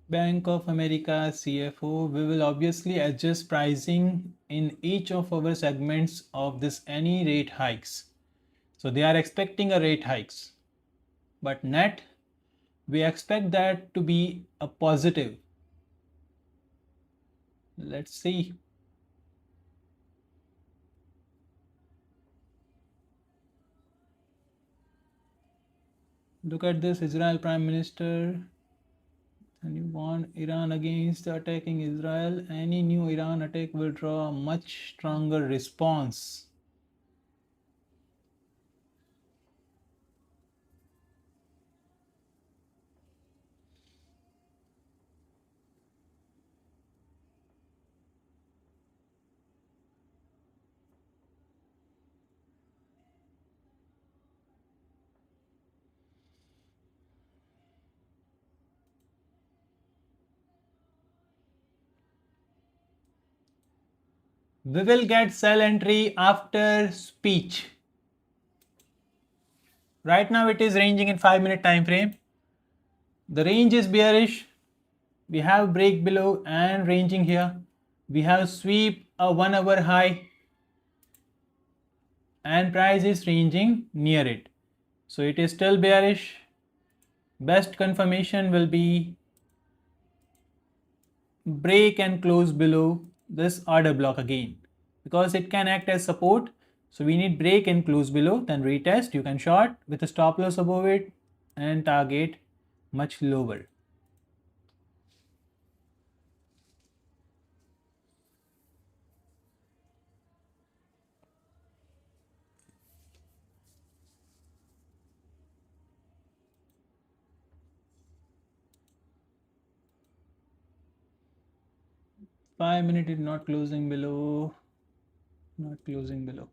Bank of America CFO, we will obviously adjust pricing in each of our segments of this any rate hikes. So they are expecting a rate hikes, but net we expect that to be a positive. Let's see. Look at this, Israel Prime Minister. And you want Iran against attacking Israel. Any new Iran attack will draw a much stronger response. We will get sell entry after speech. Right now it is ranging in 5-minute time frame. The range is bearish. We have break below and ranging here. We have sweep a 1 hour high and price is ranging near it. So it is still bearish. Best confirmation will be break and close below this order block again, because it can act as support. So we need break and close below, then retest. You can short with a stop loss above it and target much lower. Five-minute is not closing below, not closing below.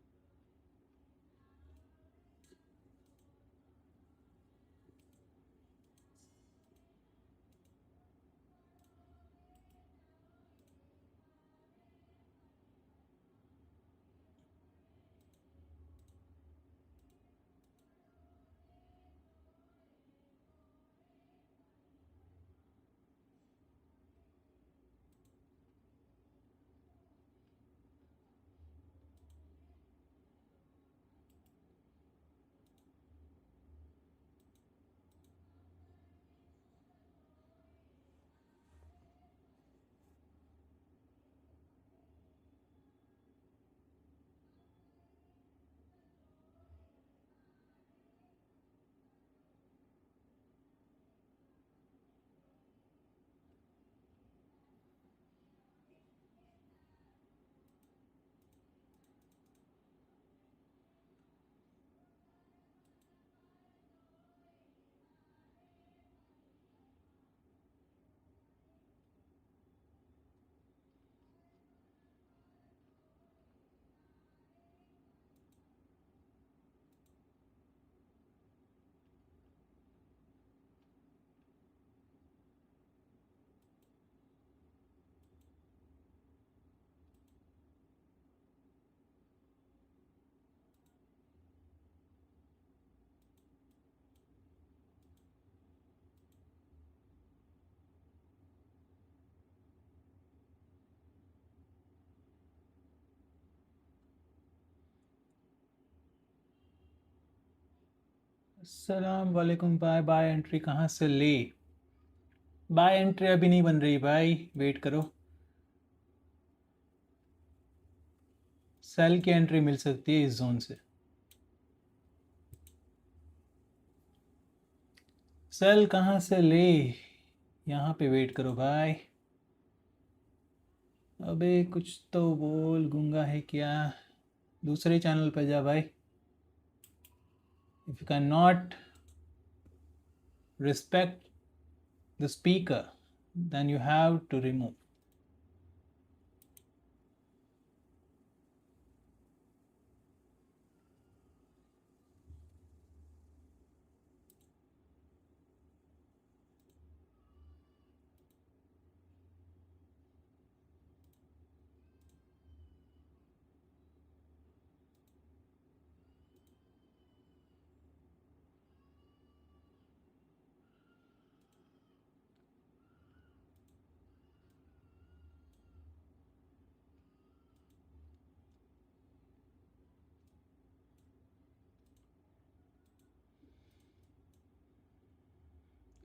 अस्सलाम वालेकुम। Bye bye entry कहाँ से ले? Bye entry अभी नहीं बन रही भाई, वेट करो। सेल की एंट्री मिल सकती है इस जोन से। सेल कहाँ से ले? यहाँ पे वेट करो भाई। अबे कुछ तो बोल, गूंगा है क्या? दूसरे चैनल पर जा भाई। If you can not respect the speaker, then you have to remove.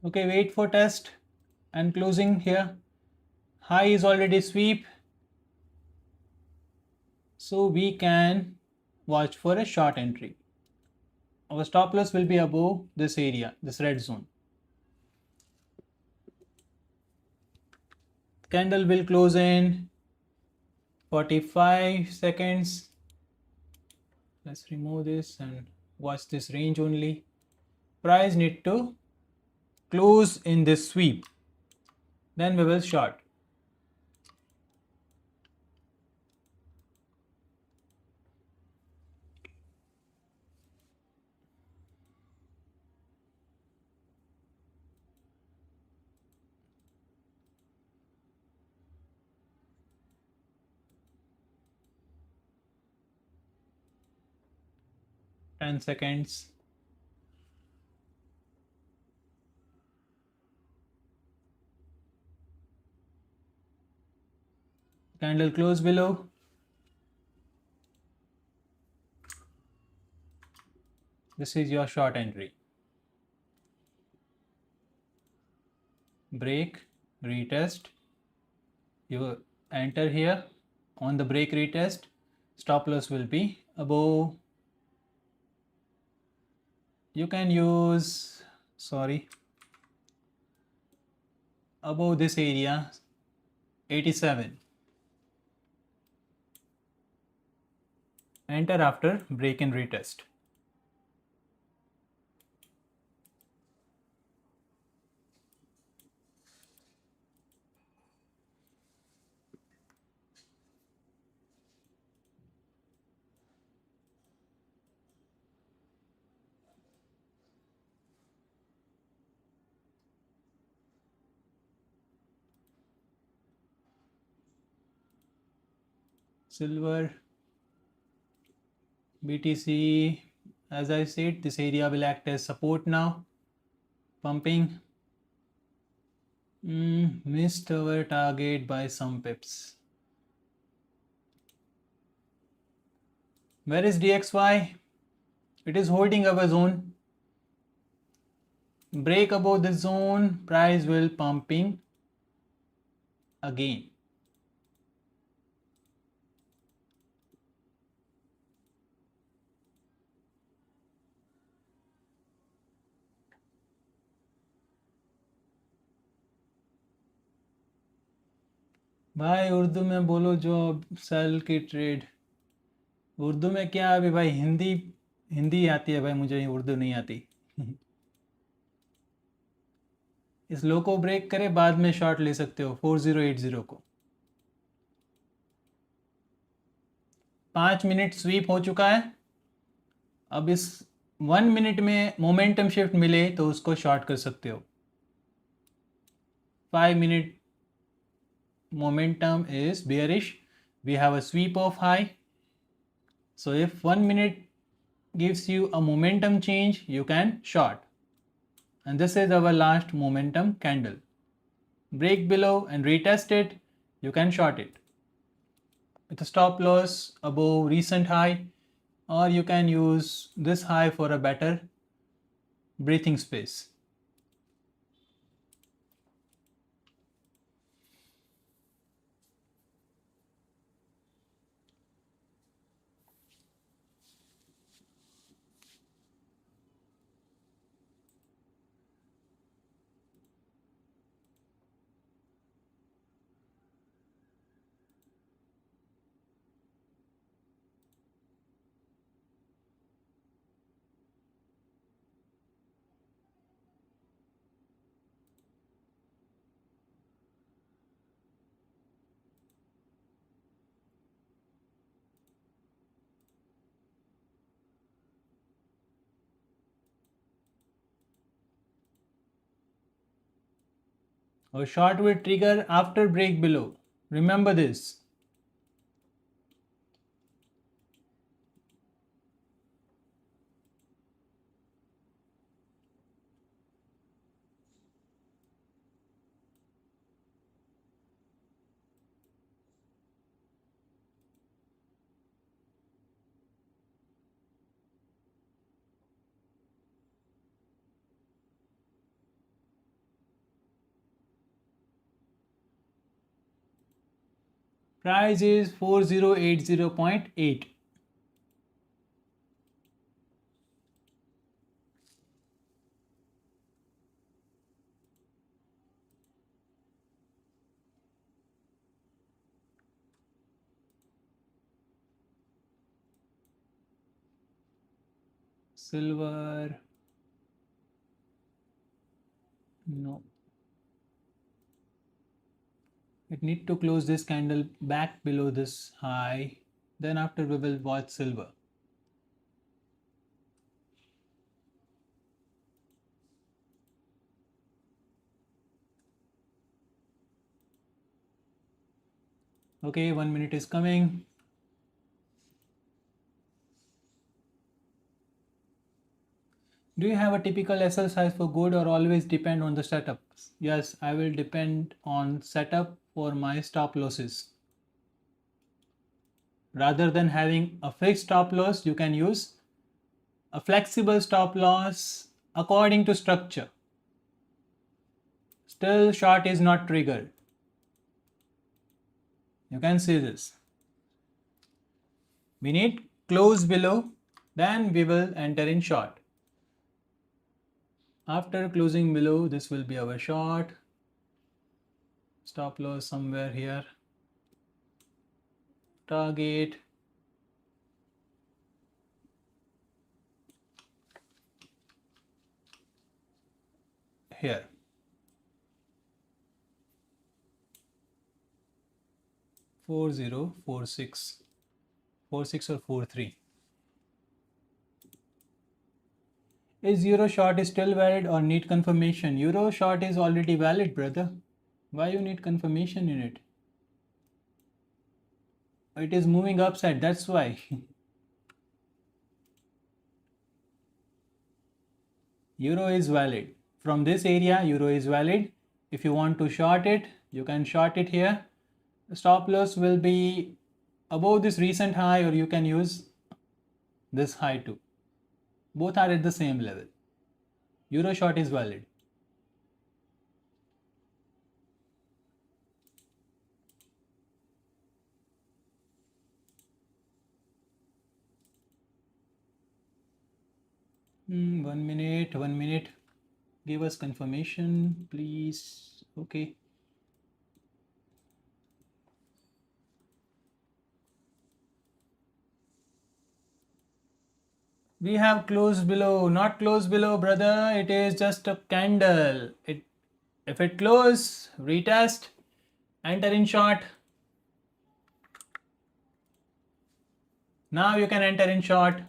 Okay, wait for test and closing here. High is already sweep, so we can watch for a short entry. Our stop loss will be above this area, this red zone. Candle will close in 45 seconds. Let's remove this and watch this range only. Price need to close in this sweep, then we will short. 10 seconds. Candle close below. This is your short entry. Break, retest. You enter here. On the break retest, stop loss will be above. You can use, above this area, 87. Enter after break and retest. Silver, BTC, as I said, this area will act as support now. Pumping. Missed our target by some pips. Where is DXY? It is holding our zone. Break above the zone, price will pumping again. भाई उर्दू में बोलो जो cell की trade. Urdu में क्या अभी भाई, हिंदी आती है भाई, मुझे उर्दू नहीं आती। इस लो को ब्रेक करे, बाद में शॉर्ट ले सकते हो 4080 को। 5 मिनट स्वीप हो चुका है। अब इस 1 मिनट में मोमेंटम शिफ्ट मिले तो उसको शॉर्ट कर सकते हो। 5 minute momentum is bearish. We have a sweep of high. So if 1 minute gives you a momentum change, you can short. And this is our last momentum candle. Break below and retest it, you can short it with a stop loss above recent high, or you can use this high for a better breathing space. A short will trigger after break below. Remember this. Price is 4080.8. Silver, no. It need to close this candle back below this high. Then after we will watch silver. Okay, 1 minute is coming. Do you have a typical SL size for good or always depend on the setup? Yes, I will depend on setup for my stop losses. Rather than having a fixed stop loss, you can use a flexible stop loss according to structure. Still short is not triggered. You can see this. We need close below, then we will enter in short. After closing below, this will be our short. Stop loss somewhere here. Target. Here. Four zero 46 46 or 43. Is euro short is still valid or need confirmation? Euro short is already valid, brother. Why you need confirmation in it? It is moving upside, that's why. Euro is valid. From this area, euro is valid. If you want to short it, you can short it here. The stop loss will be above this recent high, or you can use this high too. Both are at the same level. Euro short is valid. One minute. Give us confirmation, please. Okay. We have closed below, not closed below, brother. It is just a candle. If it close, retest, enter in short. Now you can enter in short.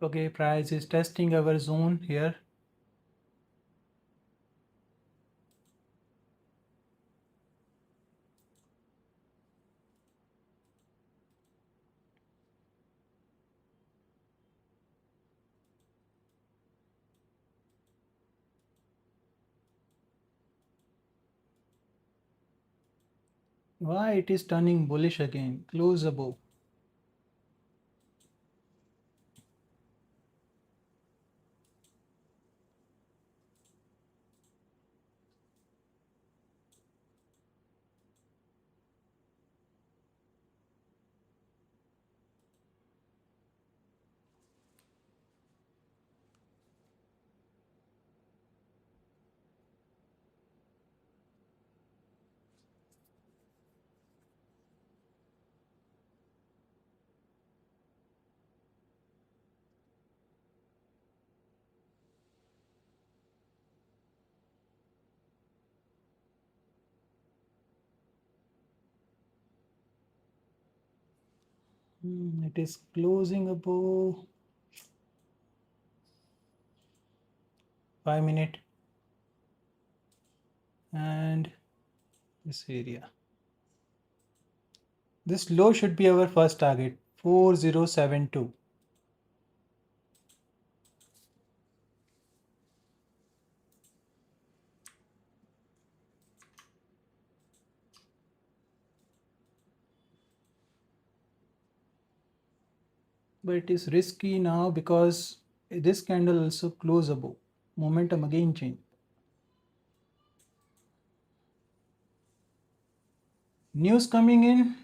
Okay, price is testing our zone here. Why it is turning bullish again? Close above. It is closing above 5 minute and this area. This low should be our first target, 4072. But it is risky now because this candle also close above. Momentum again change. News coming in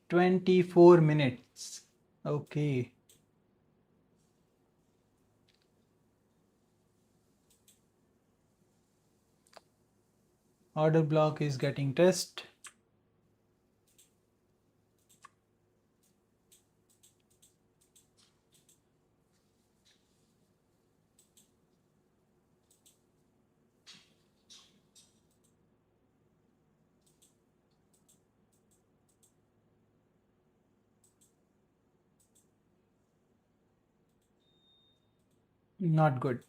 24 minutes. Okay. Order block is getting test. Not good.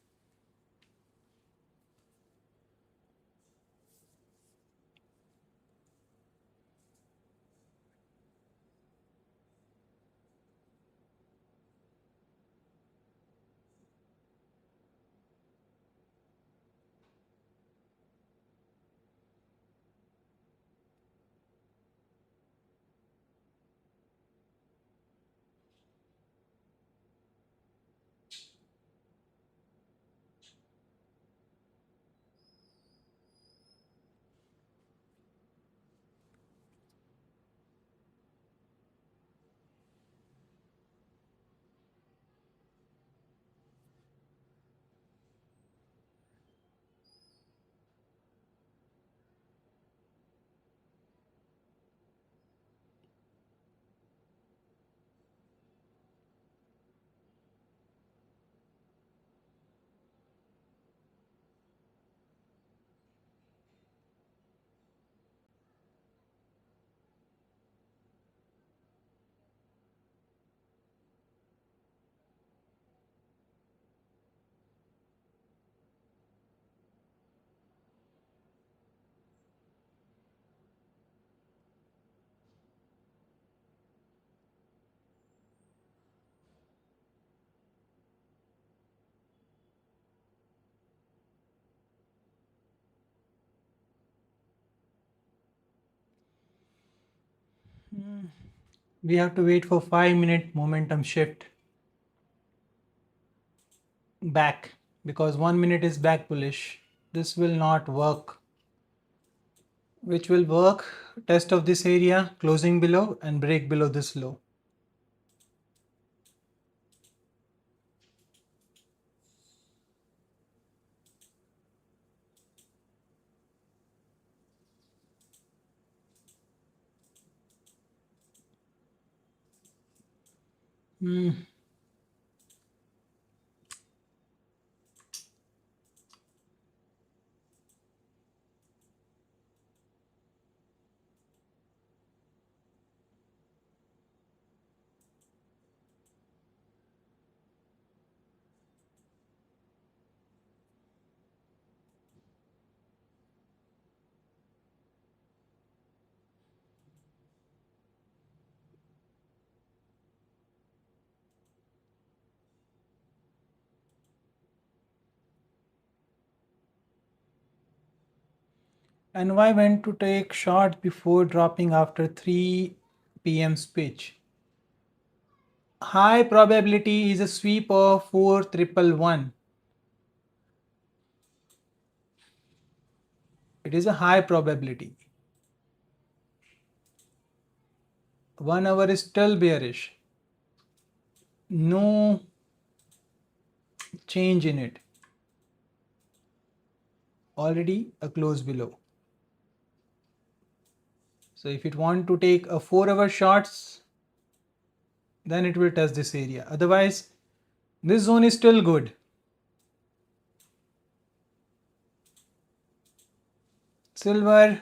We have to wait for 5 minute momentum shift back because 1 minute is back bullish. This will not work. Which will work? Test of this area, closing below and break below this low. Hmm. And why went to take short before dropping after 3 p.m. pitch? High probability is a sweep of 4111. It is a high probability. 1 hour is still bearish. No change in it. Already a close below. So if it want to take a 4-hour shots, then it will test this area. Otherwise, this zone is still good. Silver,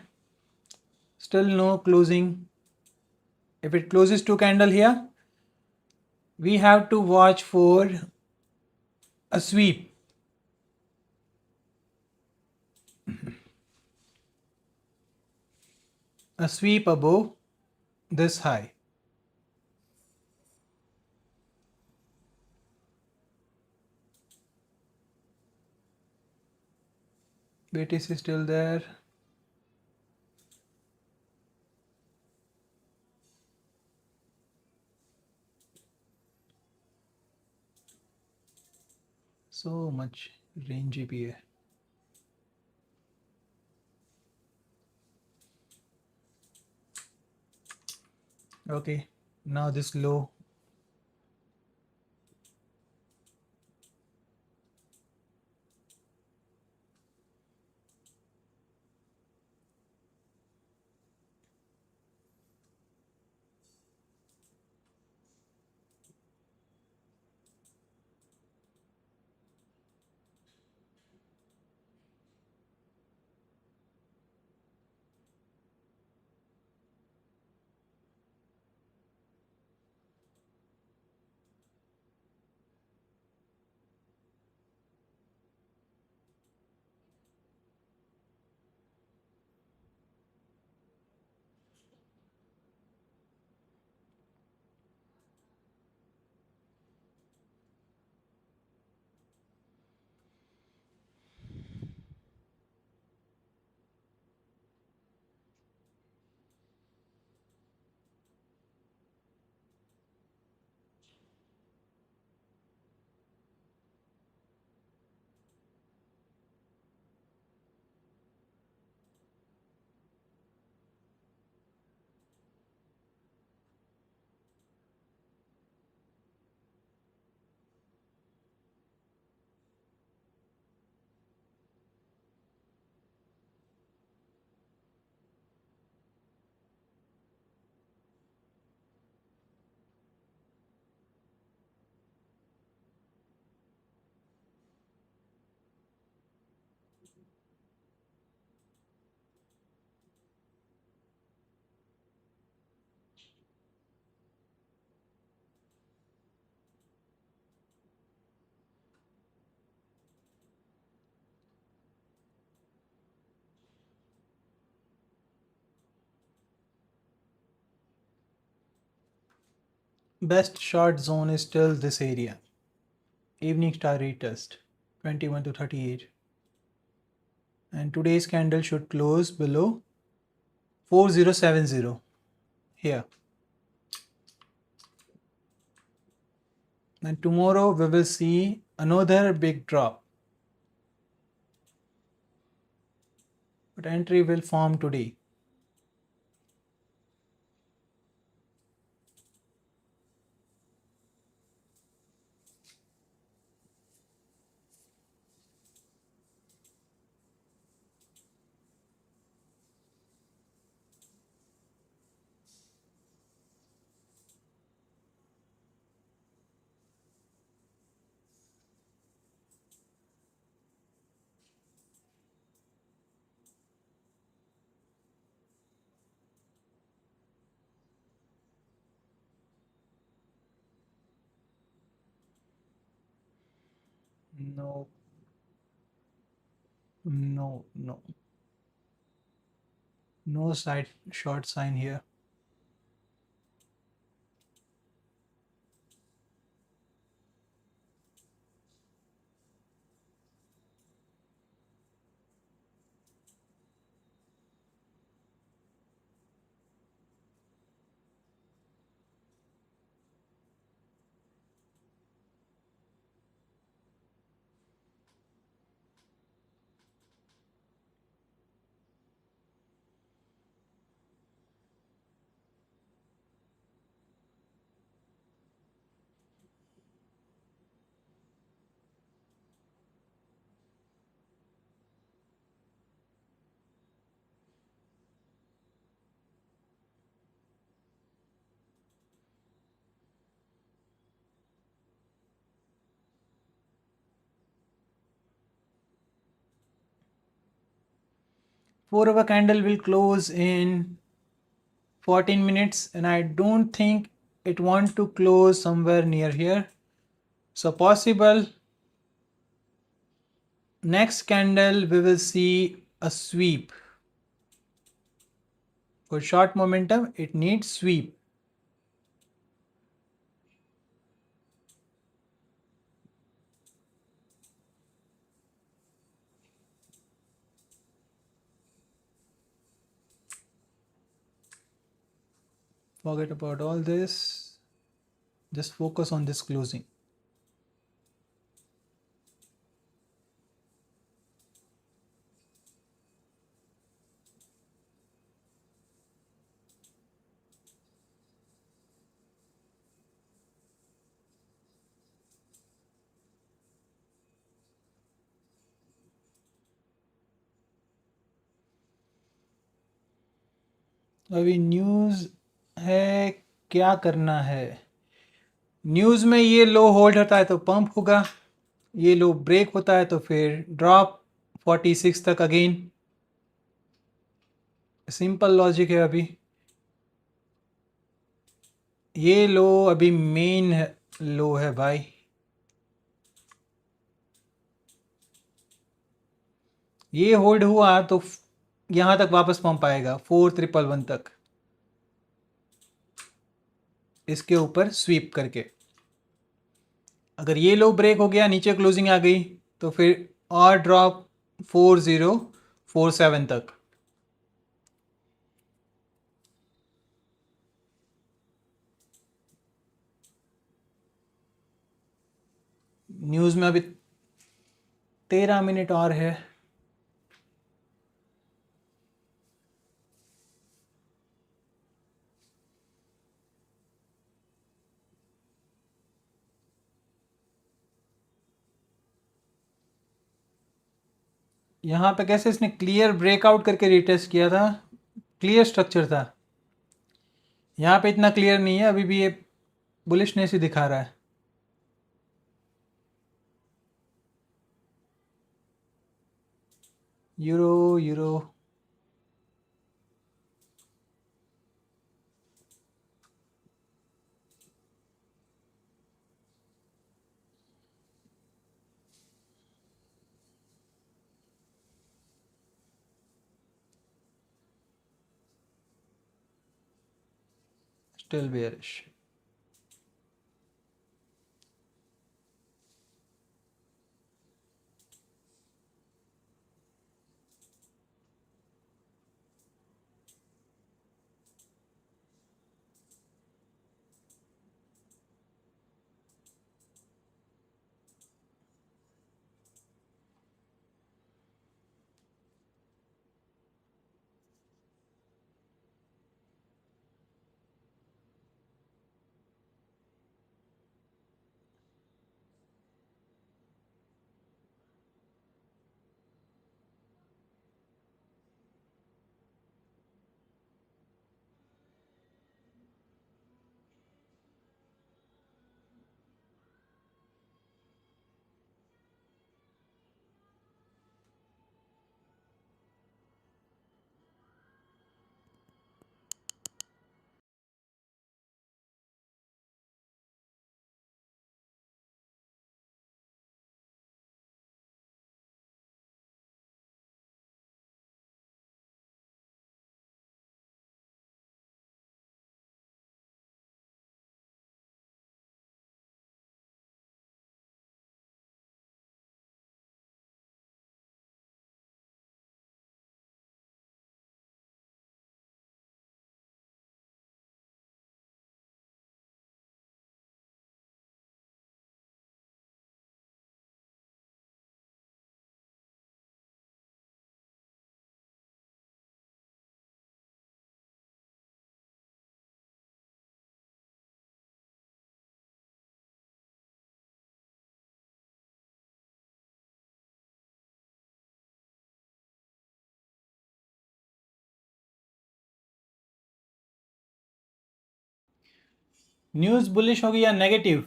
still no closing. If it closes 2 candle here, we have to watch for a sweep. A sweep above this high. BTC is still there. So much range GPA. Okay, now this low. Best short zone is still this area. Evening star retest 21 to 38. And today's candle should close below 4070 here. And tomorrow we will see another big drop. But entry will form today. No, no, no. No side short sign here. 4 hour candle will close in 14 minutes, and I don't think it want to close somewhere near here. So possible next candle we will see a sweep. For short momentum, it needs sweep. Forget about all this. Just focus on this closing. अभी news है, क्या करना है? News में ये लो hold होता है तो पंप होगा, ये लो ब्रेक होता है तो फिर ड्रॉप 46 तक अगेन. सिंपल लॉजिक है. अभी ये लो अभी मेन लो है भाई. ये होल्ड हुआ तो यहाँ तक वापस पंप आएगा 4111 तक, इसके ऊपर स्वीप करके. अगर ये लो ब्रेक हो गया, नीचे क्लोजिंग आ गई, तो फिर और ड्रॉप 4047 तक. न्यूज़ में अभी 13 मिनट और है. यहाँ पे कैसे इसने क्लियर ब्रेकआउट करके रिटेस्ट किया था, क्लियर स्ट्रक्चर था. यहाँ पे इतना क्लियर नहीं है, अभी भी ये बुलिशनेस ही दिखा रहा है. Euro still bearish. News bullish होगी या नेगेटिव,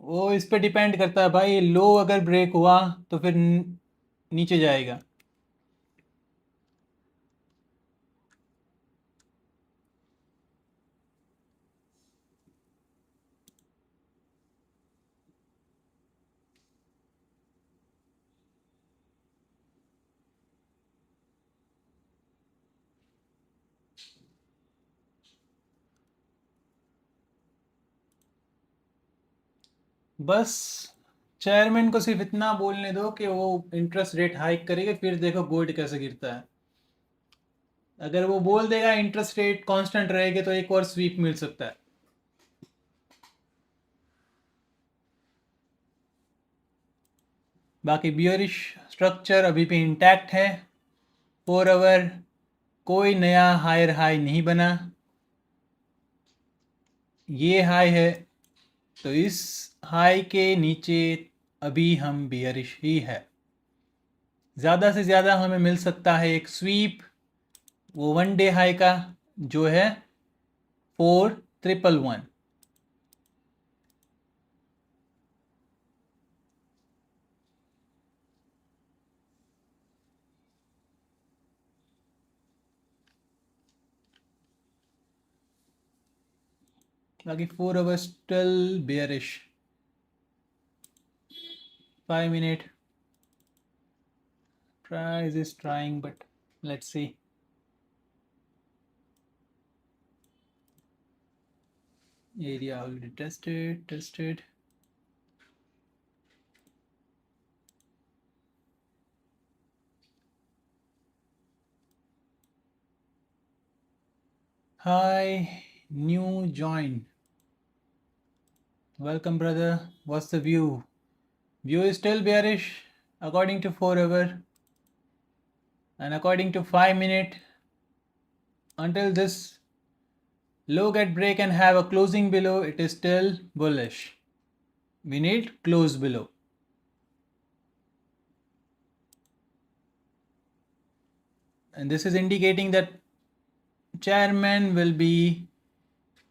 वो इस पे डिपेंड करता है भाई. लो अगर ब्रेक हुआ तो फिर नीचे जाएगा. बस चेयरमैन को सिर्फ इतना बोलने दो कि वो इंटरेस्ट रेट हाइक करेगा, फिर देखो गोल्ड कैसे गिरता है। अगर वो बोल देगा इंटरेस्ट रेट कांस्टेंट रहेगा तो एक और स्वीप मिल सकता है। बाकी बियरिश स्ट्रक्चर अभी भी इंटैक्ट है। 4 आवर कोई नया हायर हाई नहीं बना, ये हाई है, तो इस हाई के नीचे अभी हम बियरिश ही है। ज़्यादा से ज़्यादा हमें मिल सकता है एक स्वीप, वो 1 डे हाई का जो है 4111। बाकी 4 hour still bearish. 5 minute price is trying, but let's see. Area already tested. Hi, new join. Welcome, brother. What's the view? View is still bearish according to 4 hour, and according to 5 minute. Until this low get break and have a closing below, it is still bullish. We need close below. And this is indicating that chairman will be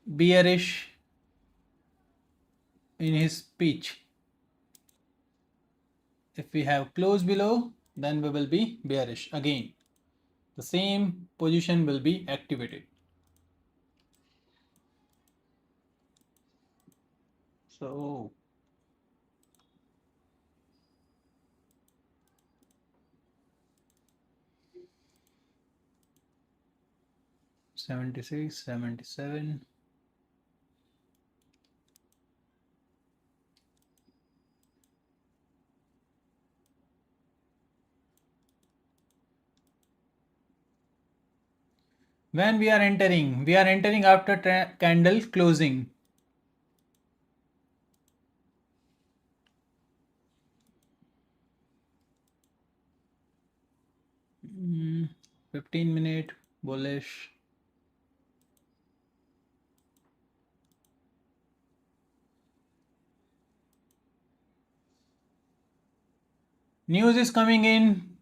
bearish in his speech. If we have close below, then we will be bearish again. The same position will be activated. So $76, $77. When we are entering after candle closing. Mm, 15-minute bullish. News is coming in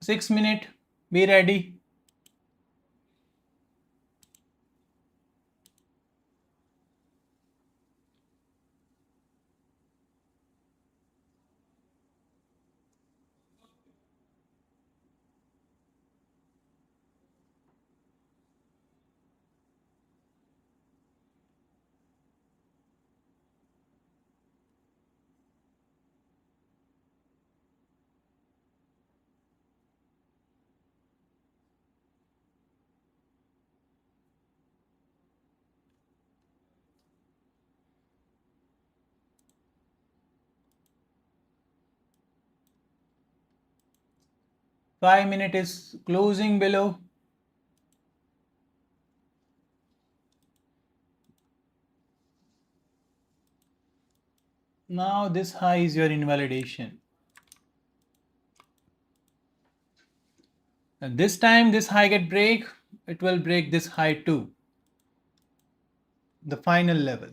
6 minute. Be ready. $5 is closing below. Now this high is your invalidation. And this time this high get break, it will break this high too. The final level.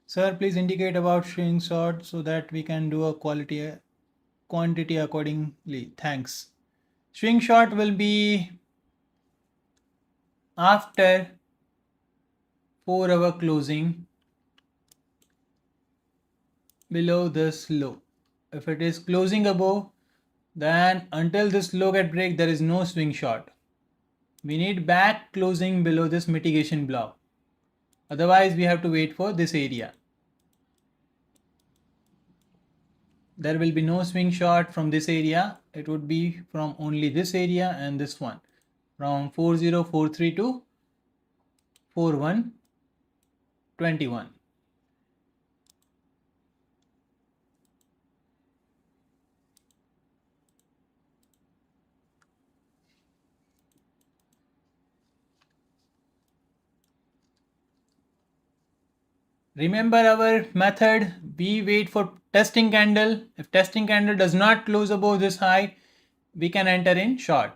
Sir, please indicate about swing short so that we can do a quantity accordingly. Thanks. Swing short will be after 4 hour closing below this low. If it is closing above, then until this low get break, there is no swing short. We need back closing below this mitigation block. Otherwise, we have to wait for this area. there will be no swing short from this area. It would be from only this area and this one, from 4043 to 4121. Remember our method, we wait for testing candle. If testing candle does not close above this high, we can enter in short.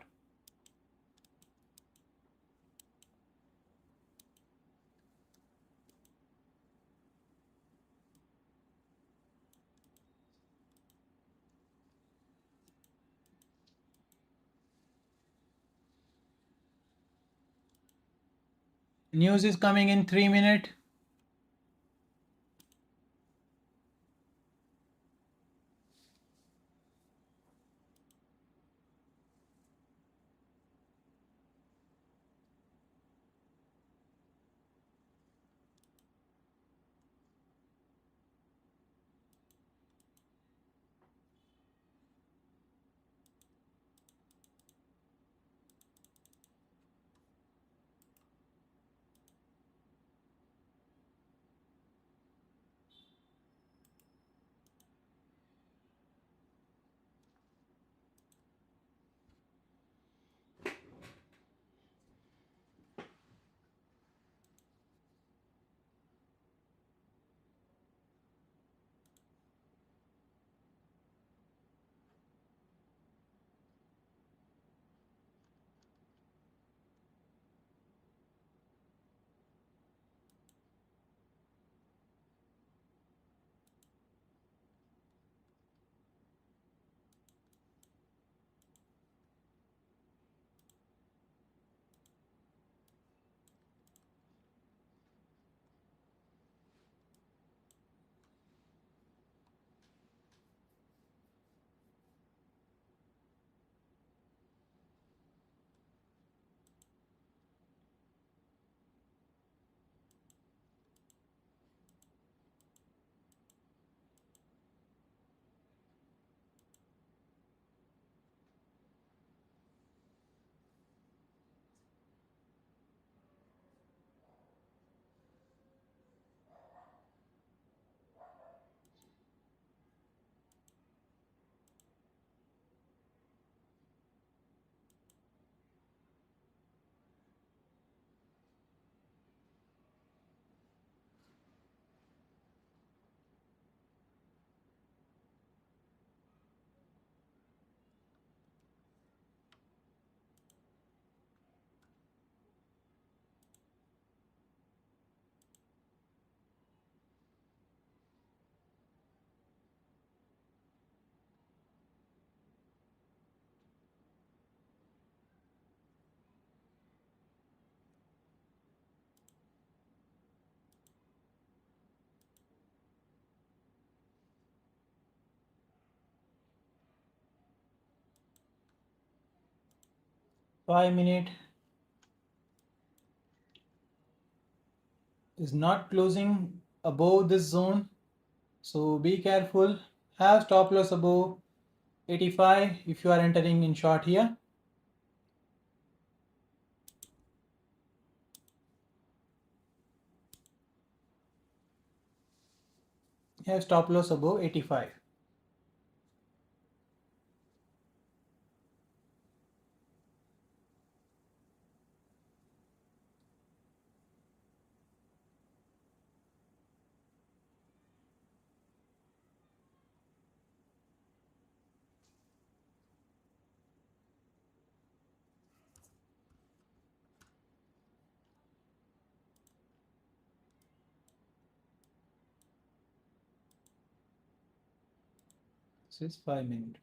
News is coming in 3 minutes. Five minute is not closing above this zone, so be careful. Have stop loss above 85 if you are entering in short here. Have stop loss above 85. This is 5 minute.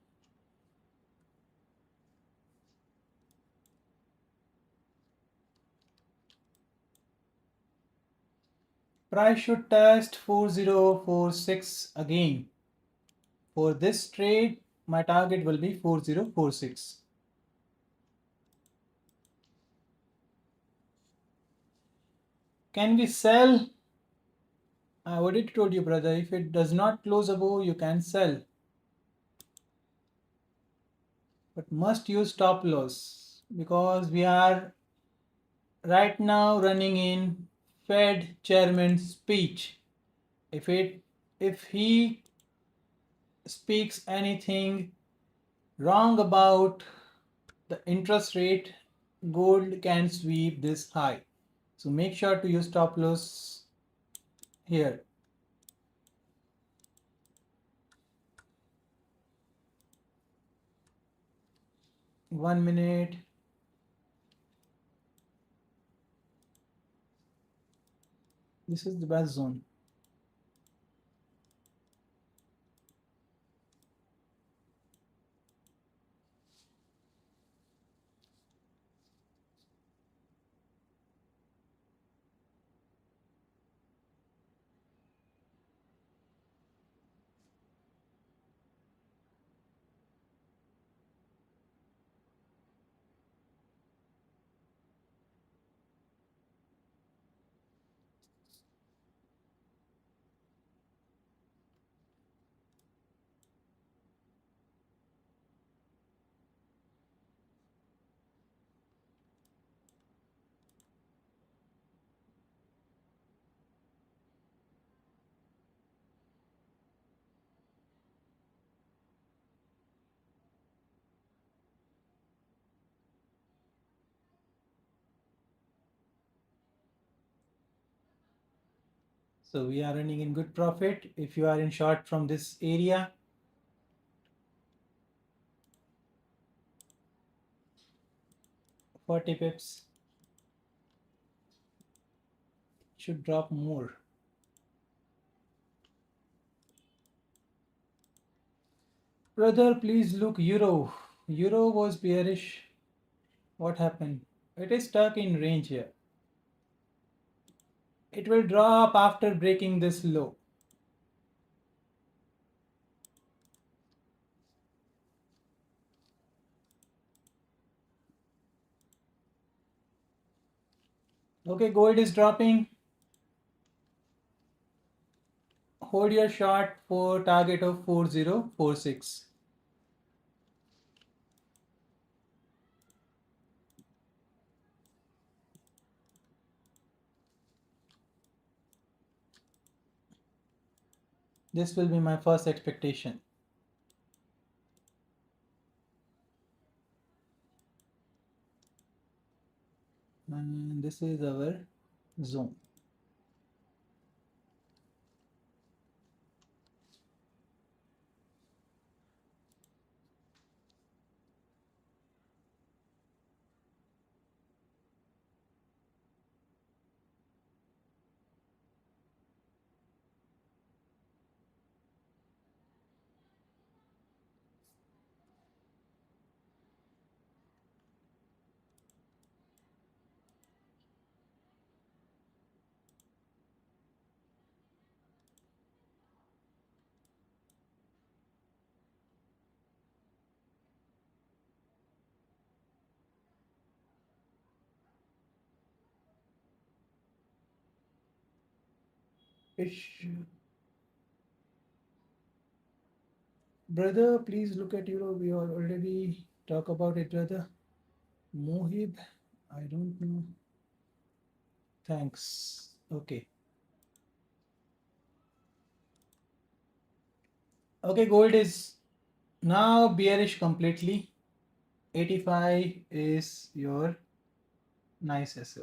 Price should test 4046 again. For this trade, my target will be 4046. Can we sell? I already told you, brother, if it does not close above, you can sell. but must use stop loss because we are right now running in Fed chairman's speech. If he speaks anything wrong about the interest rate, gold can sweep this high. So make sure to use stop loss here. One minute. This is the best zone. So we are running in good profit. If you are in short from this area, 40 pips should drop more. Brother, please look euro. Euro was bearish. What happened? It is stuck in range here. It will drop after breaking this low. Okay, gold is dropping. Hold your short for target of 4046. This will be my first expectation. And this is our zone. Ish. Brother, please look at euro. We already talk about it, brother. Mohib, I don't know. Thanks. Okay. Okay, gold is now bearish completely. 85 is your nice SL.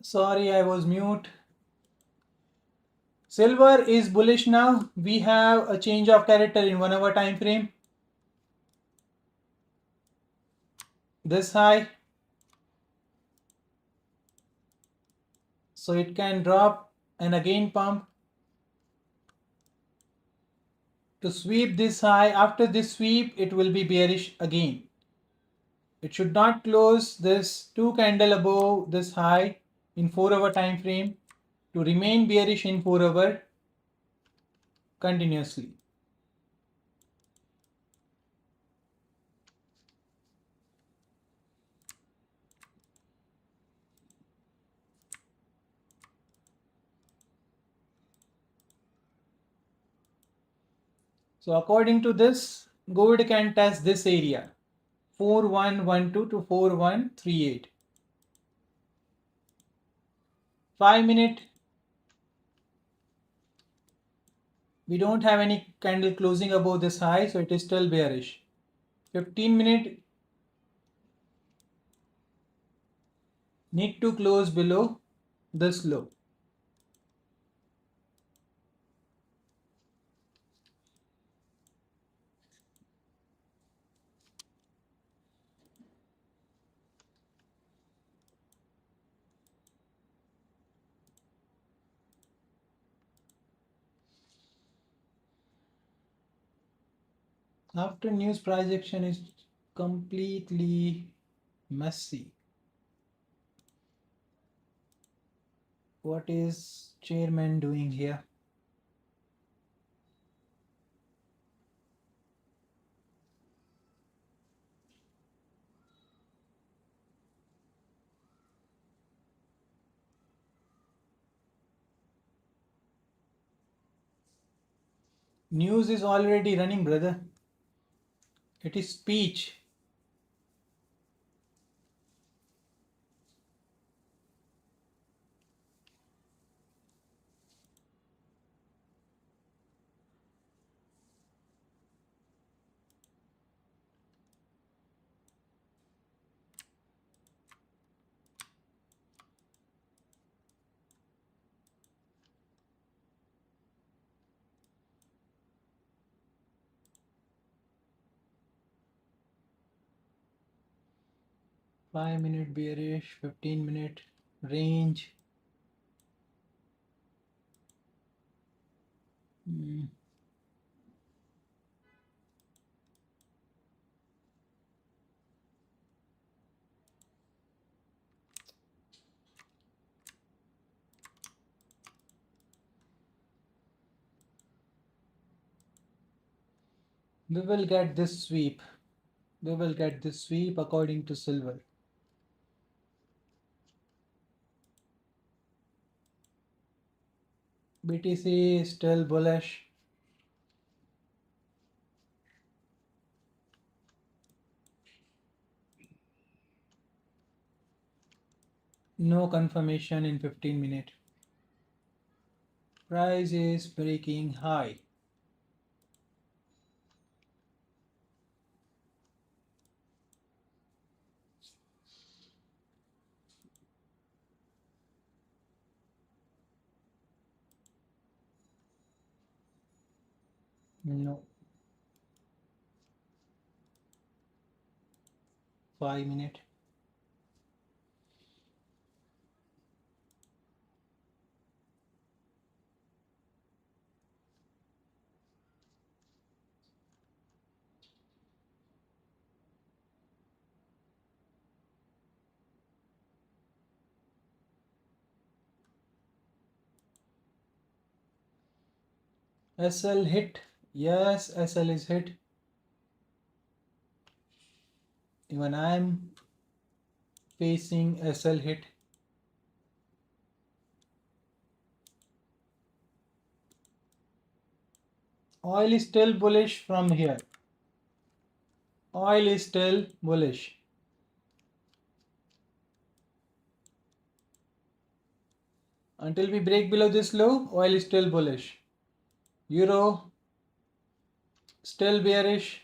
Sorry, I was mute. Silver is bullish now. We have a change of character in 1 hour time frame. This high. So it can drop and again pump to sweep this high. After this sweep, it will be bearish again. It should not close this 2 candle above this high in 4 hour time frame to remain bearish in 4 hour continuously. So according to this, gold can test this area 4112 to 4138. 5-minute, we don't have any candle closing above this high, so it is still bearish. 15-minute, need to close below this low. After news, price action is completely messy. What is chairman doing here? News is already running, brother. It is speech. Five-minute bearish, 15-minute range. We will get this sweep. We will get this sweep according to silver. BTC is still bullish. No confirmation in 15-minute. Price is breaking high. No. 5-minute. SL hit. Yes, SL is hit. Even I am facing SL hit. Oil is still bullish from here. Oil is still bullish. Until we break below this low, oil is still bullish. Euro still bearish.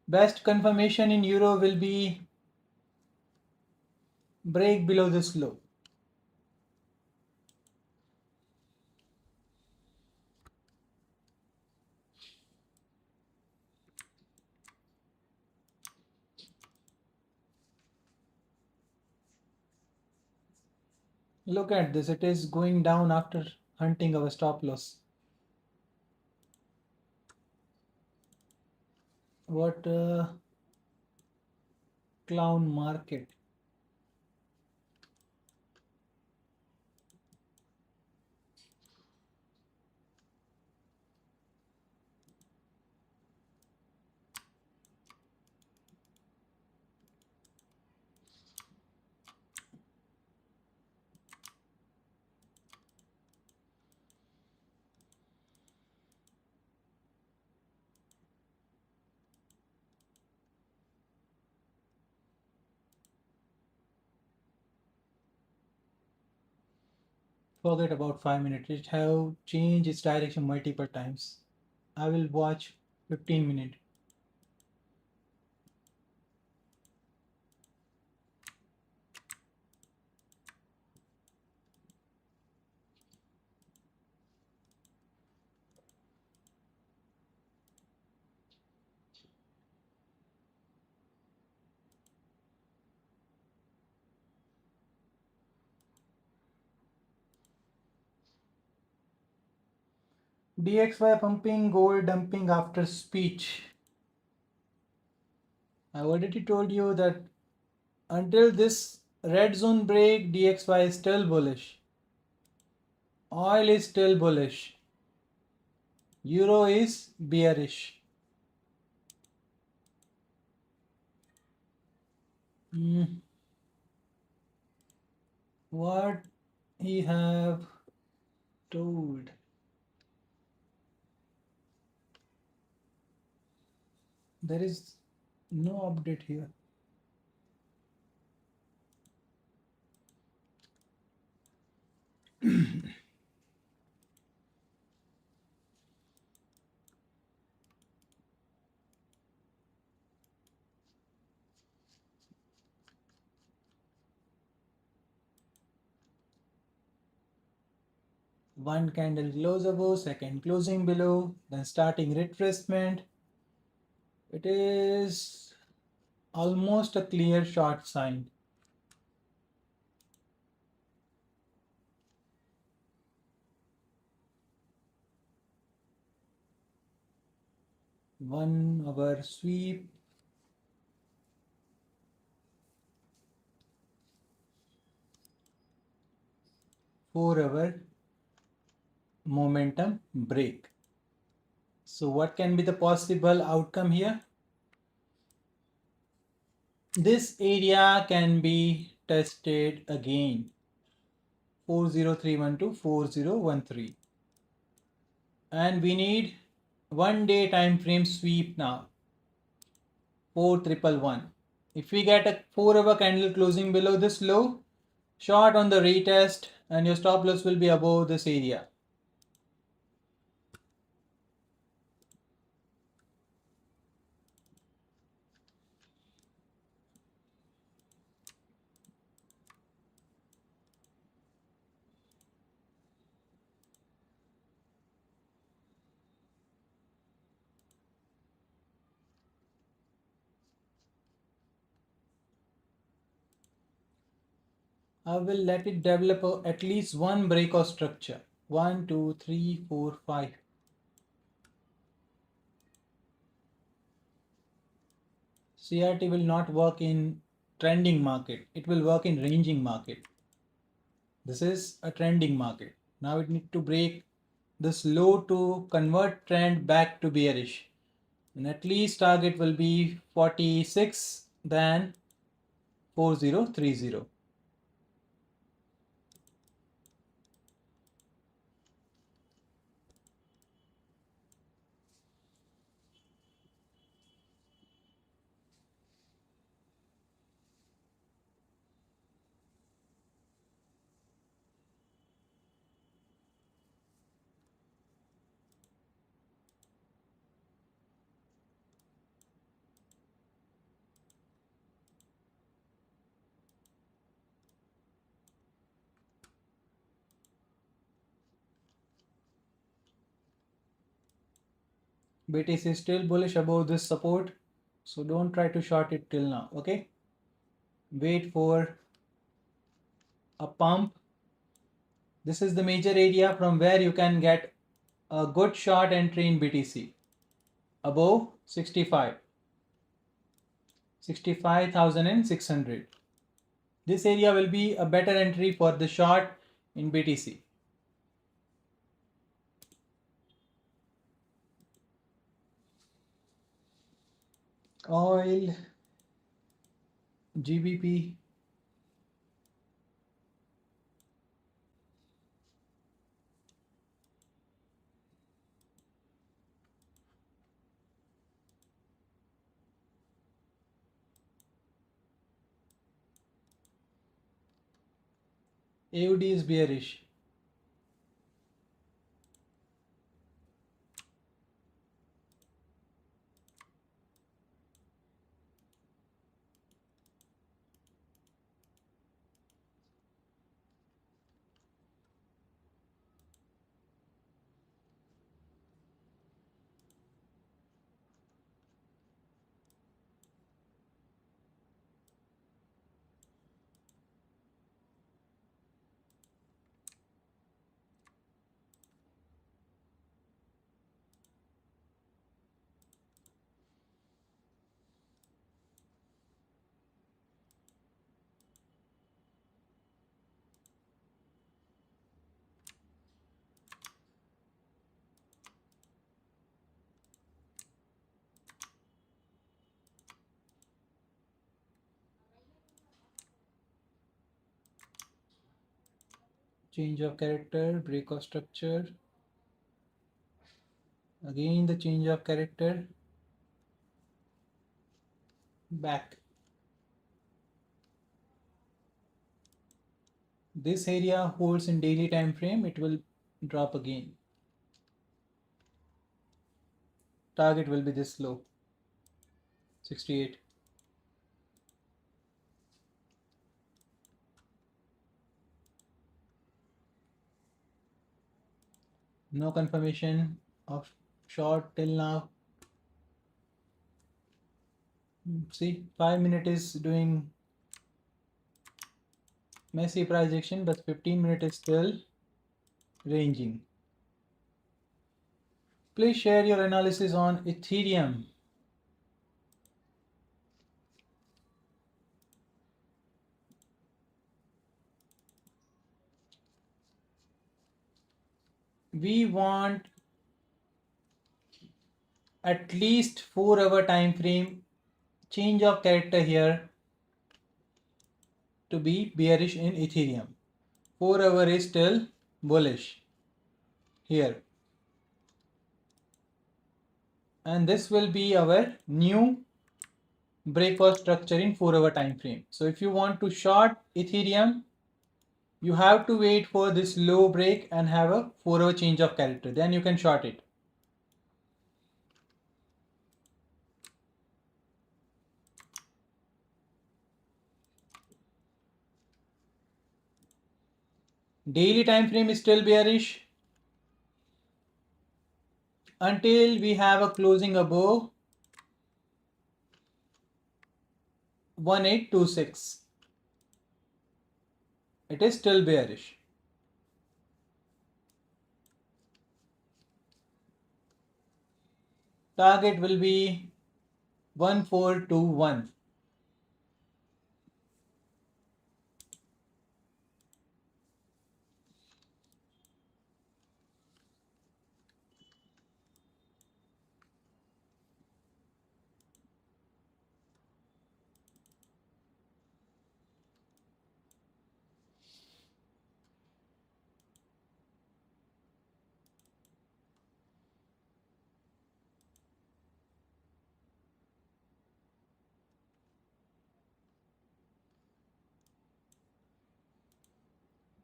Best confirmation in euro will be break below this low. Look at this, it is going down after hunting our stop loss. What clown market. Forget about 5 minutes. It have changed its direction multiple times. I will watch 15 minutes. DXY pumping, gold dumping after speech. I already told you that until this red zone break, DXY is still bullish. Oil is still bullish. Euro is bearish. What he have told? There is no update here. One candle close above, second closing below, then starting retracement. It is almost a clear short sign. One hour sweep. 4 hour momentum break. So what can be the possible outcome here? This area can be tested again. 40312, 4013. And we need 1 day time frame sweep now. 4111. If we get a 4 hour candle closing below this low, short on the retest and your stop loss will be above this area. I will let it develop at least one breakout structure. 1, 2, 3, 4, 5. CRT will not work in trending market. It will work in ranging market. This is a trending market. Now it needs to break this low to convert trend back to bearish. And at least target will be 46 than 4030. BTC is still bullish above this support, so don't try to short it till now. Okay, wait for a pump. This is the major area from where you can get a good short entry in BTC above 65,600. This area will be a better entry for the short in BTC. Oil, GBP, AUD is bearish. Change of character, break of structure. Again the change of character. Back. This area holds in daily time frame, it will drop again. Target will be this low, 68. No confirmation of short till now. See, 5 minute is doing messy price action, but 15 minute is still ranging. Please share your analysis on Ethereum. We want at least 4-hour time frame change of character here to be bearish in Ethereum. 4-hour is still bullish here. And this will be our new breakout structure in 4-hour time frame. So if you want to short Ethereum, you have to wait for this low break and have a 4-hour change of character. Then you can short it. Daily time frame is still bearish until we have a closing above 1826. It is still bearish. Target will be 1421.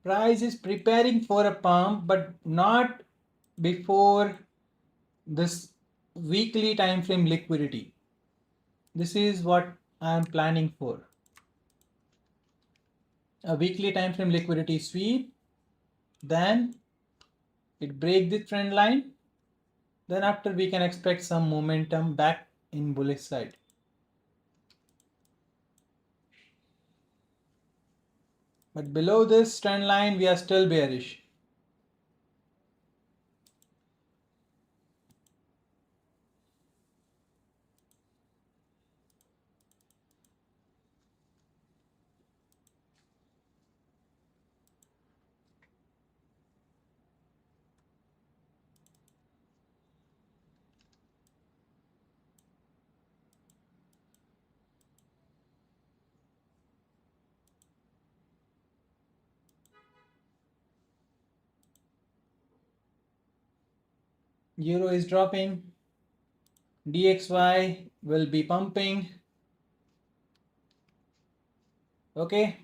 Price is preparing for a pump, but not before this weekly time frame liquidity. This is what I am planning for. A weekly time frame liquidity sweep, then it break the trend line Then after we can expect some momentum back in bullish side. But below this trend line we are still bearish. Euro is dropping. DXY will be pumping. Okay.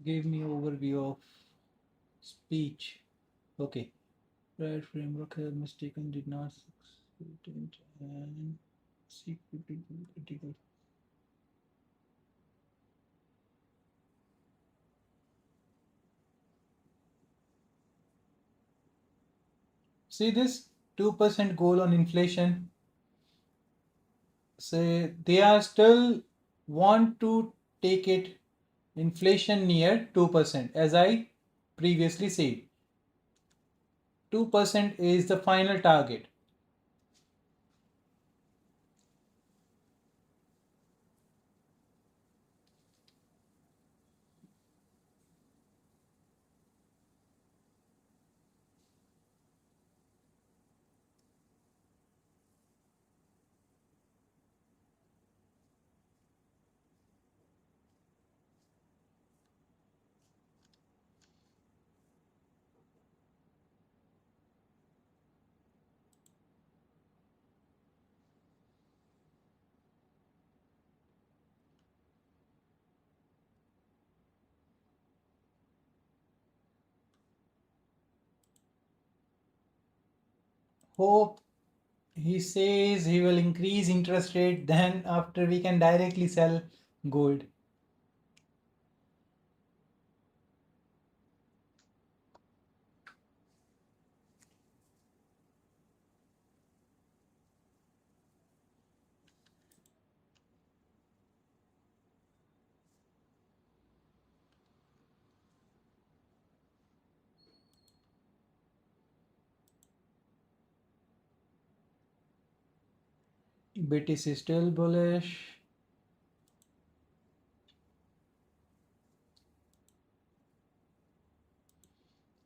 Give me overview of speech. Okay. Prior framework has mistaken did not succeed and seek critical. See this 2% goal on inflation. Say they are still want to take it inflation near 2%. As I previously said, 2% is the final target. Hope he says he will increase interest rate, then after we can directly sell gold. BTC is still bullish.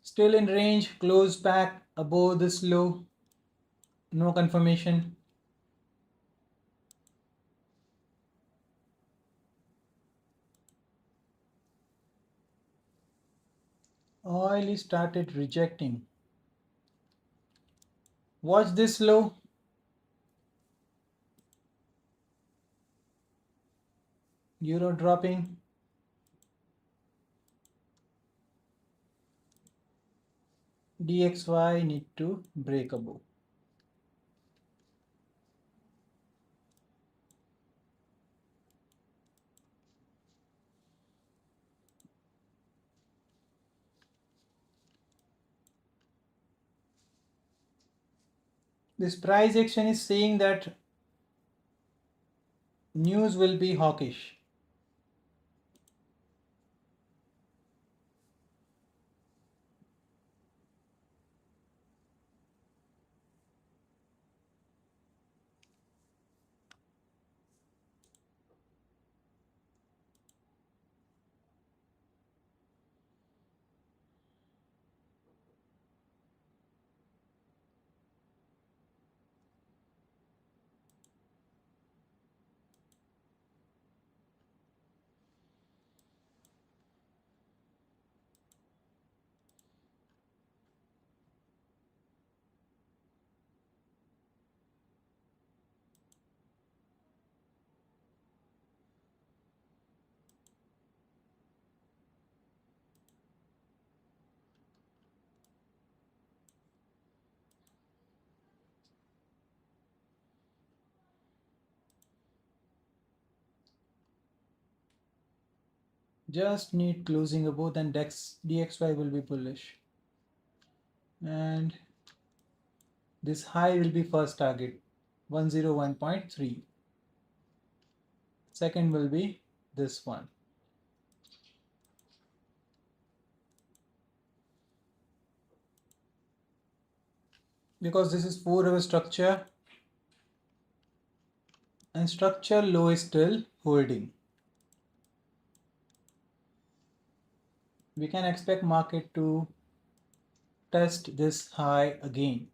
Still in range, close back above this low. No confirmation. Oil started rejecting. Watch this low. Euro dropping. DXY need to break above. This price action is saying that news will be hawkish. Just need closing above, then DXY will be bullish. And this high will be first target, 101.3. Second will be this one. Because this is 4-hour structure and structure low is still holding. We can expect market to test this high again.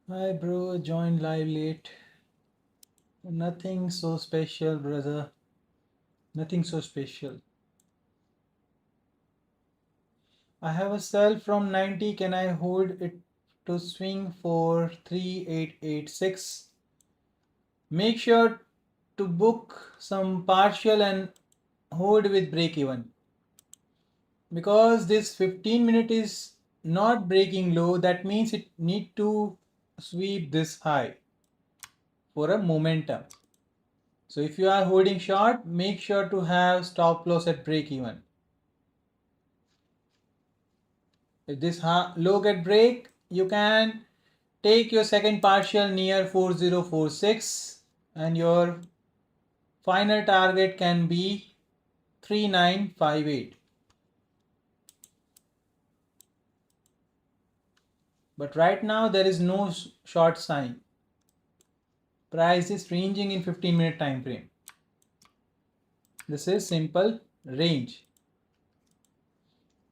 Hi bro, joined live late. Nothing so special, brother. Nothing so special. I have a sell from 90. Can I hold it to swing for 3886? Make sure to book some partial and hold with break even. Because this 15-minute is not breaking low, that means it need to sweep this high for a momentum. So if you are holding short, make sure to have stop loss at break even. If this low get break, you can take your second partial near 4046 and your final target can be 3958. But right now there is no short sign. Price is ranging in 15-minute time frame. This is simple range.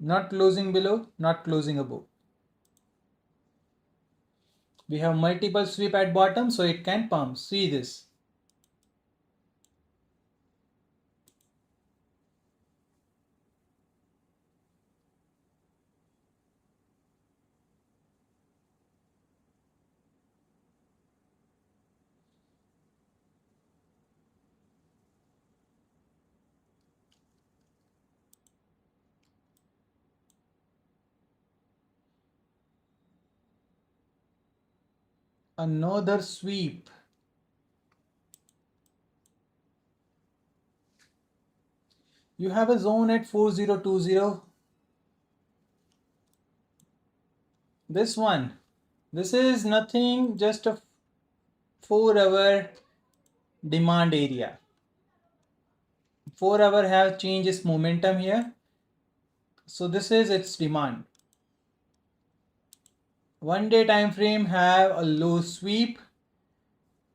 Not closing below, not closing above. We have multiple sweep at bottom, so it can pump. See this. Another sweep. You have a zone at 4020. This one. This is nothing, just a 4-hour demand area. 4-hour have changed its momentum here. So this is its demand. 1-day time frame have a low sweep.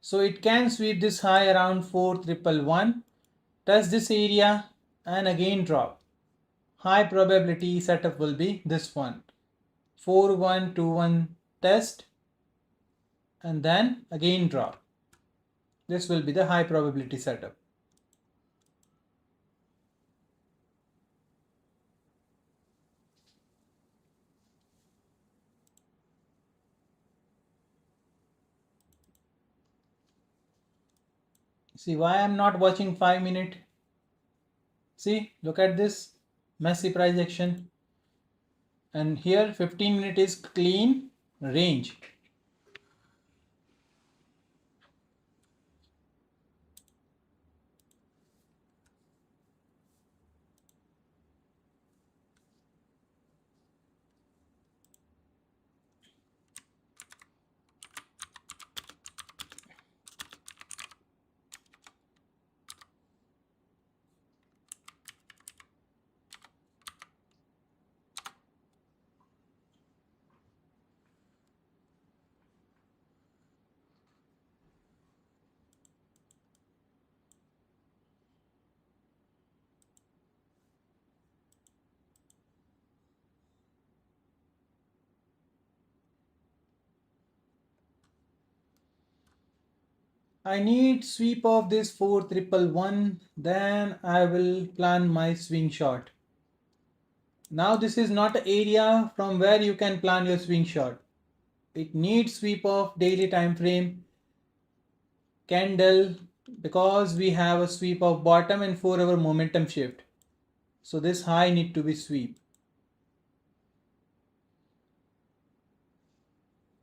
So it can sweep this high around 4111, touch this area and again drop. high probability setup will be this one, 4121 test and then again drop. This will be the high probability setup. See why I'm not watching 5 minute? See, look at this messy price action. And here 15 minute is clean range. I need sweep of this 4111, then I will plan my swing shot. Now this is not an area from where you can plan your swing shot. It needs sweep of daily time frame candle because we have a sweep of bottom and 4-hour momentum shift. So this high need to be sweep.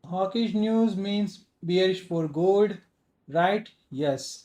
Hawkish news means bearish for gold, right? Yes.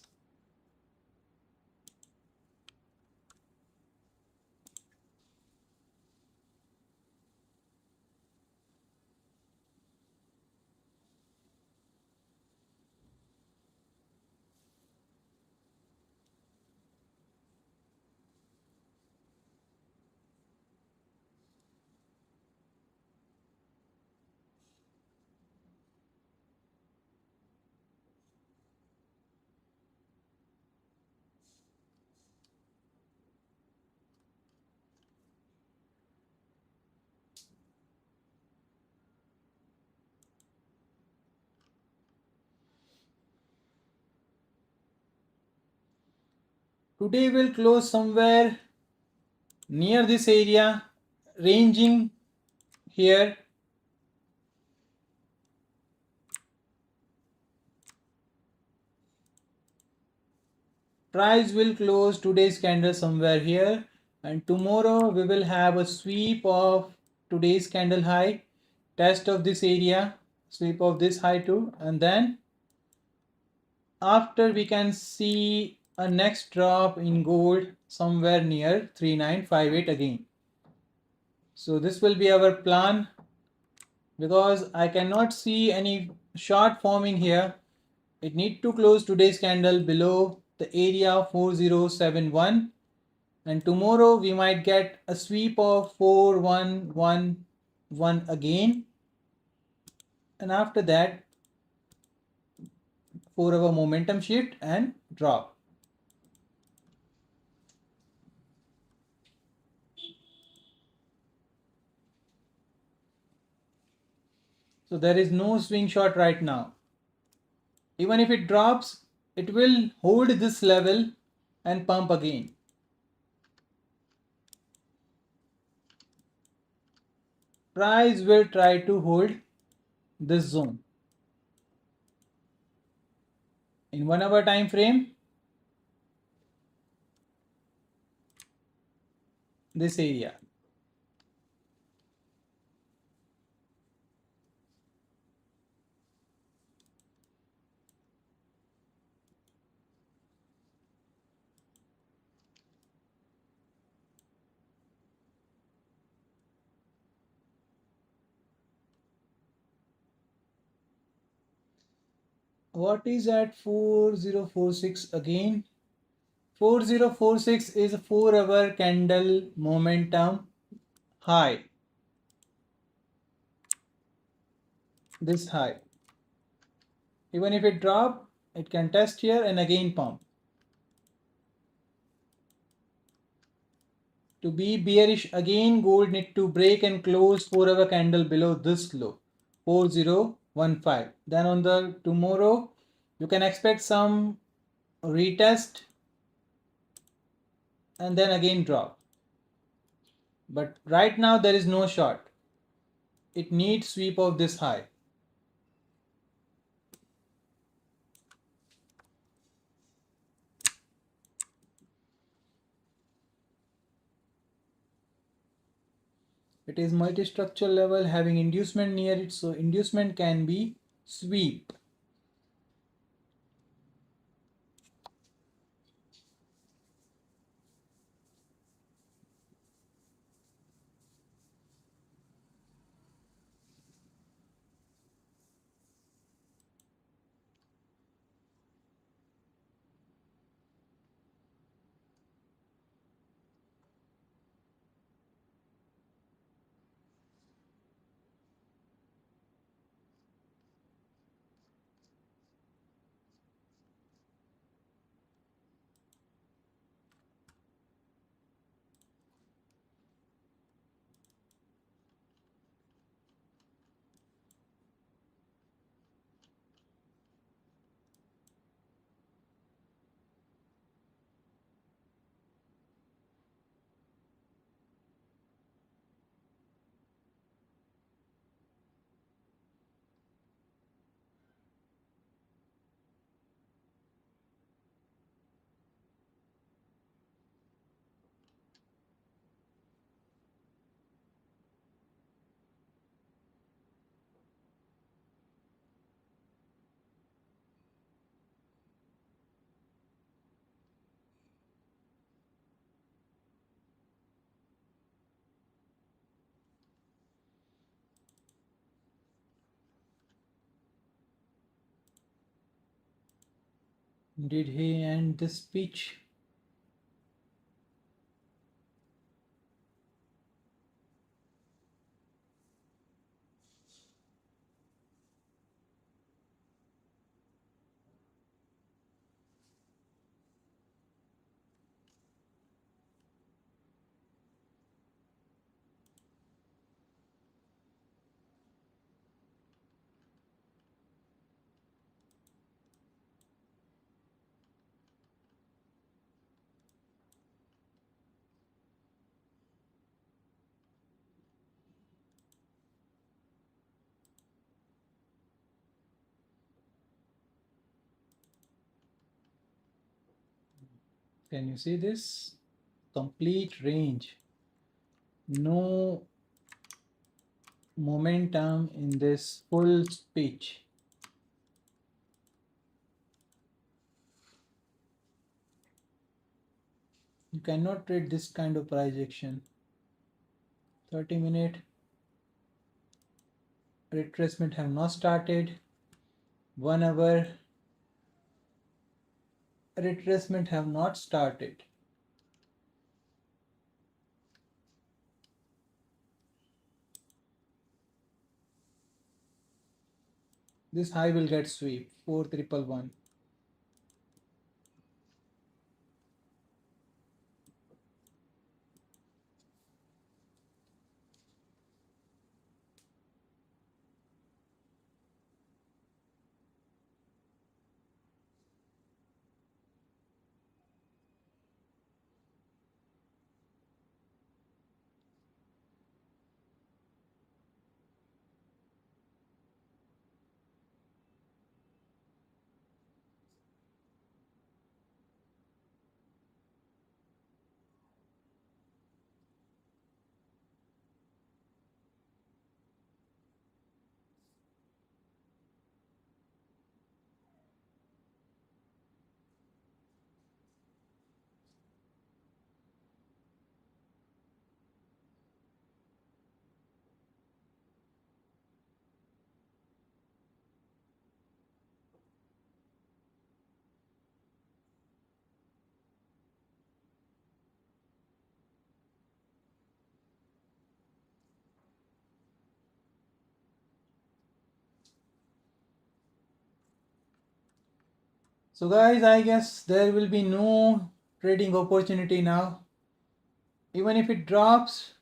Today we'll close somewhere near this area, ranging here. Price will close today's candle somewhere here, and tomorrow we will have a sweep of today's candle high, test of this area, sweep of this high too, and then after we can see a next drop in gold somewhere near 3958 again. So this will be our plan because I cannot see any short forming here. It need to close today's candle below the area 4071, and tomorrow we might get a sweep of 4111 again, and after that 4-hour momentum shift and drop. So there is no swing shot right now. Even if it drops, it will hold this level and pump again. Price will try to hold this zone. In 1 hour time frame, this area. What is at 4046 again? 4046 is a 4-hour candle momentum high. This high. Even if it drop, it can test here and again pump. To be bearish again, gold need to break and close 4-hour candle below this low, 4015. Then on the tomorrow, you can expect some retest and then again drop. But right now there is no short. It needs sweep of this high. It is multi-structural level having inducement near it, so inducement can be sweep. Did he end this speech? Can you see this? Complete range. No momentum in this full speech. You cannot trade this kind of price action. 30-minute retracement have not started. 1 hour retracement have not started. This high will get sweep 4111. So guys, I guess there will be no trading opportunity now. Even if it drops,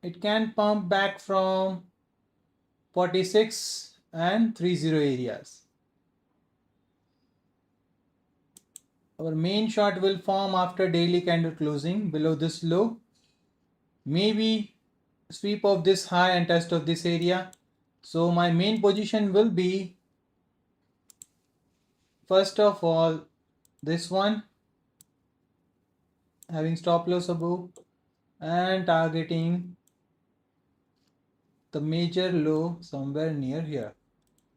it can pump back from 46 and 30 areas. Our main short will form after daily candle closing below this low. Maybe sweep of this high and test of this area. So my main position will be, first of all, this one, having stop loss above and targeting the major low somewhere near here.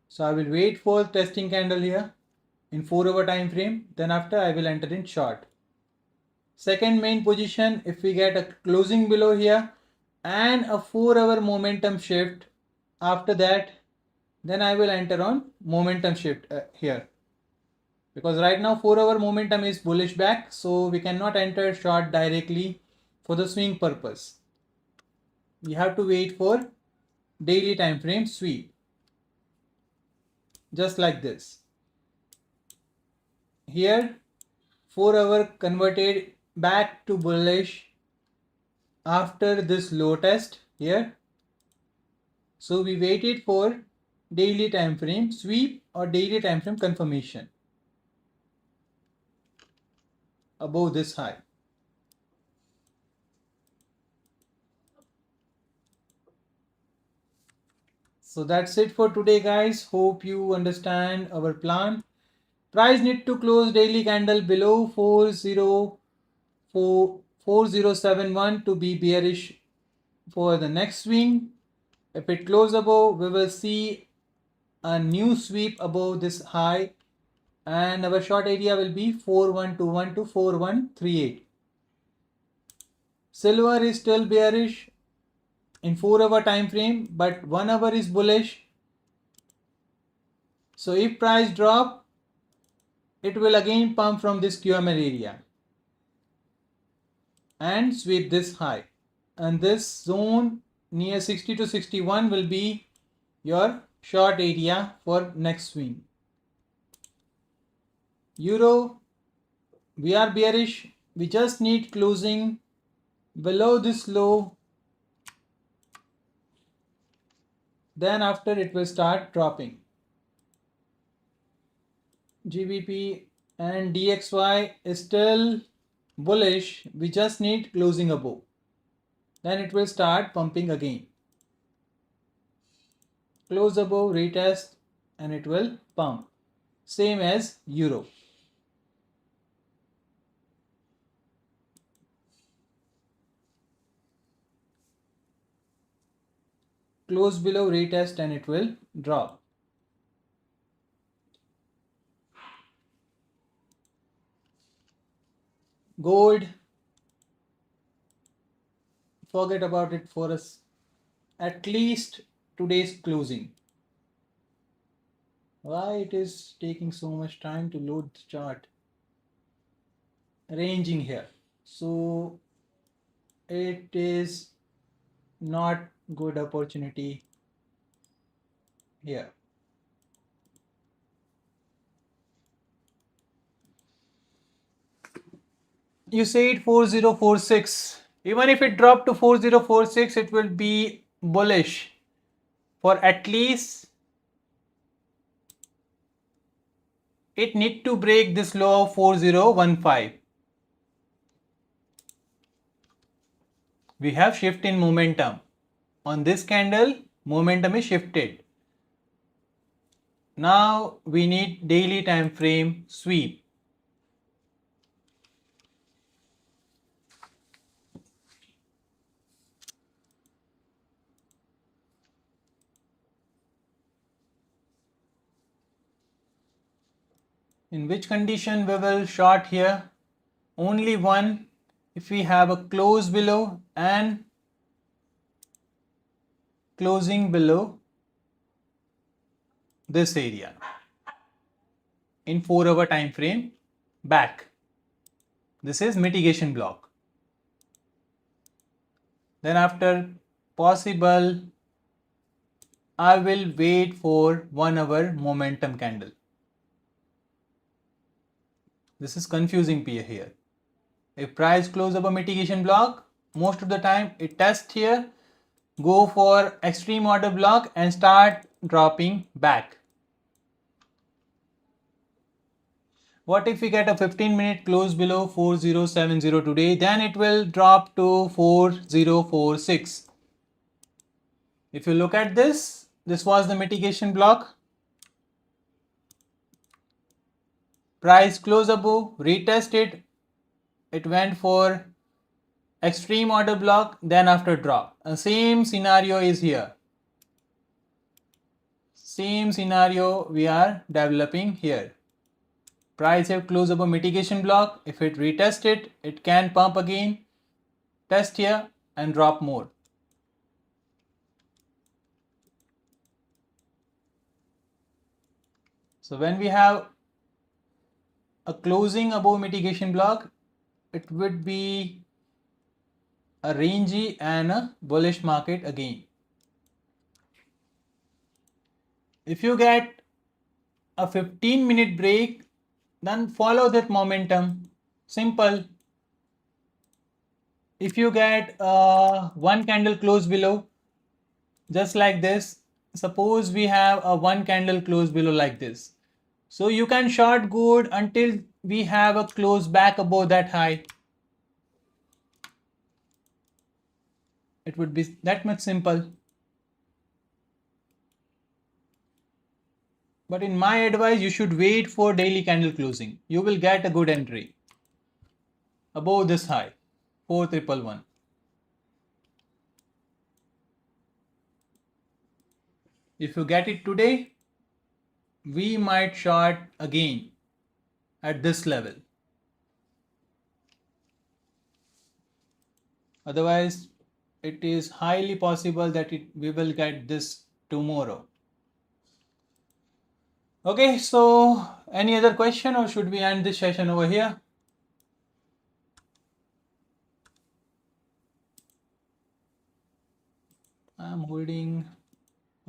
So I will wait for testing candle here in 4-hour time frame. Then after I will enter in short. Second main position, if we get a closing below here and a 4-hour momentum shift, after that then I will enter on momentum shift here, because right now 4-hour momentum is bullish back, so we cannot enter short directly for the swing purpose. We have to wait for daily time frame sweep, just like this. Here 4-hour converted back to bullish after this low test here. So we waited for daily time frame sweep or daily time frame confirmation above this high. So that's it for today, guys. Hope you understand our plan. Price need to close daily candle below 4071 to be bearish for the next swing. If it close above, we will see a new sweep above this high, and our short area will be 4121 to 4138. Silver is still bearish in 4-hour time frame, but 1 hour is bullish. So if price drop, it will again pump from this QML area and sweep this high, and this zone near 60 to 61 will be your short area for next swing. Euro, we are bearish. We just need closing below this low, then after it will start dropping. GBP and DXY is still bullish. We just need closing above, then it will start pumping again. Close above, retest, and it will pump. Same as Euro. Close below, retest, and it will drop. Gold, forget about it for us. At least today's closing. Why it is taking so much time to load the chart? Ranging here. So it is not good opportunity here. You said 4046. Even if it dropped to 4046, it will be bullish for at least, it need to break this low of 4015. We have shift in momentum. On this candle, momentum is shifted. Now we need daily time frame sweep. In which condition we will short here? Only one, if we have a close below and closing below this area in 4-hour time frame back. This is mitigation block. Then after possible, I will wait for 1-hour momentum candle. This is confusing here. If price close above mitigation block, most of the time it tests here, go for extreme order block and start dropping back. What if we get a 15-minute close below 4070 today? Then it will drop to 4046. If you look at this was the mitigation block. Price close above, retest it. It went for extreme order block, then after drop. And same scenario is here. Same scenario we are developing here. Price have closed above mitigation block. If it retest it, it can pump again, test here and drop more. So when we have a closing above mitigation block, it would be a rangy and a bullish market again. If you get a 15-minute break, then follow that momentum. Simple. If you get one candle close below, just like this, suppose we have a one candle close below like this. So you can short gold until we have a close back above that high. It would be that much simple. But in my advice, you should wait for daily candle closing. You will get a good entry above this high, 4111. If you get it today, we might short again at this level. Otherwise, it is highly possible that we will get this tomorrow. Okay, so any other question or should we end this session over here? I'm holding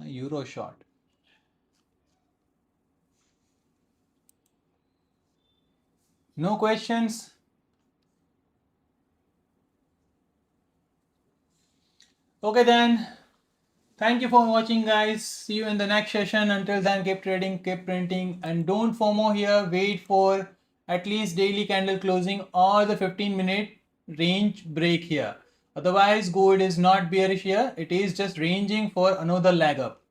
a euro short. No questions? Okay then. Thank you for watching, guys. See you in the next session. Until then, keep trading, keep printing, and don't FOMO here. Wait for at least daily candle closing or the 15-minute range break here. Otherwise, gold is not bearish here. It is just ranging for another leg up.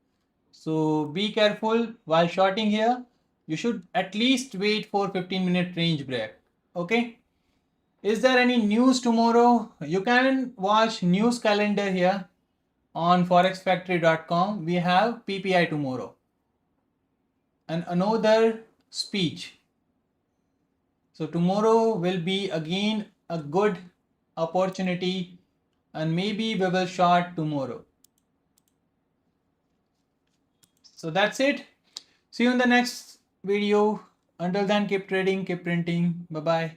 So be careful while shorting here. You should at least wait for 15-minute range break. Okay. Is there any news tomorrow? You can watch news calendar here. On forexfactory.com, we have PPI tomorrow and another speech. So tomorrow will be again a good opportunity and maybe we will short tomorrow. So that's it. See you in the next video. Until then, keep trading, keep printing. Bye-bye.